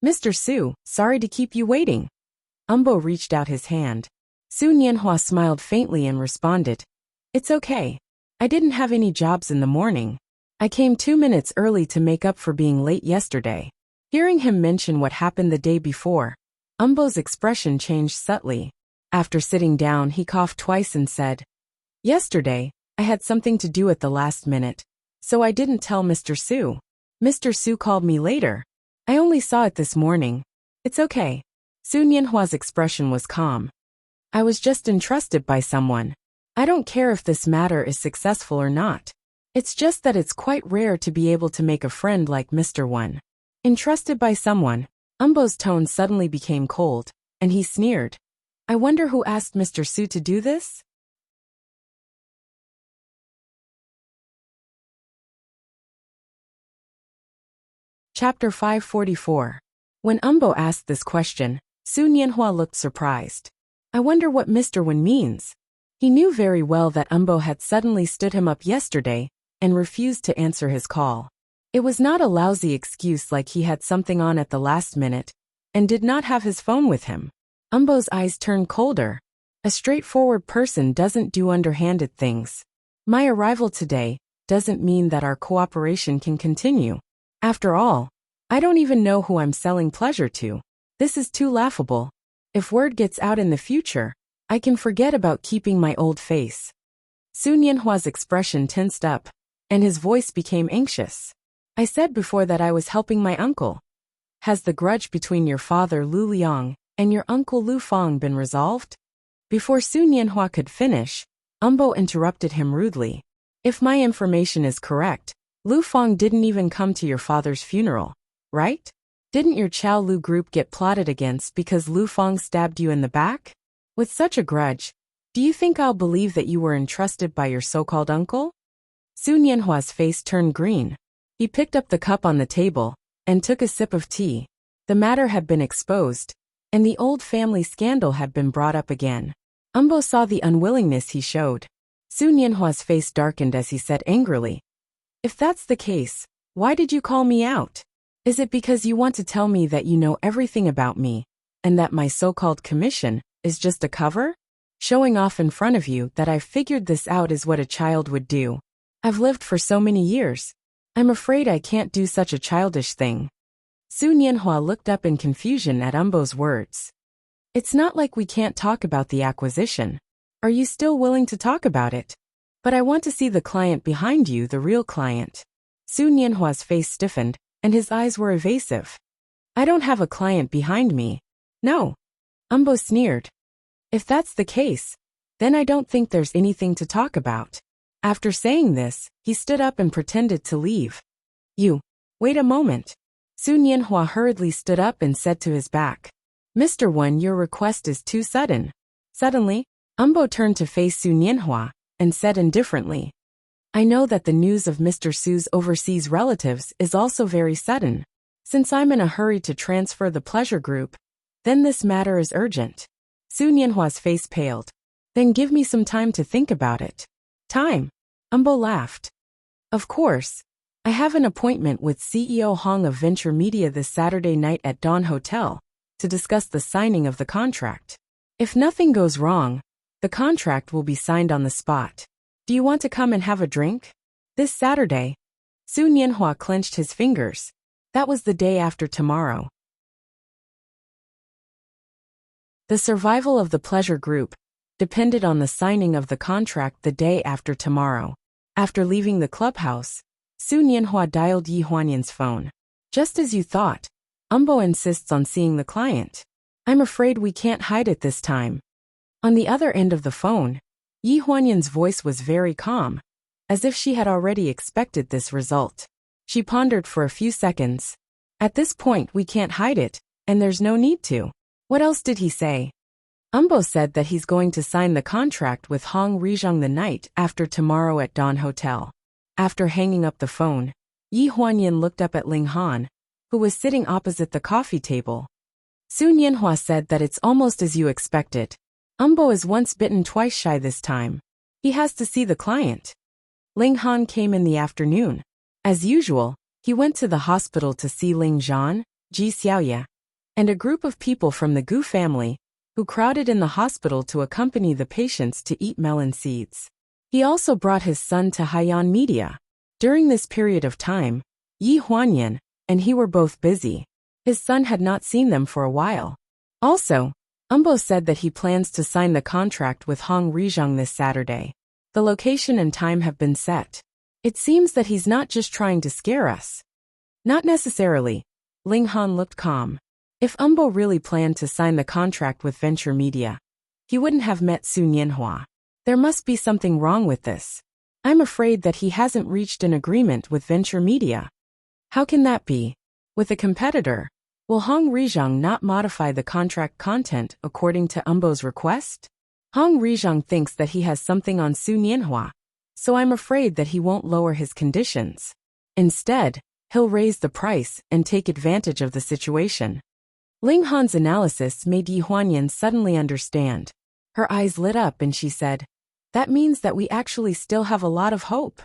Mr. Su, sorry to keep you waiting. Umbo reached out his hand. Su Nianhua smiled faintly and responded, It's okay. I didn't have any jobs in the morning. I came 2 minutes early to make up for being late yesterday. Hearing him mention what happened the day before, Umbo's expression changed subtly. After sitting down, he coughed twice and said, Yesterday, I had something to do at the last minute, so I didn't tell Mr. Su. Mr. Su called me later. I only saw it this morning. It's okay. Su Nianhua's expression was calm. I was just entrusted by someone. I don't care if this matter is successful or not. It's just that it's quite rare to be able to make a friend like Mr. One. Entrusted by someone. Umbo's tone suddenly became cold, and he sneered. I wonder who asked Mr. Su to do this? Chapter 544. When Umbo asked this question, Su Nianhua looked surprised. I wonder what Mr. Wen means. He knew very well that Umbo had suddenly stood him up yesterday and refused to answer his call. It was not a lousy excuse like he had something on at the last minute and did not have his phone with him. Umbo's eyes turned colder. A straightforward person doesn't do underhanded things. My arrival today doesn't mean that our cooperation can continue. After all, I don't even know who I'm selling pleasure to. This is too laughable. If word gets out in the future, I can forget about keeping my old face. Su Nianhua's expression tensed up, and his voice became anxious. I said before that I was helping my uncle. Has the grudge between your father Lu Liang and your uncle Lu Fang been resolved? Before Su Nianhua could finish, Umbo interrupted him rudely. If my information is correct, Lu Fang didn't even come to your father's funeral, right? Didn't your Chao Lu group get plotted against because Lu Fang stabbed you in the back? With such a grudge, do you think I'll believe that you were entrusted by your so-called uncle? Su Nianhua's face turned green. He picked up the cup on the table and took a sip of tea. The matter had been exposed, and the old family scandal had been brought up again. Umbo saw the unwillingness he showed. Su Nianhua's face darkened as he said angrily, "If that's the case, why did you call me out? Is it because you want to tell me that you know everything about me, and that my so-called commission is just a cover? Showing off in front of you that I've figured this out is what a child would do. I've lived for so many years. I'm afraid I can't do such a childish thing." Su Nianhua looked up in confusion at Umbo's words. "It's not like we can't talk about the acquisition. Are you still willing to talk about it? But I want to see the client behind you, the real client." Su Nianhua's face stiffened, and his eyes were evasive. "I don't have a client behind me. No." Umbo sneered. "If that's the case, then I don't think there's anything to talk about." After saying this, he stood up and pretended to leave. Wait a moment." Su Nianhua hurriedly stood up and said to his back, "Mr. Wen, your request is too sudden." Suddenly, Umbo turned to face Su Nianhua and said indifferently, "I know that the news of Mr. Su's overseas relatives is also very sudden. Since I'm in a hurry to transfer the pleasure group, then this matter is urgent." Su Nianhua's face paled. "Then give me some time to think about it." "Time?" Umbo laughed. "Of course. I have an appointment with CEO Hong of Venture Media this Saturday night at Dawn Hotel to discuss the signing of the contract. If nothing goes wrong, the contract will be signed on the spot. Do you want to come and have a drink? This Saturday?" Su Nianhua clenched his fingers. That was the day after tomorrow. The survival of the pleasure group depended on the signing of the contract the day after tomorrow. After leaving the clubhouse, Su Nianhua dialed Yi Huanyan's phone. "Just as you thought. Umbo insists on seeing the client. I'm afraid we can't hide it this time." On the other end of the phone, Yi Huanyan's voice was very calm, as if she had already expected this result. She pondered for a few seconds. "At this point we can't hide it, and there's no need to." "What else did he say?" "Umbo said that he's going to sign the contract with Hong Rizhong the night after tomorrow at Dawn Hotel." After hanging up the phone, Yi Huanyan looked up at Ling Han, who was sitting opposite the coffee table. Su Nianhua said that it's almost as you expected. Umbo is once bitten twice shy this time. He has to see the client. Ling Han came in the afternoon. As usual, he went to the hospital to see Ling Zhan, Ji Xiaoya, and a group of people from the Gu family, who crowded in the hospital to accompany the patients to eat melon seeds. He also brought his son to Haiyan Media. During this period of time, Yi Huanyan and he were both busy. His son had not seen them for a while. Also, Umbo said that he plans to sign the contract with Hong Rizhong this Saturday. The location and time have been set. It seems that he's not just trying to scare us. Not necessarily. Ling Han looked calm. If Umbo really planned to sign the contract with Venture Media, he wouldn't have met Su Nianhua. There must be something wrong with this. I'm afraid that he hasn't reached an agreement with Venture Media. How can that be? With a competitor, will Hong Rizhong not modify the contract content according to Umbo's request? Hong Rizhong thinks that he has something on Su Nianhua, so I'm afraid that he won't lower his conditions. Instead, he'll raise the price and take advantage of the situation. Ling Han's analysis made Yi Huanyan suddenly understand. Her eyes lit up and she said, "That means that we actually still have a lot of hope.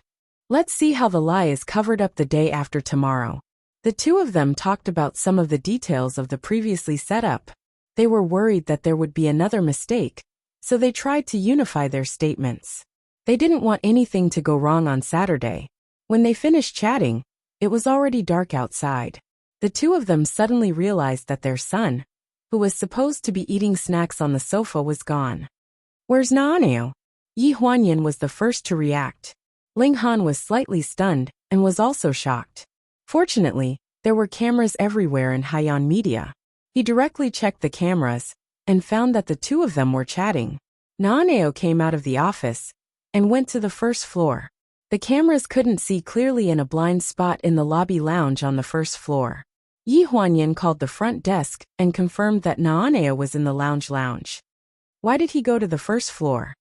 Let's see how the lie is covered up the day after tomorrow." The two of them talked about some of the details of the previously set up. They were worried that there would be another mistake, so they tried to unify their statements. They didn't want anything to go wrong on Saturday. When they finished chatting, it was already dark outside. The two of them suddenly realized that their son, who was supposed to be eating snacks on the sofa, was gone. "Where's Naaneo?" Yi Huanyan was the first to react. Ling Han was slightly stunned and was also shocked. Fortunately, there were cameras everywhere in Haiyan Media. He directly checked the cameras and found that the two of them were chatting. Naaneo came out of the office and went to the first floor. The cameras couldn't see clearly in a blind spot in the lobby lounge on the first floor. Yi Huanyan called the front desk and confirmed that Naaneo was in the lounge. Why did he go to the first floor?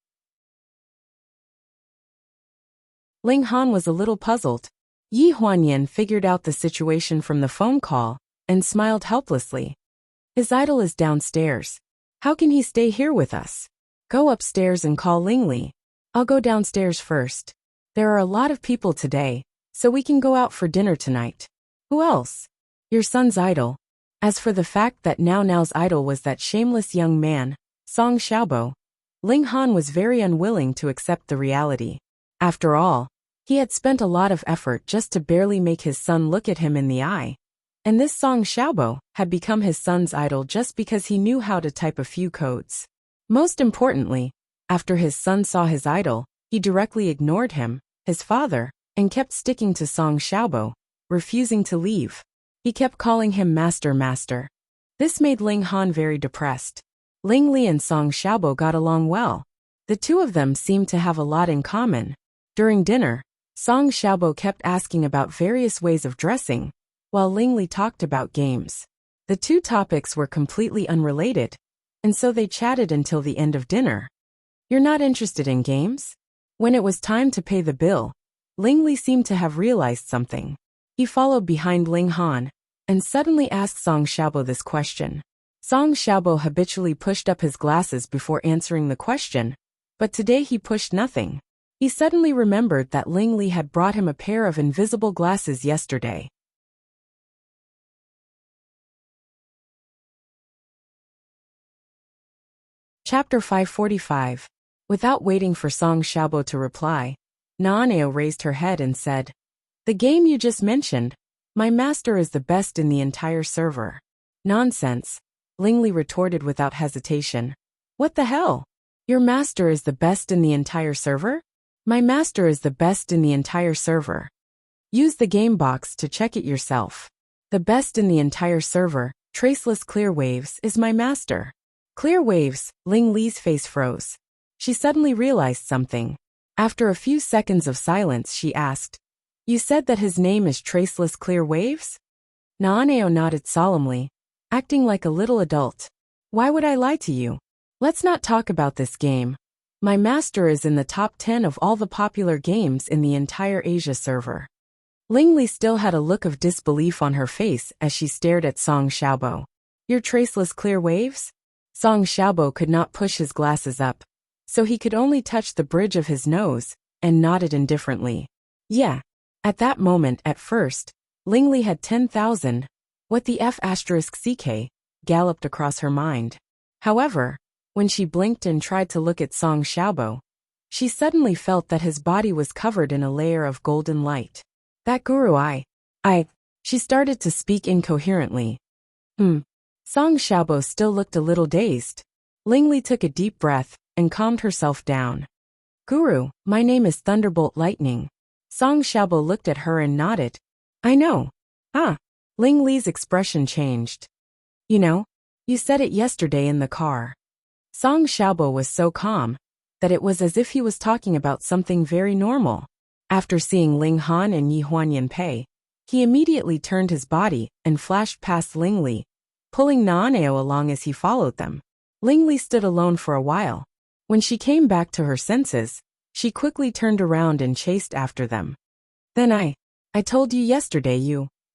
Ling Han was a little puzzled. Yi Huanyan figured out the situation from the phone call and smiled helplessly. His idol is downstairs. How can he stay here with us? Go upstairs and call Lingli. I'll go downstairs first. There are a lot of people today, so we can go out for dinner tonight. Who else? Your son's idol. As for the fact that Nao's idol was that shameless young man, Song Xiaobo, Ling Han was very unwilling to accept the reality. After all, he had spent a lot of effort just to barely make his son look at him in the eye. And this Song Xiaobo had become his son's idol just because he knew how to type a few codes. Most importantly, after his son saw his idol, he directly ignored him, his father, and kept sticking to Song Xiaobo, refusing to leave. He kept calling him master master. This made Ling Han very depressed. Ling Li and Song Xiaobo got along well. The two of them seemed to have a lot in common. During dinner, Song Xiaobo kept asking about various ways of dressing, while Ling Li talked about games. The two topics were completely unrelated, and so they chatted until the end of dinner. You're not interested in games? When it was time to pay the bill, Ling Li seemed to have realized something. He followed behind Ling Han and suddenly asked Song Xiaobo this question. Song Xiaobo habitually pushed up his glasses before answering the question, but today he pushed nothing. He suddenly remembered that Ling Li had brought him a pair of invisible glasses yesterday. Chapter 545. Without waiting for Song Xiaobo to reply, Naoneo raised her head and said, "The game you just mentioned, my master is the best in the entire server." "Nonsense," Ling Li retorted without hesitation. "What the hell? Your master is the best in the entire server? My master is the best in the entire server. Use the game box to check it yourself. The best in the entire server, traceless clear waves, is my master." Clear waves, Ling Li's face froze. She suddenly realized something. After a few seconds of silence, she asked, "You said that his name is Traceless Clear Waves?" Naoneo nodded solemnly, acting like a little adult. "Why would I lie to you? Let's not talk about this game. My master is in the top 10 of all the popular games in the entire Asia server." Ling Li still had a look of disbelief on her face as she stared at Song Xiaobo. "Your Traceless Clear Waves?" Song Xiaobo could not push his glasses up, so he could only touch the bridge of his nose, and nodded indifferently. "Yeah." At that moment, at first, Ling Li had 10,000, what the F***ck, galloped across her mind. However, when she blinked and tried to look at Song Xiaobo, she suddenly felt that his body was covered in a layer of golden light. "That guru she started to speak incoherently. Song Xiaobo still looked a little dazed. Ling Li took a deep breath and calmed herself down. "Guru, my name is Thunderbolt Lightning." Song Xiaobo looked at her and nodded. "I know." "Ah." Ling Li's expression changed. "You know, you said it yesterday in the car." Song Xiaobo was so calm that it was as if he was talking about something very normal. After seeing Ling Han and Yi Huanyan pay, he immediately turned his body and flashed past Ling Li, pulling Naoneo along as he followed them. Ling Li stood alone for a while. When she came back to her senses, she quickly turned around and chased after them. "Then I told you yesterday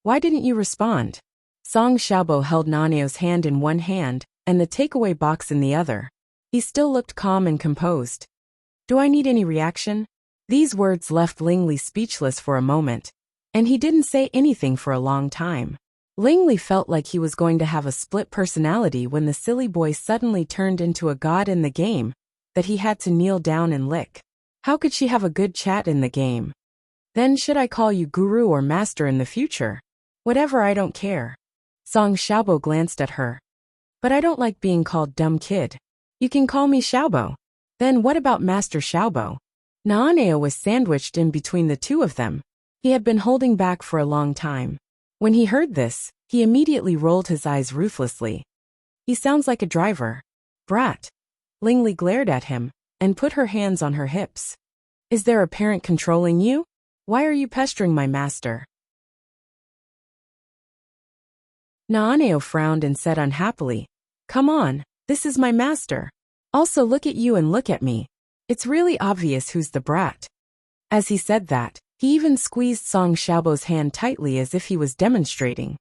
why didn't you respond?" Song Xiaobo held Naoneo's hand in one hand and the takeaway box in the other. He still looked calm and composed. "Do I need any reaction?" These words left Ling Li speechless for a moment, and he didn't say anything for a long time. Ling Li felt like he was going to have a split personality when the silly boy suddenly turned into a god in the game that he had to kneel down and lick. How could she have a good chat in the game? "Then should I call you guru or master in the future?" "Whatever, I don't care." Song Xiaobo glanced at her. "But I don't like being called dumb kid." "You can call me Xiaobo." "Then what about Master Xiaobo?" Naoneo was sandwiched in between the two of them. He had been holding back for a long time. When he heard this, he immediately rolled his eyes ruthlessly. "He sounds like a driver." "Brat." Ling Li glared at him and put her hands on her hips. "Is there a parent controlling you? Why are you pestering my master?" Naoneo frowned and said unhappily, "Come on, this is my master. Also look at you and look at me. It's really obvious who's the brat." As he said that, He even squeezed Song Xiaobo's hand tightly as if he was demonstrating.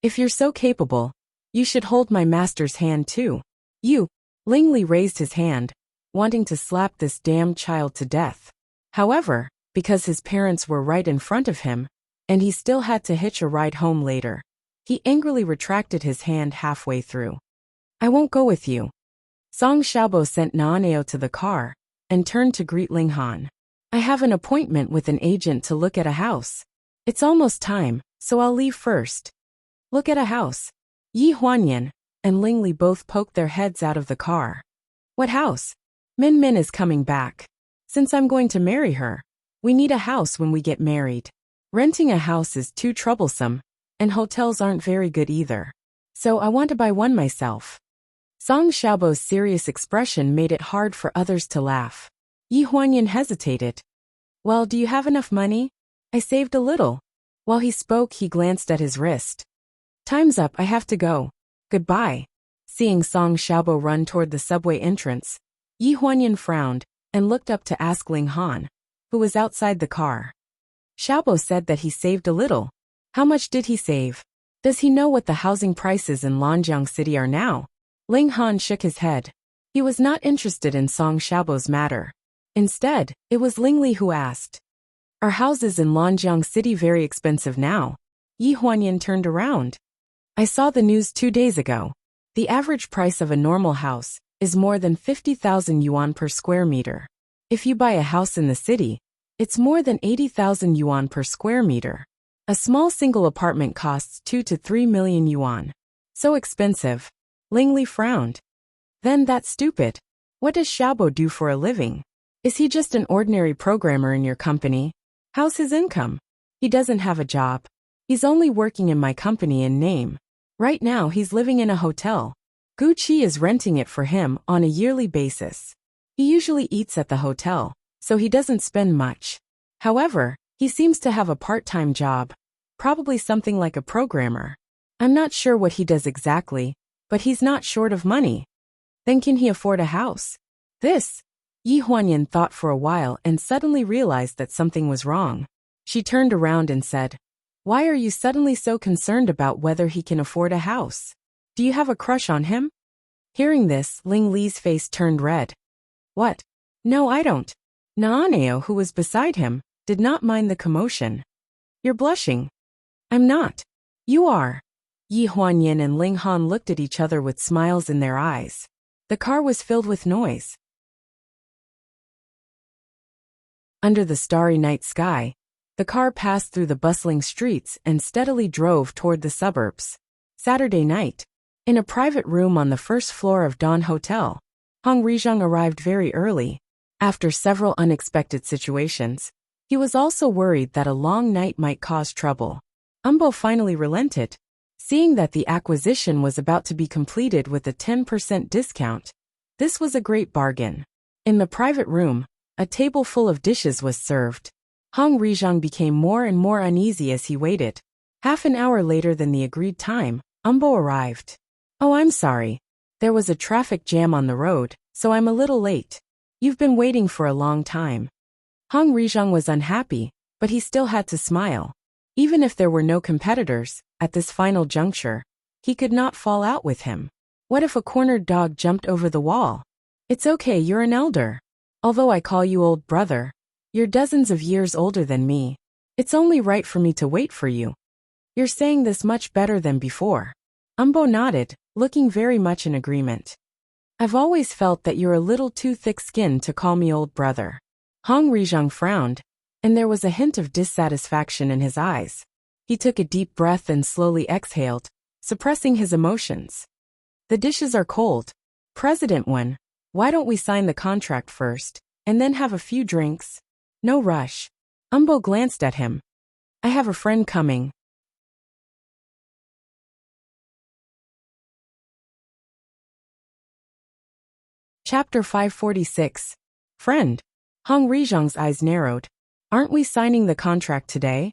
If you're so capable, you should hold my master's hand too. You. Ling Li raised his hand, wanting to slap this damned child to death. However, because his parents were right in front of him, and he still had to hitch a ride home later, he angrily retracted his hand halfway through. I won't go with you. Song Xiaobo sent Naaneo to the car, and turned to greet Ling Han. I have an appointment with an agent to look at a house. It's almost time, so I'll leave first. Look at a house. Yi Huanyan and Ling Li both poked their heads out of the car. What house? Min Min is coming back. Since I'm going to marry her, we need a house when we get married. Renting a house is too troublesome, and hotels aren't very good either. So I want to buy one myself. Song Xiaobo's serious expression made it hard for others to laugh. Yi Huanyan hesitated. Well, do you have enough money? I saved a little. While he spoke, he glanced at his wrist. Time's up, I have to go. Goodbye. Seeing Song Xiaobo run toward the subway entrance, Yi Huanyan frowned and looked up to ask Ling Han, who was outside the car. Xiaobo said that he saved a little. How much did he save? Does he know what the housing prices in Lanjiang City are now? Ling Han shook his head. He was not interested in Song Xiaobo's matter. Instead, it was Ling Li who asked. Are houses in Lanjiang City very expensive now? Yi Huanyan turned around. I saw the news 2 days ago. The average price of a normal house is more than 50,000 yuan per square meter. If you buy a house in the city, it's more than 80,000 yuan per square meter. A small single apartment costs 2 to 3 million yuan. So expensive. Ling Li frowned. Then that's stupid. What does Xiaobo do for a living? Is he just an ordinary programmer in your company? How's his income? He doesn't have a job. He's only working in my company in name. Right now he's living in a hotel. Gu Qi is renting it for him on a yearly basis. He usually eats at the hotel, so he doesn't spend much. However, he seems to have a part-time job, probably something like a programmer. I'm not sure what he does exactly, but he's not short of money. Then can he afford a house? This? Yi Huanyan thought for a while and suddenly realized that something was wrong. She turned around and said, Why are you suddenly so concerned about whether he can afford a house? Do you have a crush on him? Hearing this, Ling Li's face turned red. What? No, I don't. Naaneo, who was beside him, did not mind the commotion. You're blushing. I'm not. You are. Yi Huanyan and Ling Han looked at each other with smiles in their eyes. The car was filled with noise. Under the starry night sky, the car passed through the bustling streets and steadily drove toward the suburbs. Saturday night, in a private room on the first floor of Dawn Hotel, Hong Rizhang arrived very early. After several unexpected situations, he was also worried that a long night might cause trouble. Umbo finally relented. Seeing that the acquisition was about to be completed with a 10% discount, this was a great bargain. In the private room, a table full of dishes was served. Hong Rizhang became more and more uneasy as he waited. Half an hour later than the agreed time, Umbo arrived. Oh, I'm sorry. There was a traffic jam on the road, so I'm a little late. You've been waiting for a long time. Hong Rizhang was unhappy, but he still had to smile. Even if there were no competitors, at this final juncture, he could not fall out with him. What if a cornered dog jumped over the wall? It's okay, you're an elder. Although I call you old brother, you're dozens of years older than me. It's only right for me to wait for you. You're saying this much better than before. Umbo nodded, looking very much in agreement. I've always felt that you're a little too thick-skinned to call me old brother. Hong Rizhang frowned, and there was a hint of dissatisfaction in his eyes. He took a deep breath and slowly exhaled, suppressing his emotions. The dishes are cold. President Wen, why don't we sign the contract first, and then have a few drinks? No rush. Umbo glanced at him. I have a friend coming. Chapter 546. Friend. Hong Rizhang's eyes narrowed. Aren't we signing the contract today?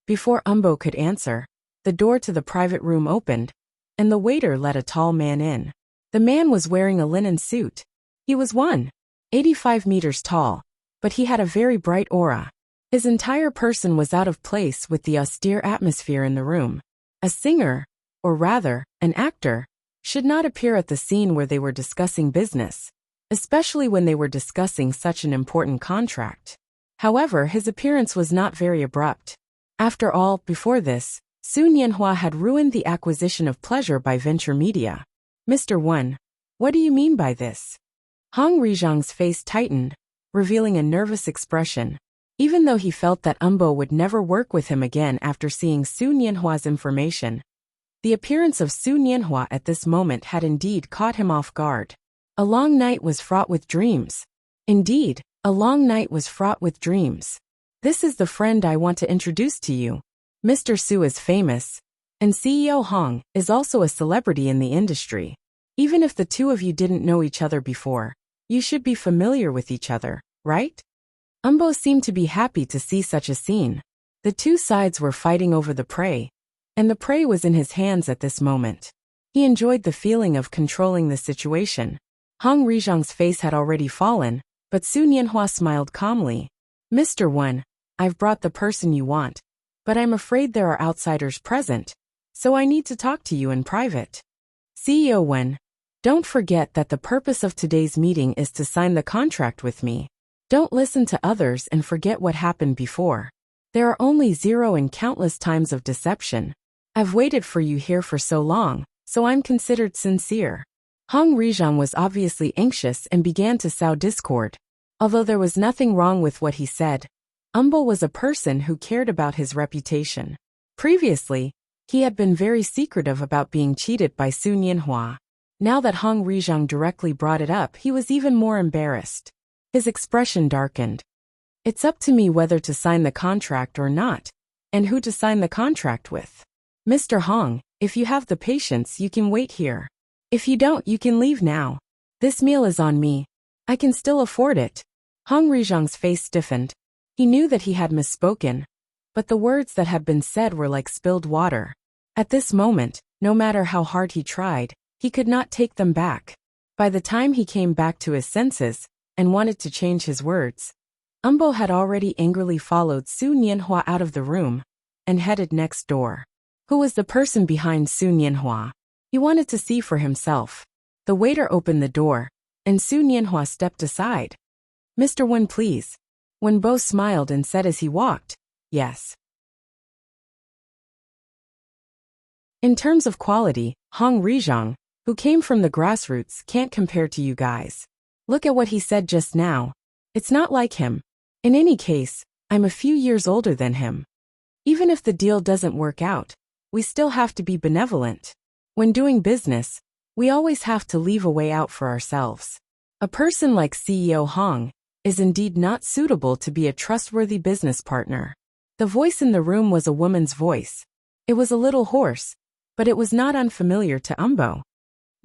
Before Umbo could answer, the door to the private room opened, and the waiter let a tall man in. The man was wearing a linen suit. He was 1.85 meters tall, but he had a very bright aura. His entire person was out of place with the austere atmosphere in the room. A singer, or rather, an actor, should not appear at the scene where they were discussing business, especially when they were discussing such an important contract. However, his appearance was not very abrupt. After all, before this, Su Nianhua had ruined the acquisition of pleasure by venture media. Mr. Wen, what do you mean by this? Hong Rizhang's face tightened, revealing a nervous expression. Even though he felt that Umbo would never work with him again after seeing Su Nianhua's information, the appearance of Su Nianhua at this moment had indeed caught him off guard. A long night was fraught with dreams. Indeed, a long night was fraught with dreams. This is the friend I want to introduce to you. Mr. Su is famous, and CEO Hong is also a celebrity in the industry. Even if the two of you didn't know each other before, you should be familiar with each other, right? Umbo seemed to be happy to see such a scene. The two sides were fighting over the prey, and the prey was in his hands at this moment. He enjoyed the feeling of controlling the situation. Hong Rizhang's face had already fallen, but Su Nianhua smiled calmly. Mr. Wen, I've brought the person you want, but I'm afraid there are outsiders present, so I need to talk to you in private. CEO Wen, don't forget that the purpose of today's meeting is to sign the contract with me. Don't listen to others and forget what happened before. There are only 0 and countless times of deception. I've waited for you here for so long, so I'm considered sincere. Hong Rizhang was obviously anxious and began to sow discord. Although there was nothing wrong with what he said, Umbo was a person who cared about his reputation. Previously, he had been very secretive about being cheated by Su Nianhua. Now that Hong Rizhang directly brought it up, he was even more embarrassed. His expression darkened. It's up to me whether to sign the contract or not, and who to sign the contract with. Mr. Hong, if you have the patience, you can wait here. If you don't, you can leave now. This meal is on me. I can still afford it. Hong Rizhang's face stiffened. He knew that he had misspoken, but the words that had been said were like spilled water. At this moment, no matter how hard he tried, he could not take them back. By the time he came back to his senses, and wanted to change his words, Umbo had already angrily followed Su Nianhua out of the room and headed next door. Who was the person behind Su Nianhua? He wanted to see for himself. The waiter opened the door, and Su Nianhua stepped aside. Mr. Wen, please. Wenbo smiled and said as he walked, yes. In terms of quality, Hong Rizhang, who came from the grassroots, can't compare to you guys. Look at what he said just now. It's not like him. In any case, I'm a few years older than him. Even if the deal doesn't work out, we still have to be benevolent. When doing business, we always have to leave a way out for ourselves. A person like CEO Hong is indeed not suitable to be a trustworthy business partner. The voice in the room was a woman's voice. It was a little hoarse, but it was not unfamiliar to Umbo.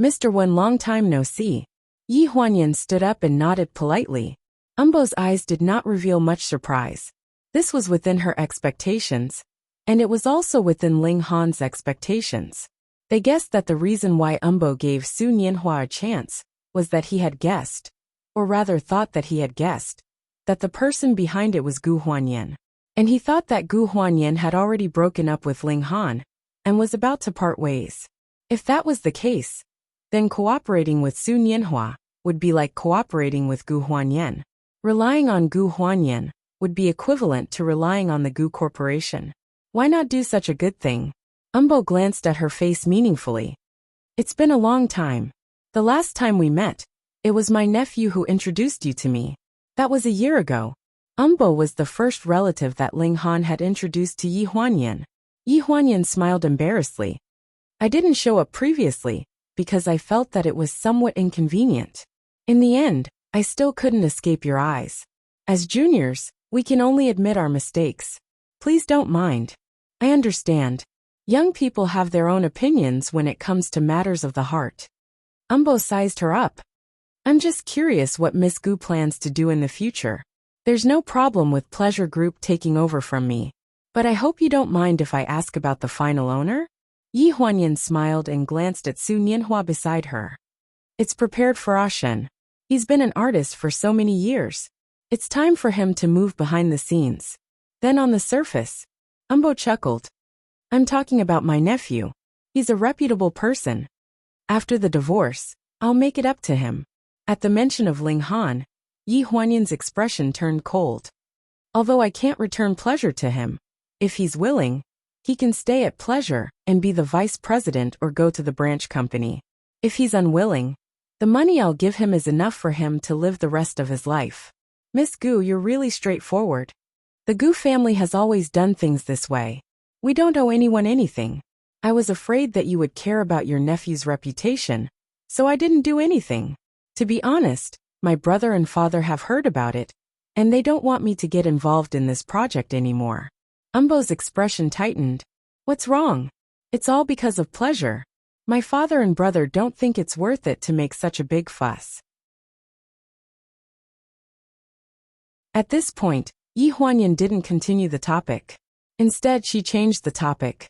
Mr. Wen, long time no see. Yi Huanyan stood up and nodded politely. Umbo's eyes did not reveal much surprise. This was within her expectations, and it was also within Ling Han's expectations. They guessed that the reason why Umbo gave Su Nianhua a chance was that he had guessed, or rather thought that he had guessed, that the person behind it was Gu Huanyan. And he thought that Gu Huanyan had already broken up with Ling Han and was about to part ways. If that was the case, then cooperating with Su Nianhua would be like cooperating with Gu Huanyan. Relying on Gu Huanyan would be equivalent to relying on the Gu Corporation. Why not do such a good thing? Umbo glanced at her face meaningfully. It's been a long time. The last time we met, it was my nephew who introduced you to me. That was a year ago. Umbo was the first relative that Ling Han had introduced to Yi Huanyan. Yi Huanyan smiled embarrassedly. I didn't show up previously, because I felt that it was somewhat inconvenient. In the end, I still couldn't escape your eyes. As juniors, we can only admit our mistakes. Please don't mind. I understand. Young people have their own opinions when it comes to matters of the heart. Umbo sized her up. I'm just curious what Miss Gu plans to do in the future. There's no problem with Pleasure Group taking over from me, but I hope you don't mind if I ask about the final owner? Yi Huanyan smiled and glanced at Su Nianhua beside her. It's prepared for Ashen. He's been an artist for so many years. It's time for him to move behind the scenes. Then on the surface, Umbo chuckled. I'm talking about my nephew. He's a reputable person. After the divorce, I'll make it up to him. At the mention of Ling Han, Yi Huanyan's expression turned cold. Although I can't return pleasure to him, if he's willing, he can stay at pleasure and be the vice president or go to the branch company. If he's unwilling, the money I'll give him is enough for him to live the rest of his life. Miss Gu, you're really straightforward. The Gu family has always done things this way. We don't owe anyone anything. I was afraid that you would care about your nephew's reputation, so I didn't do anything. To be honest, my brother and father have heard about it, and they don't want me to get involved in this project anymore. Umbo's expression tightened. What's wrong? It's all because of pleasure. My father and brother don't think it's worth it to make such a big fuss. At this point, Yi Huanyan didn't continue the topic. Instead, she changed the topic.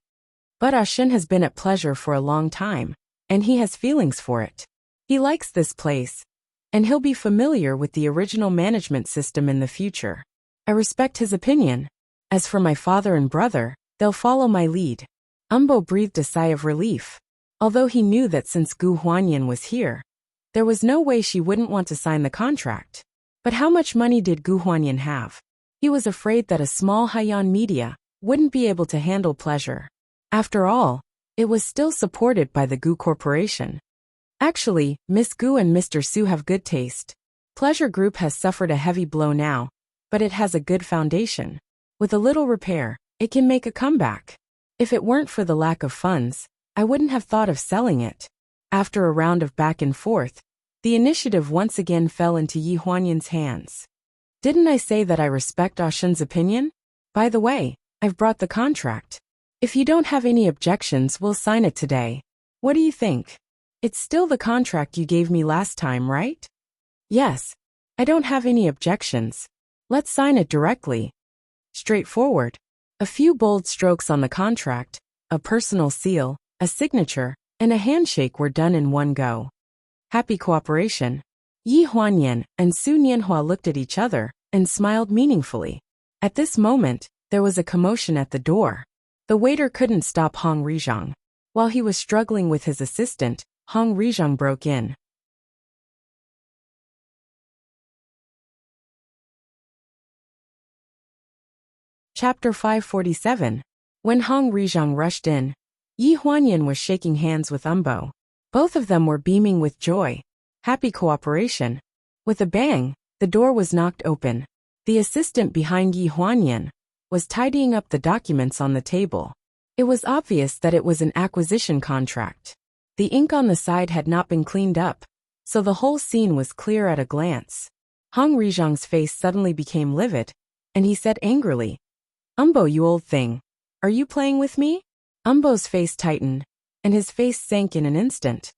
But Ashen has been at pleasure for a long time, and he has feelings for it. He likes this place, and he'll be familiar with the original management system in the future. I respect his opinion. As for my father and brother, they'll follow my lead. Umbo breathed a sigh of relief. Although he knew that since Gu Huanyan was here, there was no way she wouldn't want to sign the contract. But how much money did Gu Huanyan have? He was afraid that a small Haiyan media wouldn't be able to handle pleasure. After all, it was still supported by the Gu Corporation. Actually, Miss Gu and Mr. Su have good taste. Pleasure Group has suffered a heavy blow now, but it has a good foundation. With a little repair, it can make a comeback. If it weren't for the lack of funds, I wouldn't have thought of selling it. After a round of back and forth, the initiative once again fell into Yi Huanyan's hands. Didn't I say that I respect Ashen's opinion? By the way, I've brought the contract. If you don't have any objections, we'll sign it today. What do you think? It's still the contract you gave me last time, right? Yes. I don't have any objections. Let's sign it directly. Straightforward. A few bold strokes on the contract, a personal seal, a signature, and a handshake were done in one go. Happy cooperation. Yi Huanyan and Su Nianhua looked at each other and smiled meaningfully. At this moment, there was a commotion at the door. The waiter couldn't stop Hong Rizhang. While he was struggling with his assistant, Hong Rizhang broke in. Chapter 547. When Hong Rizhang rushed in, Yi Huanyan was shaking hands with Umbo. Both of them were beaming with joy. Happy cooperation. With a bang, the door was knocked open. The assistant behind Yi Huanyan was tidying up the documents on the table. It was obvious that it was an acquisition contract. The ink on the side had not been cleaned up, so the whole scene was clear at a glance. Hong Rizhang's face suddenly became livid, and he said angrily, Umbo, you old thing. Are you playing with me? Umbo's face tightened, and his face sank in an instant.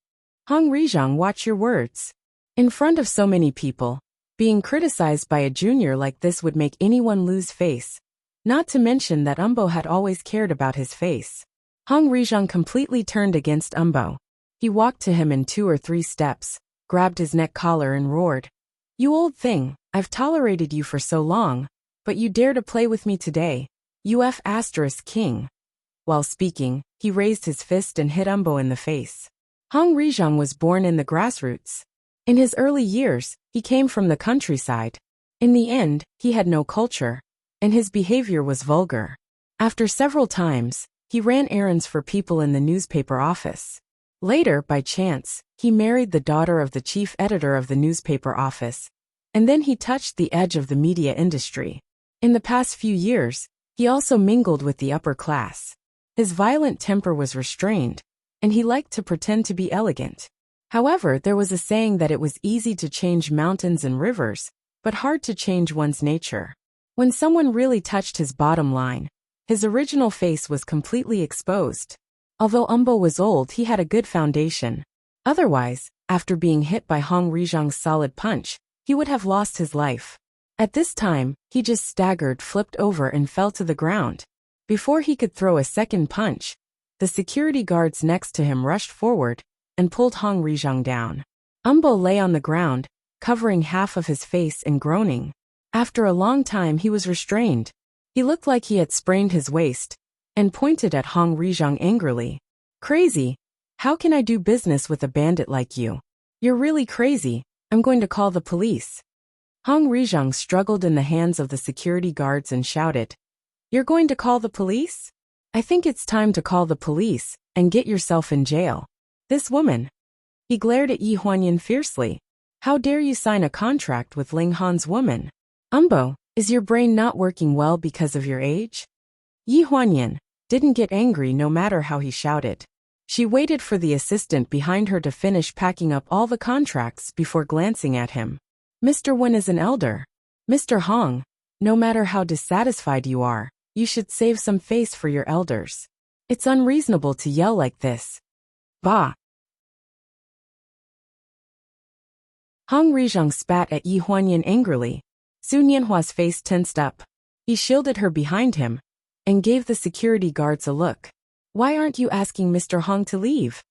Hong Rizhang, watch your words. In front of so many people, being criticized by a junior like this would make anyone lose face. Not to mention that Umbo had always cared about his face. Hong Rizhang completely turned against Umbo. He walked to him in 2 or 3 steps, grabbed his neck collar and roared, You old thing, I've tolerated you for so long, but you dare to play with me today, *king. While speaking, he raised his fist and hit Umbo in the face. Hong Rizhang was born in the grassroots. In his early years, he came from the countryside. In the end, he had no culture, and his behavior was vulgar. After several times, he ran errands for people in the newspaper office. Later, by chance, he married the daughter of the chief editor of the newspaper office, and then he touched the edge of the media industry. In the past few years, he also mingled with the upper class. His violent temper was restrained, and he liked to pretend to be elegant. However, there was a saying that it was easy to change mountains and rivers, but hard to change one's nature. When someone really touched his bottom line, his original face was completely exposed. Although Umbo was old, he had a good foundation. Otherwise, after being hit by Hong Rizhang's solid punch, he would have lost his life. At this time, he just staggered, flipped over and fell to the ground. Before he could throw a second punch, the security guards next to him rushed forward and pulled Hong Rizhang down. Umbo lay on the ground, covering half of his face and groaning. After a long time he was restrained. He looked like he had sprained his waist, and pointed at Hong Rizhang angrily. Crazy! How can I do business with a bandit like you? You're really crazy. I'm going to call the police. Hong Rizhang struggled in the hands of the security guards and shouted, You're going to call the police? I think it's time to call the police and get yourself in jail. This woman. He glared at Yi Huanyan fiercely. How dare you sign a contract with Ling Han's woman? Umbo, is your brain not working well because of your age? Yi Huanyan didn't get angry no matter how he shouted. She waited for the assistant behind her to finish packing up all the contracts before glancing at him. Mr. Wen is an elder. Mr. Hong, no matter how dissatisfied you are, you should save some face for your elders. It's unreasonable to yell like this. Bah! Hong Rizhang spat at Yi Huanyan angrily. Su Nianhua's face tensed up. He shielded her behind him and gave the security guards a look. Why aren't you asking Mr. Hong to leave?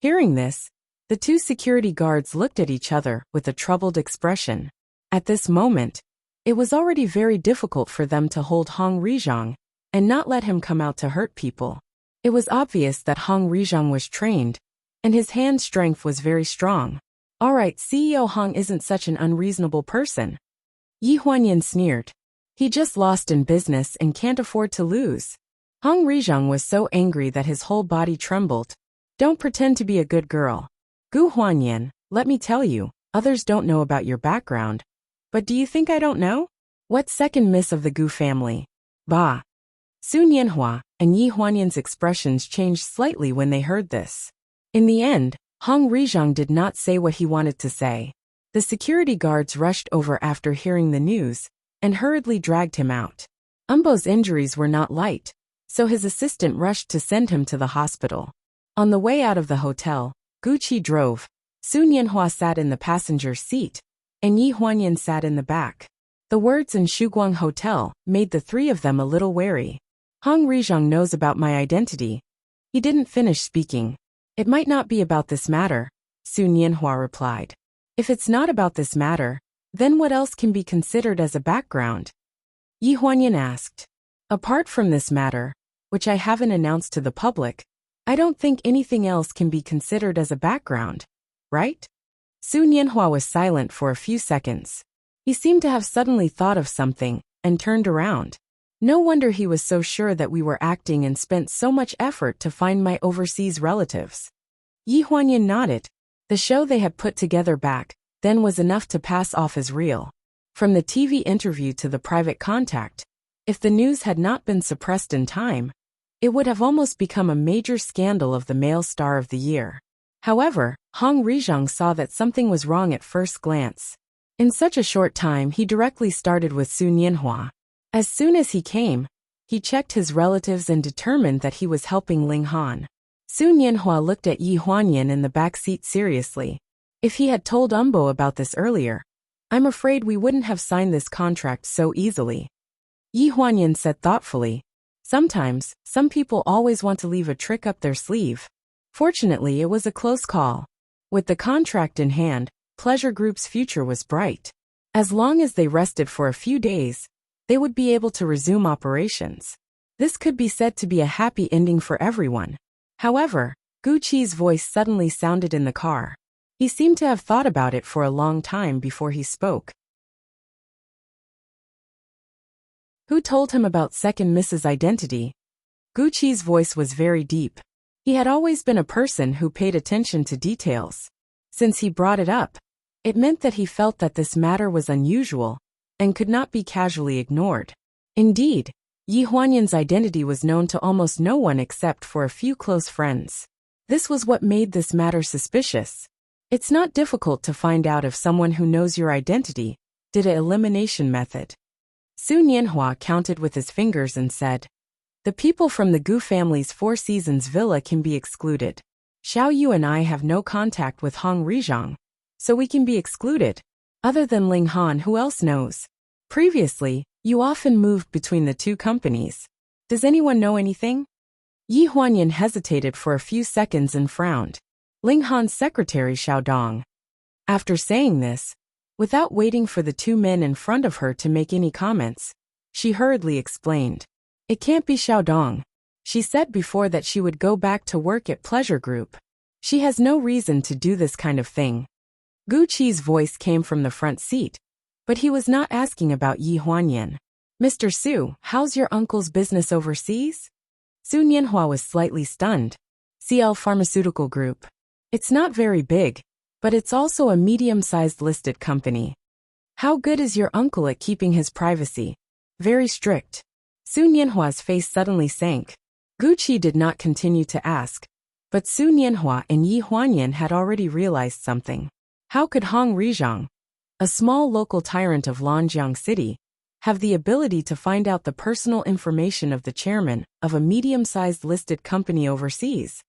Hearing this, the two security guards looked at each other with a troubled expression. At this moment, it was already very difficult for them to hold Hong Rizhang and not let him come out to hurt people. It was obvious that Hong Rizhang was trained, and his hand strength was very strong. All right, CEO Hong isn't such an unreasonable person. Yi Huanyan sneered. He just lost in business and can't afford to lose. Hong Rizhang was so angry that his whole body trembled. Don't pretend to be a good girl. Gu Huanyan, let me tell you, others don't know about your background. But do you think I don't know? What second miss of the Gu family? Bah! Su Nianhua and Yi Huanyan's expressions changed slightly when they heard this. In the end, Hong Rizhang did not say what he wanted to say. The security guards rushed over after hearing the news and hurriedly dragged him out. Umbo's injuries were not light, so his assistant rushed to send him to the hospital. On the way out of the hotel, Gu Qi drove. Su Nianhua sat in the passenger seat, and Yi Huanyan sat in the back. The words in Shuguang Hotel made the three of them a little wary. Hong Rizhang knows about my identity. He didn't finish speaking. It might not be about this matter, Su Nianhua replied. If it's not about this matter, then what else can be considered as a background? Yi Huanyan asked. Apart from this matter, which I haven't announced to the public, I don't think anything else can be considered as a background, right? Su Nianhua was silent for a few seconds. He seemed to have suddenly thought of something and turned around. No wonder he was so sure that we were acting and spent so much effort to find my overseas relatives. Yi Huanyan nodded. The show they had put together back then was enough to pass off as real. From the TV interview to the private contact, if the news had not been suppressed in time, it would have almost become a major scandal of the male star of the year. However, Hong Rizhang saw that something was wrong at first glance. In such a short time, he directly started with Su Nianhua. As soon as he came, he checked his relatives and determined that he was helping Ling Han. Su Nianhua looked at Yi Huanyan in the back seat seriously. If he had told Umbo about this earlier, I'm afraid we wouldn't have signed this contract so easily. Yi Huanyan said thoughtfully, sometimes, some people always want to leave a trick up their sleeve. Fortunately, it was a close call. With the contract in hand, Pleasure Group's future was bright. As long as they rested for a few days, they would be able to resume operations. This could be said to be a happy ending for everyone. However, Gu Qi's voice suddenly sounded in the car. He seemed to have thought about it for a long time before he spoke. Who told him about second Mrs. Identity? Gu Qi's voice was very deep. He had always been a person who paid attention to details. Since he brought it up, it meant that he felt that this matter was unusual and could not be casually ignored. Indeed, Yi Huanyan's identity was known to almost no one except for a few close friends. This was what made this matter suspicious. It's not difficult to find out if someone who knows your identity did an elimination method. Su Nianhua counted with his fingers and said, the people from the Gu family's Four Seasons villa can be excluded. Xiao Yu and I have no contact with Hong Rizhang, so we can be excluded. Other than Ling Han, who else knows? Previously, you often moved between the two companies. Does anyone know anything? Yi Huanyan hesitated for a few seconds and frowned. Ling Han's secretary Xiao Dong. After saying this, without waiting for the two men in front of her to make any comments, She hurriedly explained. It can't be Xiaodong. She said before that she would go back to work at Pleasure Group. She has no reason to do this kind of thing. Gu Qi's voice came from the front seat, but he was not asking about Yi Huanyan. Mr. Su, how's your uncle's business overseas? Su Nianhua was slightly stunned. CL Pharmaceutical Group. It's not very big, but it's also a medium-sized listed company. How good is your uncle at keeping his privacy? Very strict. Su Nianhua's face suddenly sank. Gu Qi did not continue to ask, but Su Nianhua and Yi Huanyan had already realized something. How could Hong Rizhang, a small local tyrant of Lanjiang City, have the ability to find out the personal information of the chairman of a medium-sized listed company overseas?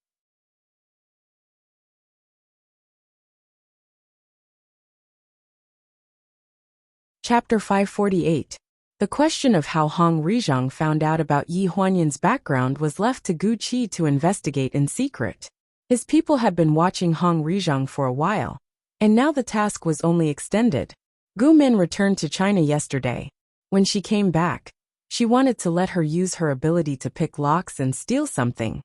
Chapter 548. The question of how Hong Rizhang found out about Yi Huanyan's background was left to Gu Qi to investigate in secret. His people had been watching Hong Rizhang for a while, and now the task was only extended. Gu Min returned to China yesterday. When she came back, she wanted to let her use her ability to pick locks and steal something.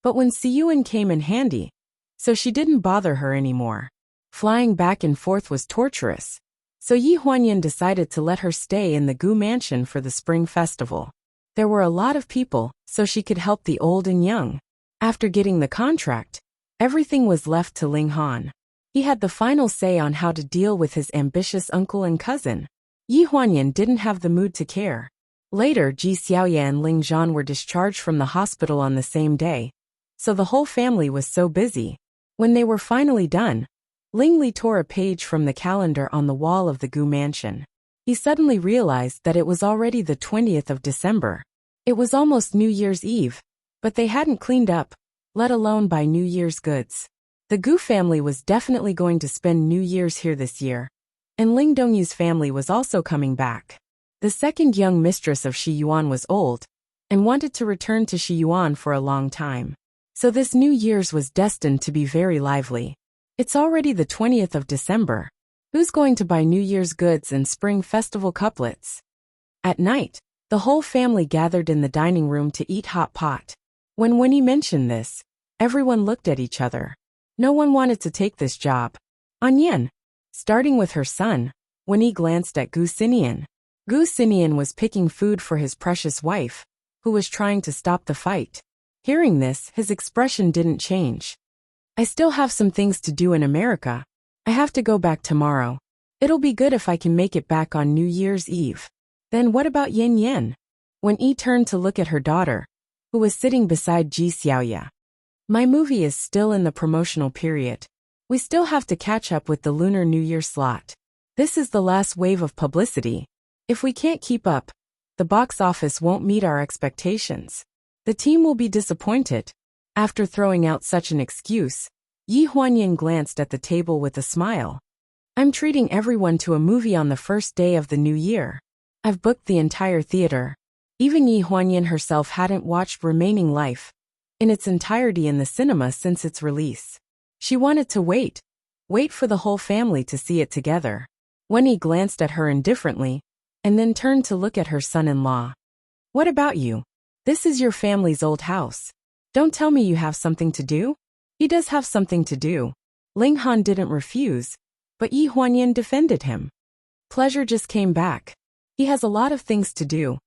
But when Siyuan came in handy, so she didn't bother her anymore. Flying back and forth was torturous. So Yi Huanyan decided to let her stay in the Gu mansion for the spring festival. There were a lot of people, so she could help the old and young. After getting the contract, everything was left to Ling Han. He had the final say on how to deal with his ambitious uncle and cousin. Yi Huanyan didn't have the mood to care. Later, Ji Xiaoya and Ling Zhan were discharged from the hospital on the same day, so the whole family was so busy. When they were finally done, Ling Li tore a page from the calendar on the wall of the Gu mansion. He suddenly realized that it was already the 20th of December. It was almost New Year's Eve, but they hadn't cleaned up, let alone buy New Year's goods. The Gu family was definitely going to spend New Year's here this year, and Ling Dongyu's family was also coming back. The second young mistress of Shi Yuan was old, and wanted to return to Shi Yuan for a long time. So this New Year's was destined to be very lively. It's already the 20th of December. Who's going to buy New Year's goods and spring festival couplets? At night, the whole family gathered in the dining room to eat hot pot. When he mentioned this, everyone looked at each other. No one wanted to take this job. Anyan, starting with her son, when he glanced at Gu Xinian. Gu Xinian was picking food for his precious wife, who was trying to stop the fight. Hearing this, his expression didn't change. I still have some things to do in America. I have to go back tomorrow. It'll be good if I can make it back on New Year's Eve. Then what about Yan Yan? When Yi turned to look at her daughter, who was sitting beside Ji Xiaoya. My movie is still in the promotional period. We still have to catch up with the Lunar New Year slot. This is the last wave of publicity. If we can't keep up, the box office won't meet our expectations. The team will be disappointed. After throwing out such an excuse, Yi Huanyan glanced at the table with a smile. I'm treating everyone to a movie on the first day of the new year. I've booked the entire theater. Even Yi Huanyan herself hadn't watched Remaining Life in its entirety in the cinema since its release. She wanted to wait for the whole family to see it together. When he glanced at her indifferently, and then turned to look at her son-in-law. What about you? This is your family's old house. Don't tell me you have something to do? He does have something to do. Ling Han didn't refuse, but Yi Huanyan defended him. Pleasure just came back. He has a lot of things to do.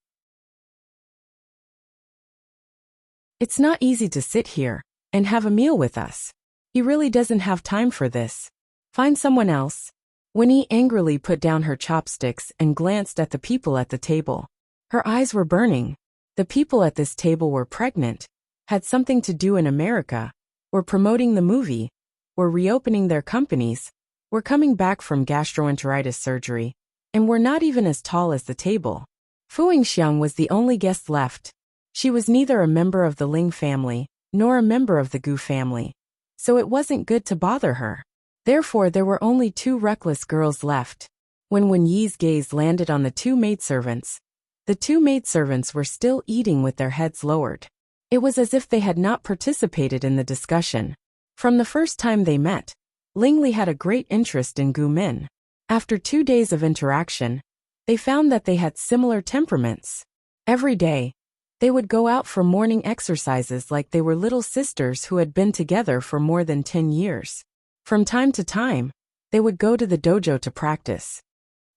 It's not easy to sit here and have a meal with us. He really doesn't have time for this. Find someone else. Winnie angrily put down her chopsticks and glanced at the people at the table. Her eyes were burning. The people at this table were pregnant, had something to do in America, were promoting the movie, were reopening their companies, were coming back from gastroenteritis surgery, and were not even as tall as the table. Fu Yingxiang was the only guest left. She was neither a member of the Ling family, nor a member of the Gu family, so it wasn't good to bother her. Therefore there were only two reckless girls left. When Yi's gaze landed on the two maidservants, the two maidservants were still eating with their heads lowered. It was as if they had not participated in the discussion. From the first time they met, Ling Li had a great interest in Gu Min. After 2 days of interaction, They found that they had similar temperaments. Every day, they would go out for morning exercises like they were little sisters who had been together for more than 10 years. From time to time, they would go to the dojo to practice.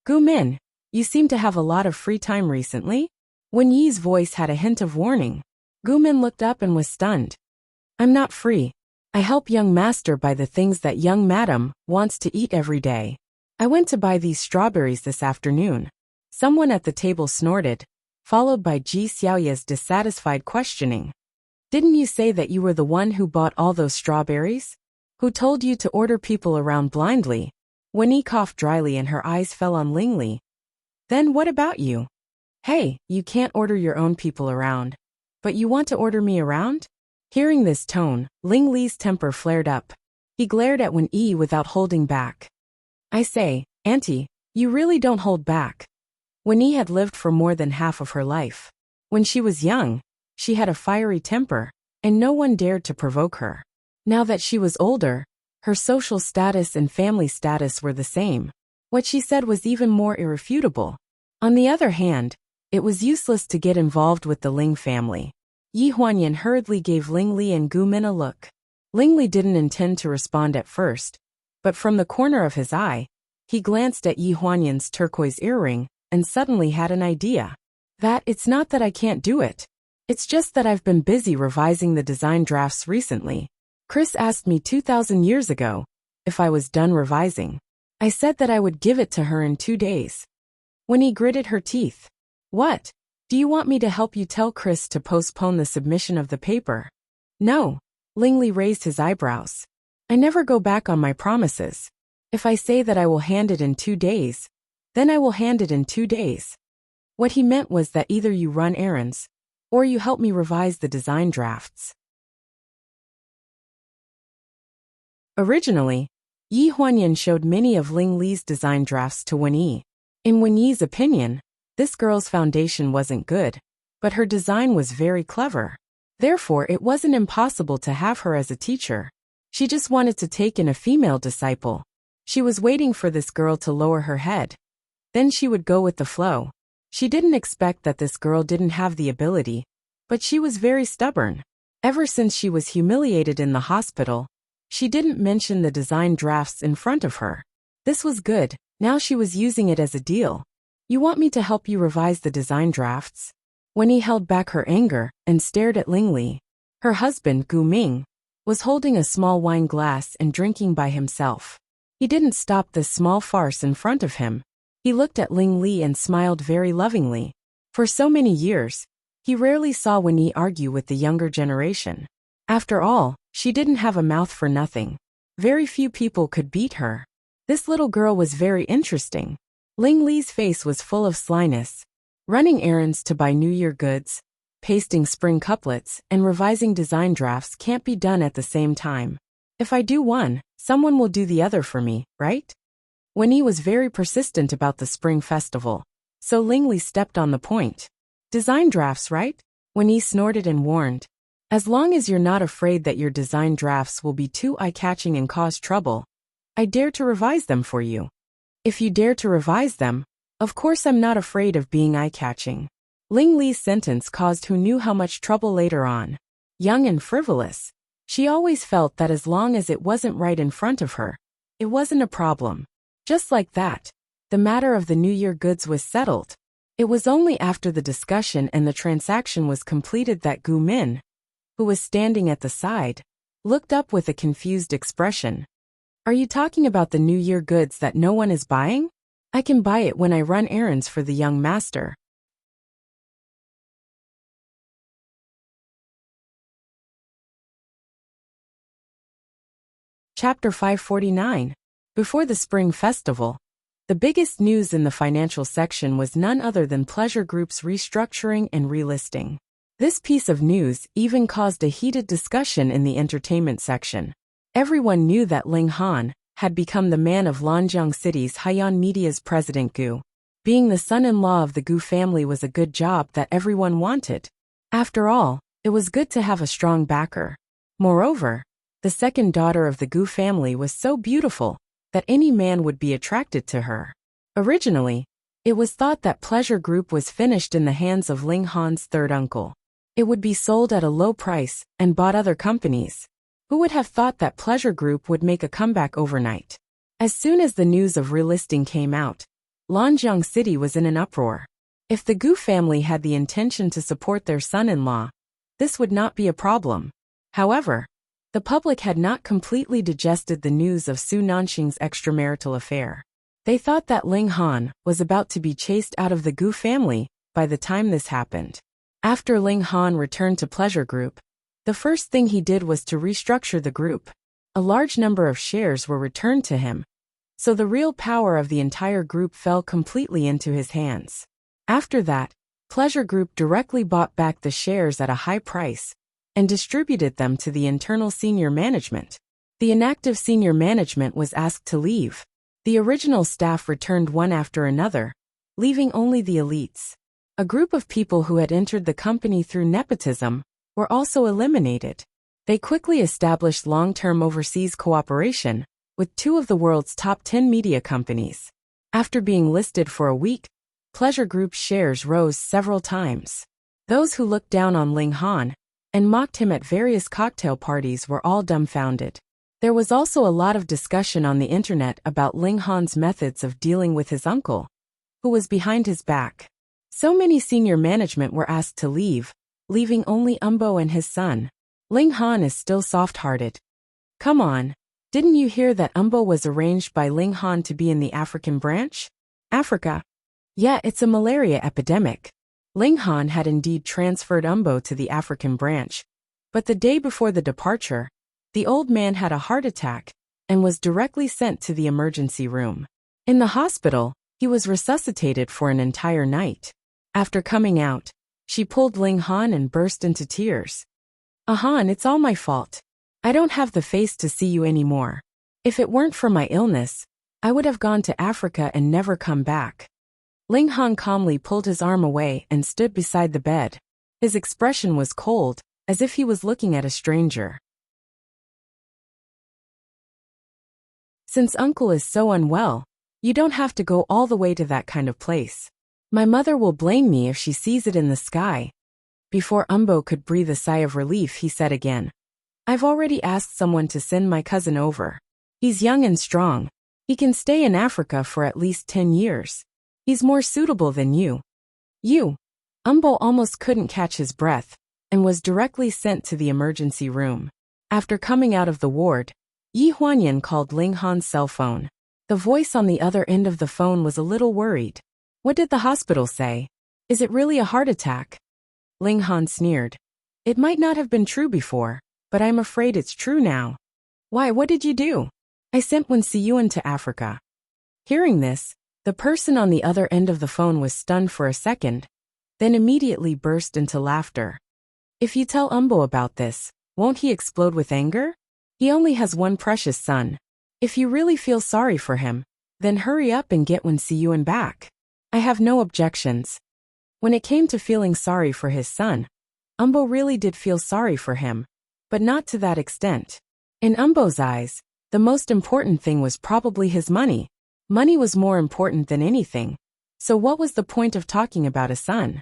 Gu-min, you seem to have a lot of free time recently? Wen Yi's voice had a hint of warning. Gu-min looked up and was stunned. I'm not free. I help young master buy the things that young madam wants to eat every day. I went to buy these strawberries this afternoon. Someone at the table snorted, followed by Ji Xiaoya's dissatisfied questioning. Didn't you say that you were the one who bought all those strawberries? Who told you to order people around blindly? Wen Yi coughed dryly and her eyes fell on Ling Li. Then what about you? Hey, you can't order your own people around. But you want to order me around? Hearing this tone, Ling Li's temper flared up. He glared at Wen Yi without holding back. I say, Auntie, you really don't hold back. Wen Yi had lived for more than half of her life. When she was young, she had a fiery temper, and no one dared to provoke her. Now that she was older, her social status and family status were the same. What she said was even more irrefutable. On the other hand, it was useless to get involved with the Ling family. Yi Huanyan hurriedly gave Ling Li and Gu Min a look. Ling Li didn't intend to respond at first, but from the corner of his eye, he glanced at Yi Huanyan's turquoise earring and suddenly had an idea. It's not that I can't do it. It's just that I've been busy revising the design drafts recently. Chris asked me 2,000 years ago if I was done revising. I said that I would give it to her in 2 days. When he gritted her teeth. What? Do you want me to help you tell Chris to postpone the submission of the paper? No. Ling Li raised his eyebrows. I never go back on my promises. If I say that I will hand it in 2 days, then I will hand it in 2 days. What he meant was that either you run errands, or you help me revise the design drafts. Originally, Yi Huanyan showed many of Ling Li's design drafts to Wen Yi. In Wen Yi's opinion, this girl's foundation wasn't good, but her design was very clever. Therefore, it wasn't impossible to have her as a teacher. She just wanted to take in a female disciple. She was waiting for this girl to lower her head. Then she would go with the flow. She didn't expect that this girl didn't have the ability, but she was very stubborn. Ever since she was humiliated in the hospital, she didn't mention the design drafts in front of her. This was good. Now she was using it as a deal. You want me to help you revise the design drafts? When he held back her anger and stared at Ling Li, her husband, Gu Ming, was holding a small wine glass and drinking by himself. He didn't stop this small farce in front of him. He looked at Ling Li and smiled very lovingly. For so many years, he rarely saw Wen Yi argue with the younger generation. After all, she didn't have a mouth for nothing. Very few people could beat her. This little girl was very interesting. Ling Li's face was full of slyness. Running errands to buy New Year goods, pasting spring couplets, and revising design drafts can't be done at the same time. If I do one, someone will do the other for me, right? Wen Yi was very persistent about the spring festival, so Ling Li stepped on the point. Design drafts, right? Wen Yi snorted and warned. As long as you're not afraid that your design drafts will be too eye-catching and cause trouble, I dare to revise them for you. If you dare to revise them, of course I'm not afraid of being eye-catching. Ling Li's sentence caused who knew how much trouble later on. Young and frivolous, she always felt that as long as it wasn't right in front of her, it wasn't a problem. Just like that, the matter of the New Year goods was settled. It was only after the discussion and the transaction was completed that Gu Min, who was standing at the side, looked up with a confused expression. Are you talking about the New Year goods that no one is buying? I can buy it when I run errands for the young master. Chapter 549. Before the Spring Festival, the biggest news in the financial section was none other than Pleasure Group's restructuring and relisting. This piece of news even caused a heated discussion in the entertainment section. Everyone knew that Ling Han had become the man of Lanjiang City's Haiyan Media's president Gu. Being the son-in-law of the Gu family was a good job that everyone wanted. After all, it was good to have a strong backer. Moreover, the second daughter of the Gu family was so beautiful that any man would be attracted to her. Originally, It was thought that Pleasure Group was finished in the hands of Ling Han's third uncle. It would be sold at a low price and bought other companies. Who would have thought that Pleasure Group would make a comeback overnight? As soon as the news of relisting came out, Lanjiang City was in an uproar. If the Gu family had the intention to support their son-in-law, this would not be a problem. However, the public had not completely digested the news of Su Nanxing's extramarital affair. They thought that Ling Han was about to be chased out of the Gu family by the time this happened. After Ling Han returned to Pleasure Group, the first thing he did was to restructure the group. A large number of shares were returned to him, so the real power of the entire group fell completely into his hands. After that, Pleasure Group directly bought back the shares at a high price and distributed them to the internal senior management. The inactive senior management was asked to leave. The original staff returned one after another, leaving only the elites. A group of people who had entered the company through nepotism were also eliminated. They quickly established long-term overseas cooperation with two of the world's top 10 media companies. After being listed for a week, Pleasure Group's shares rose several times. Those who looked down on Ling Han and mocked him at various cocktail parties were all dumbfounded. There was also a lot of discussion on the internet about Ling Han's methods of dealing with his uncle, who was behind his back. So many senior management were asked to leave, leaving only Umbo and his son. Ling Han is still soft-hearted. Come on, didn't you hear that Umbo was arranged by Ling Han to be in the African branch? Africa? Yeah, it's a malaria epidemic. Ling Han had indeed transferred Umbo to the African branch, but the day before the departure, the old man had a heart attack and was directly sent to the emergency room. In the hospital, he was resuscitated for an entire night. After coming out, she pulled Ling Han and burst into tears. Han, it's all my fault. I don't have the face to see you anymore. If it weren't for my illness, I would have gone to Africa and never come back. Ling Han calmly pulled his arm away and stood beside the bed. His expression was cold, as if he was looking at a stranger. Since uncle is so unwell, you don't have to go all the way to that kind of place. My mother will blame me if she sees it in the sky. Before Umbo could breathe a sigh of relief, he said again, I've already asked someone to send my cousin over. He's young and strong. He can stay in Africa for at least 10 years. He's more suitable than you. You. Umbo almost couldn't catch his breath and was directly sent to the emergency room. After coming out of the ward, Yi Huanyan called Ling Han's cell phone. The voice on the other end of the phone was a little worried. What did the hospital say? Is it really a heart attack? Ling Han sneered. It might not have been true before, but I'm afraid it's true now. Why, what did you do? I sent Wen Siyuan to Africa. Hearing this, the person on the other end of the phone was stunned for a second, then immediately burst into laughter. If you tell Umbo about this, won't he explode with anger? He only has one precious son. If you really feel sorry for him, then hurry up and get Wen Siyuan back. I have no objections. When it came to feeling sorry for his son, Umbo really did feel sorry for him, but not to that extent. In Umbo's eyes, the most important thing was probably his money. Money was more important than anything, so what was the point of talking about a son?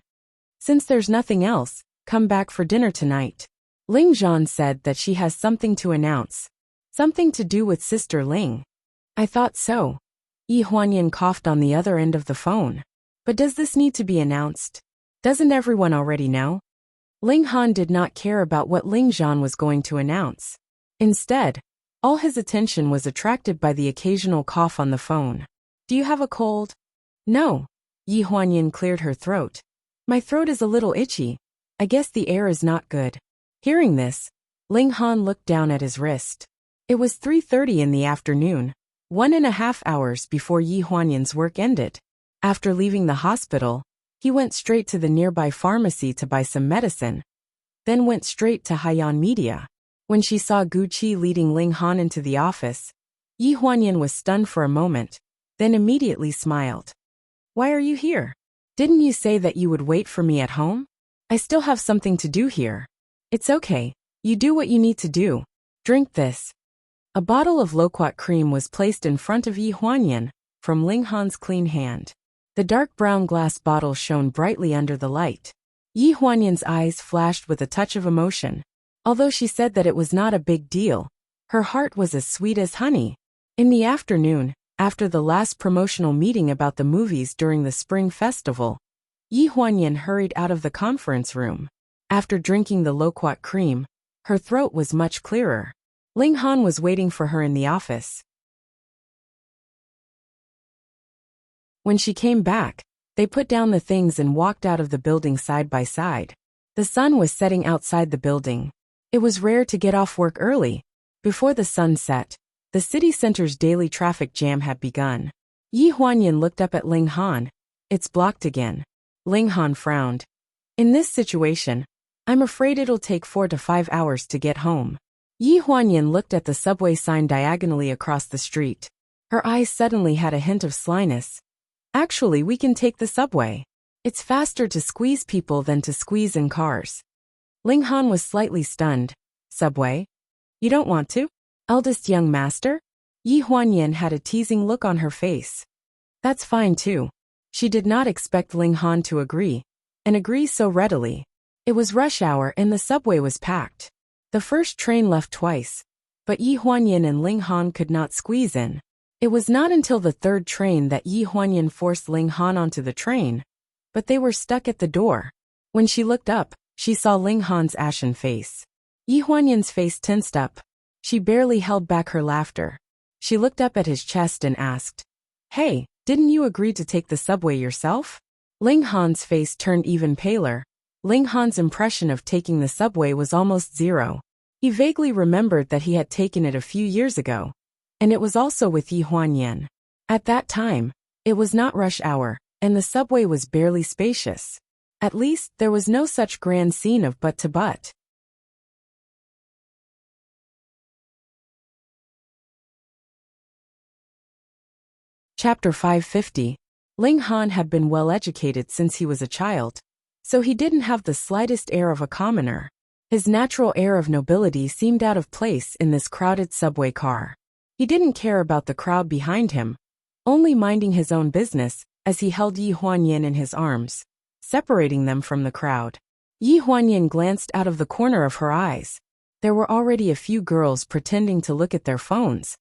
Since there's nothing else, come back for dinner tonight. Ling Zhan said that she has something to announce. Something to do with Sister Ling. I thought so. Yi Huanyan coughed on the other end of the phone. But does this need to be announced? Doesn't everyone already know? Ling Han did not care about what Ling Zhan was going to announce. Instead, all his attention was attracted by the occasional cough on the phone. Do you have a cold? No. Yi Huanyan cleared her throat. My throat is a little itchy. I guess the air is not good. Hearing this, Ling Han looked down at his wrist. It was 3:30 in the afternoon, 1.5 hours before Yi Huanyan's work ended. After leaving the hospital, he went straight to the nearby pharmacy to buy some medicine, then went straight to Haiyan Media. When she saw Gu Qi leading Ling Han into the office, Yi Huanyan was stunned for a moment, then immediately smiled. Why are you here? Didn't you say that you would wait for me at home? I still have something to do here. It's okay. You do what you need to do. Drink this. A bottle of loquat cream was placed in front of Yi Huanyan from Ling Han's clean hand. The dark brown glass bottle shone brightly under the light. Yi Huanyan's eyes flashed with a touch of emotion. Although she said that it was not a big deal, her heart was as sweet as honey. In the afternoon, after the last promotional meeting about the movies during the Spring Festival, Yi Huanyan hurried out of the conference room. After drinking the loquat cream, her throat was much clearer. Ling Han was waiting for her in the office. When she came back, they put down the things and walked out of the building side by side. The sun was setting outside the building. It was rare to get off work early. Before the sun set, the city center's daily traffic jam had begun. Yi Huanyan looked up at Ling Han. It's blocked again. Ling Han frowned. In this situation, I'm afraid it'll take 4 to 5 hours to get home. Yi Huanyan looked at the subway sign diagonally across the street. Her eyes suddenly had a hint of slyness. Actually, we can take the subway. It's faster to squeeze people than to squeeze in cars. Ling Han was slightly stunned. Subway? You don't want to? Eldest young master? Yi Huanyan had a teasing look on her face. That's fine too. She did not expect Ling Han to agree, and agree so readily. It was rush hour and the subway was packed. The first train left twice, but Yi Huanyan and Ling Han could not squeeze in. It was not until the third train that Yi Huanyan forced Ling Han onto the train, but they were stuck at the door. When she looked up, she saw Ling Han's ashen face. Yi Huanyan's face tensed up. She barely held back her laughter. She looked up at his chest and asked, "Hey, didn't you agree to take the subway yourself?" Ling Han's face turned even paler. Ling Han's impression of taking the subway was almost zero. He vaguely remembered that he had taken it a few years ago, and it was also with Yi Huanyan. At that time, it was not rush hour, and the subway was barely spacious. At least, there was no such grand scene of butt-to-butt. Chapter 550. Ling Han had been well educated since he was a child, so he didn't have the slightest air of a commoner. His natural air of nobility seemed out of place in this crowded subway car. He didn't care about the crowd behind him, only minding his own business as he held Yi Huanyan in his arms, separating them from the crowd. Yi Huanyan glanced out of the corner of her eyes. There were already a few girls pretending to look at their phones,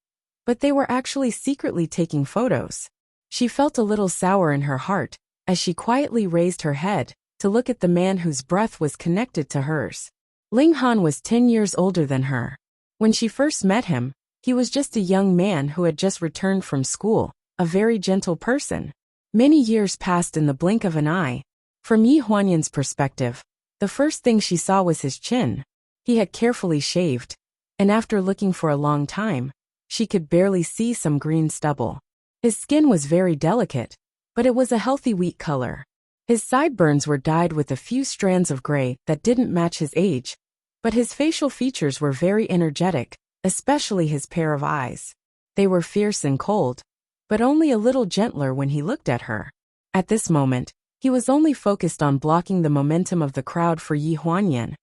but they were actually secretly taking photos. She felt a little sour in her heart as she quietly raised her head to look at the man whose breath was connected to hers. Ling Han was 10 years older than her. When she first met him, he was just a young man who had just returned from school, a very gentle person. Many years passed in the blink of an eye. From Yi Huanyan's perspective, the first thing she saw was his chin. He had carefully shaved, and after looking for a long time, she could barely see some green stubble. His skin was very delicate, but it was a healthy wheat color. His sideburns were dyed with a few strands of gray that didn't match his age, but his facial features were very energetic, especially his pair of eyes. They were fierce and cold, but only a little gentler when he looked at her. At this moment, he was only focused on blocking the momentum of the crowd for Yi Huanyan,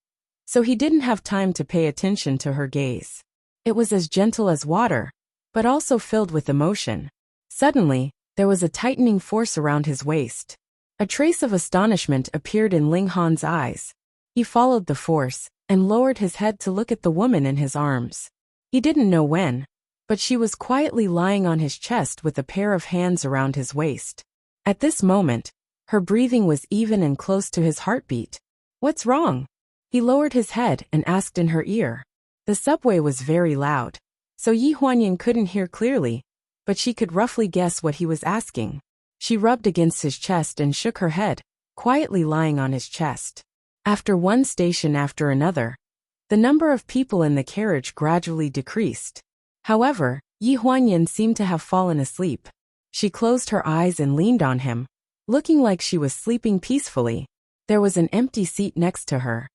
so he didn't have time to pay attention to her gaze. It was as gentle as water, but also filled with emotion. Suddenly, there was a tightening force around his waist. A trace of astonishment appeared in Ling Han's eyes. He followed the force and lowered his head to look at the woman in his arms. He didn't know when, but she was quietly lying on his chest with a pair of hands around his waist. At this moment, her breathing was even and close to his heartbeat. "What's wrong?" He lowered his head and asked in her ear. The subway was very loud, so Yi Huanyan couldn't hear clearly, but she could roughly guess what he was asking. She rubbed against his chest and shook her head, quietly lying on his chest. After one station after another, the number of people in the carriage gradually decreased. However, Yi Huanyan seemed to have fallen asleep. She closed her eyes and leaned on him, looking like she was sleeping peacefully. There was an empty seat next to her,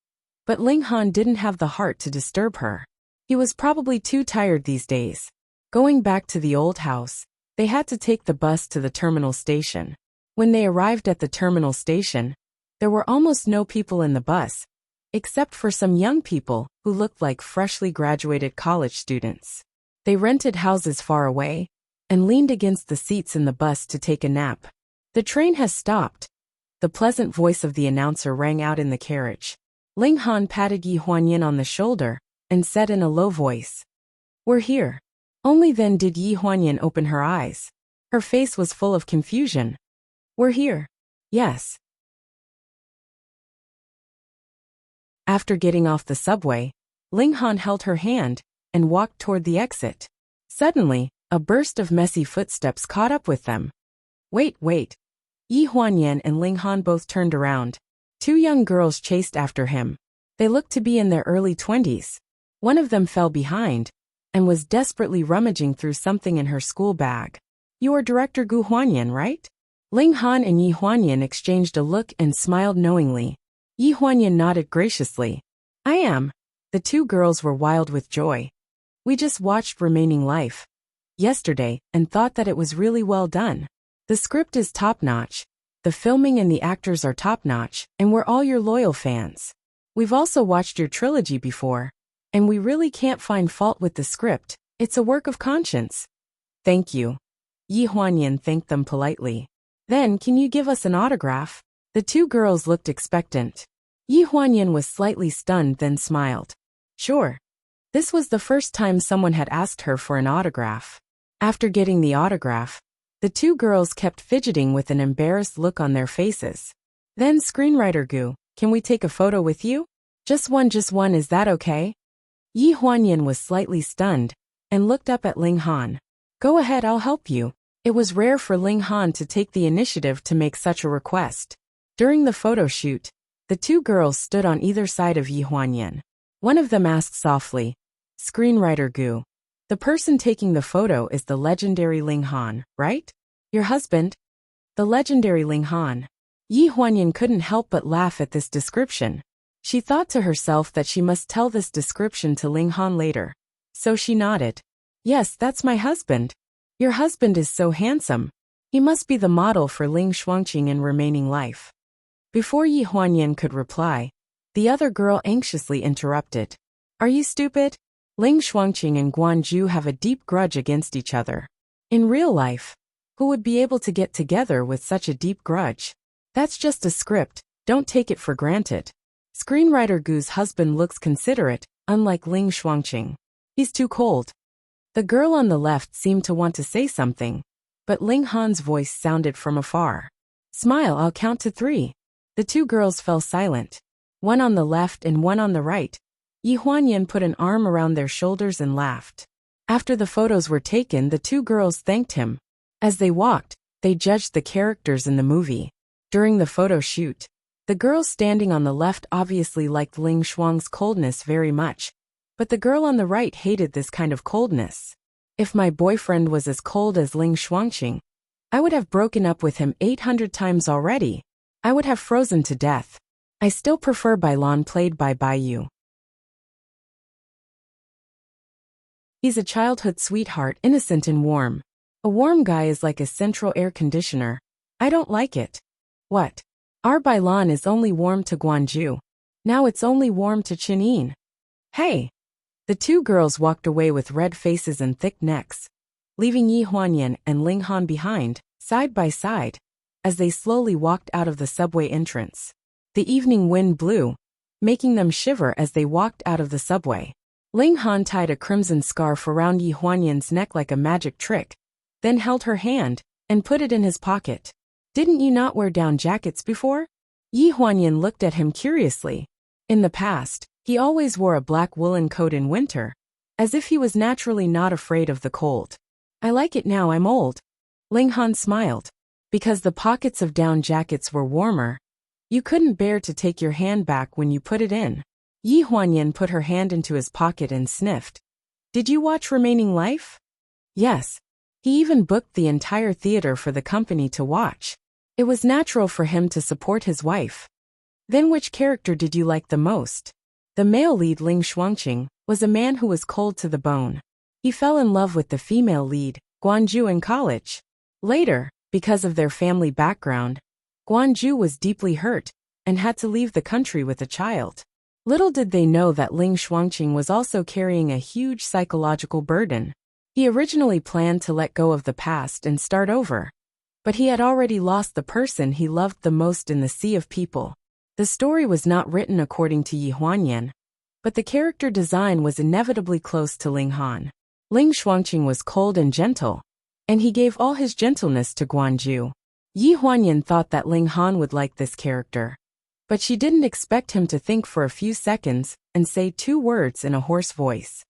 but Ling Han didn't have the heart to disturb her. He was probably too tired these days. Going back to the old house, they had to take the bus to the terminal station. When they arrived at the terminal station, there were almost no people in the bus, except for some young people who looked like freshly graduated college students. They rented houses far away and leaned against the seats in the bus to take a nap. The train has stopped. The pleasant voice of the announcer rang out in the carriage. Ling Han patted Yi Huanyan on the shoulder and said in a low voice, "We're here." Only then did Yi Huanyan open her eyes. Her face was full of confusion. "We're here." "Yes." After getting off the subway, Ling Han held her hand and walked toward the exit. Suddenly, a burst of messy footsteps caught up with them. Wait. Yi Huanyan and Ling Han both turned around. Two young girls chased after him. They looked to be in their early 20s. One of them fell behind and was desperately rummaging through something in her school bag. "You are Director Gu Huanyan, right?" Ling Han and Yi Huanyan exchanged a look and smiled knowingly. Yi Huanyan nodded graciously. "I am." The two girls were wild with joy. "We just watched Remaining Life yesterday and thought that it was really well done. The script is top-notch, the filming and the actors are top-notch, and we're all your loyal fans. We've also watched your trilogy before, and we really can't find fault with the script. It's a work of conscience." "Thank you." Yi Huanyan thanked them politely. "Then can you give us an autograph?" The two girls looked expectant. Yi Huanyan was slightly stunned then smiled. "Sure." This was the first time someone had asked her for an autograph. After getting the autograph, the two girls kept fidgeting with an embarrassed look on their faces. Then Screenwriter Gu, "Can we take a photo with you?" Just one, is that okay?" Yi Huanyan was slightly stunned and looked up at Ling Han. "Go ahead, I'll help you." It was rare for Ling Han to take the initiative to make such a request. During the photo shoot, the two girls stood on either side of Yi Huanyan. One of them asked softly, "Screenwriter Gu, the person taking the photo is the legendary Ling Han, right? Your husband?" "The legendary Ling Han." Yi Huanyan couldn't help but laugh at this description. She thought to herself that she must tell this description to Ling Han later. So she nodded. "Yes, that's my husband. Your husband is so handsome. He must be the model for Ling Shuangqing in Remaining Life." Before Yi Huanyan could reply, the other girl anxiously interrupted. "Are you stupid? Ling Shuangqing and Guanju have a deep grudge against each other. In real life, who would be able to get together with such a deep grudge? That's just a script, don't take it for granted. Screenwriter Gu's husband looks considerate, unlike Ling Shuangqing. He's too cold." The girl on the left seemed to want to say something, but Ling Han's voice sounded from afar. "Smile, I'll count to 3. The two girls fell silent. One on the left and one on the right. Yi Huanyan put an arm around their shoulders and laughed. After the photos were taken, the two girls thanked him. As they walked, they judged the characters in the movie. During the photo shoot, the girl standing on the left obviously liked Ling Shuang's coldness very much, but the girl on the right hated this kind of coldness. "If my boyfriend was as cold as Ling Shuangqing, I would have broken up with him 800 times already. I would have frozen to death. I still prefer Bailan played by Baiyu. He's a childhood sweetheart, innocent and warm. A warm guy is like a central air conditioner. I don't like it." "What? Our Bailan is only warm to Guanju. Now it's only warm to Chinin." "Hey!" The two girls walked away with red faces and thick necks, leaving Yi Huanyan and Ling Han behind, side by side, as they slowly walked out of the subway entrance. The evening wind blew, making them shiver as they walked out of the subway. Ling Han tied a crimson scarf around Yi Huanyan's neck like a magic trick, then held her hand and put it in his pocket. "Didn't you not wear down jackets before?" Yi Huanyan looked at him curiously. In the past, he always wore a black woolen coat in winter, as if he was naturally not afraid of the cold. "I like it now I'm old." Ling Han smiled. "Because the pockets of down jackets were warmer, you couldn't bear to take your hand back when you put it in." Yi Huanyan put her hand into his pocket and sniffed. "Did you watch Remaining Life?" "Yes." He even booked the entire theater for the company to watch. It was natural for him to support his wife. "Then which character did you like the most?" The male lead, Ling Shuangqing, was a man who was cold to the bone. He fell in love with the female lead, Guanju, in college. Later, because of their family background, Guanju was deeply hurt and had to leave the country with a child. Little did they know that Ling Shuangqing was also carrying a huge psychological burden. He originally planned to let go of the past and start over, but he had already lost the person he loved the most in the sea of people. The story was not written according to Yi Huanyan, but the character design was inevitably close to Ling Han. Ling Shuangqing was cold and gentle, and he gave all his gentleness to Guanju. Yi Huanyan thought that Ling Han would like this character, but she didn't expect him to think for a few seconds and say 2 words in a hoarse voice.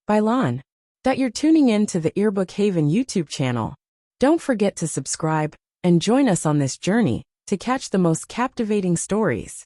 Bailan. That you're tuning in to the Earbook Haven YouTube channel. Don't forget to subscribe and join us on this journey to catch the most captivating stories.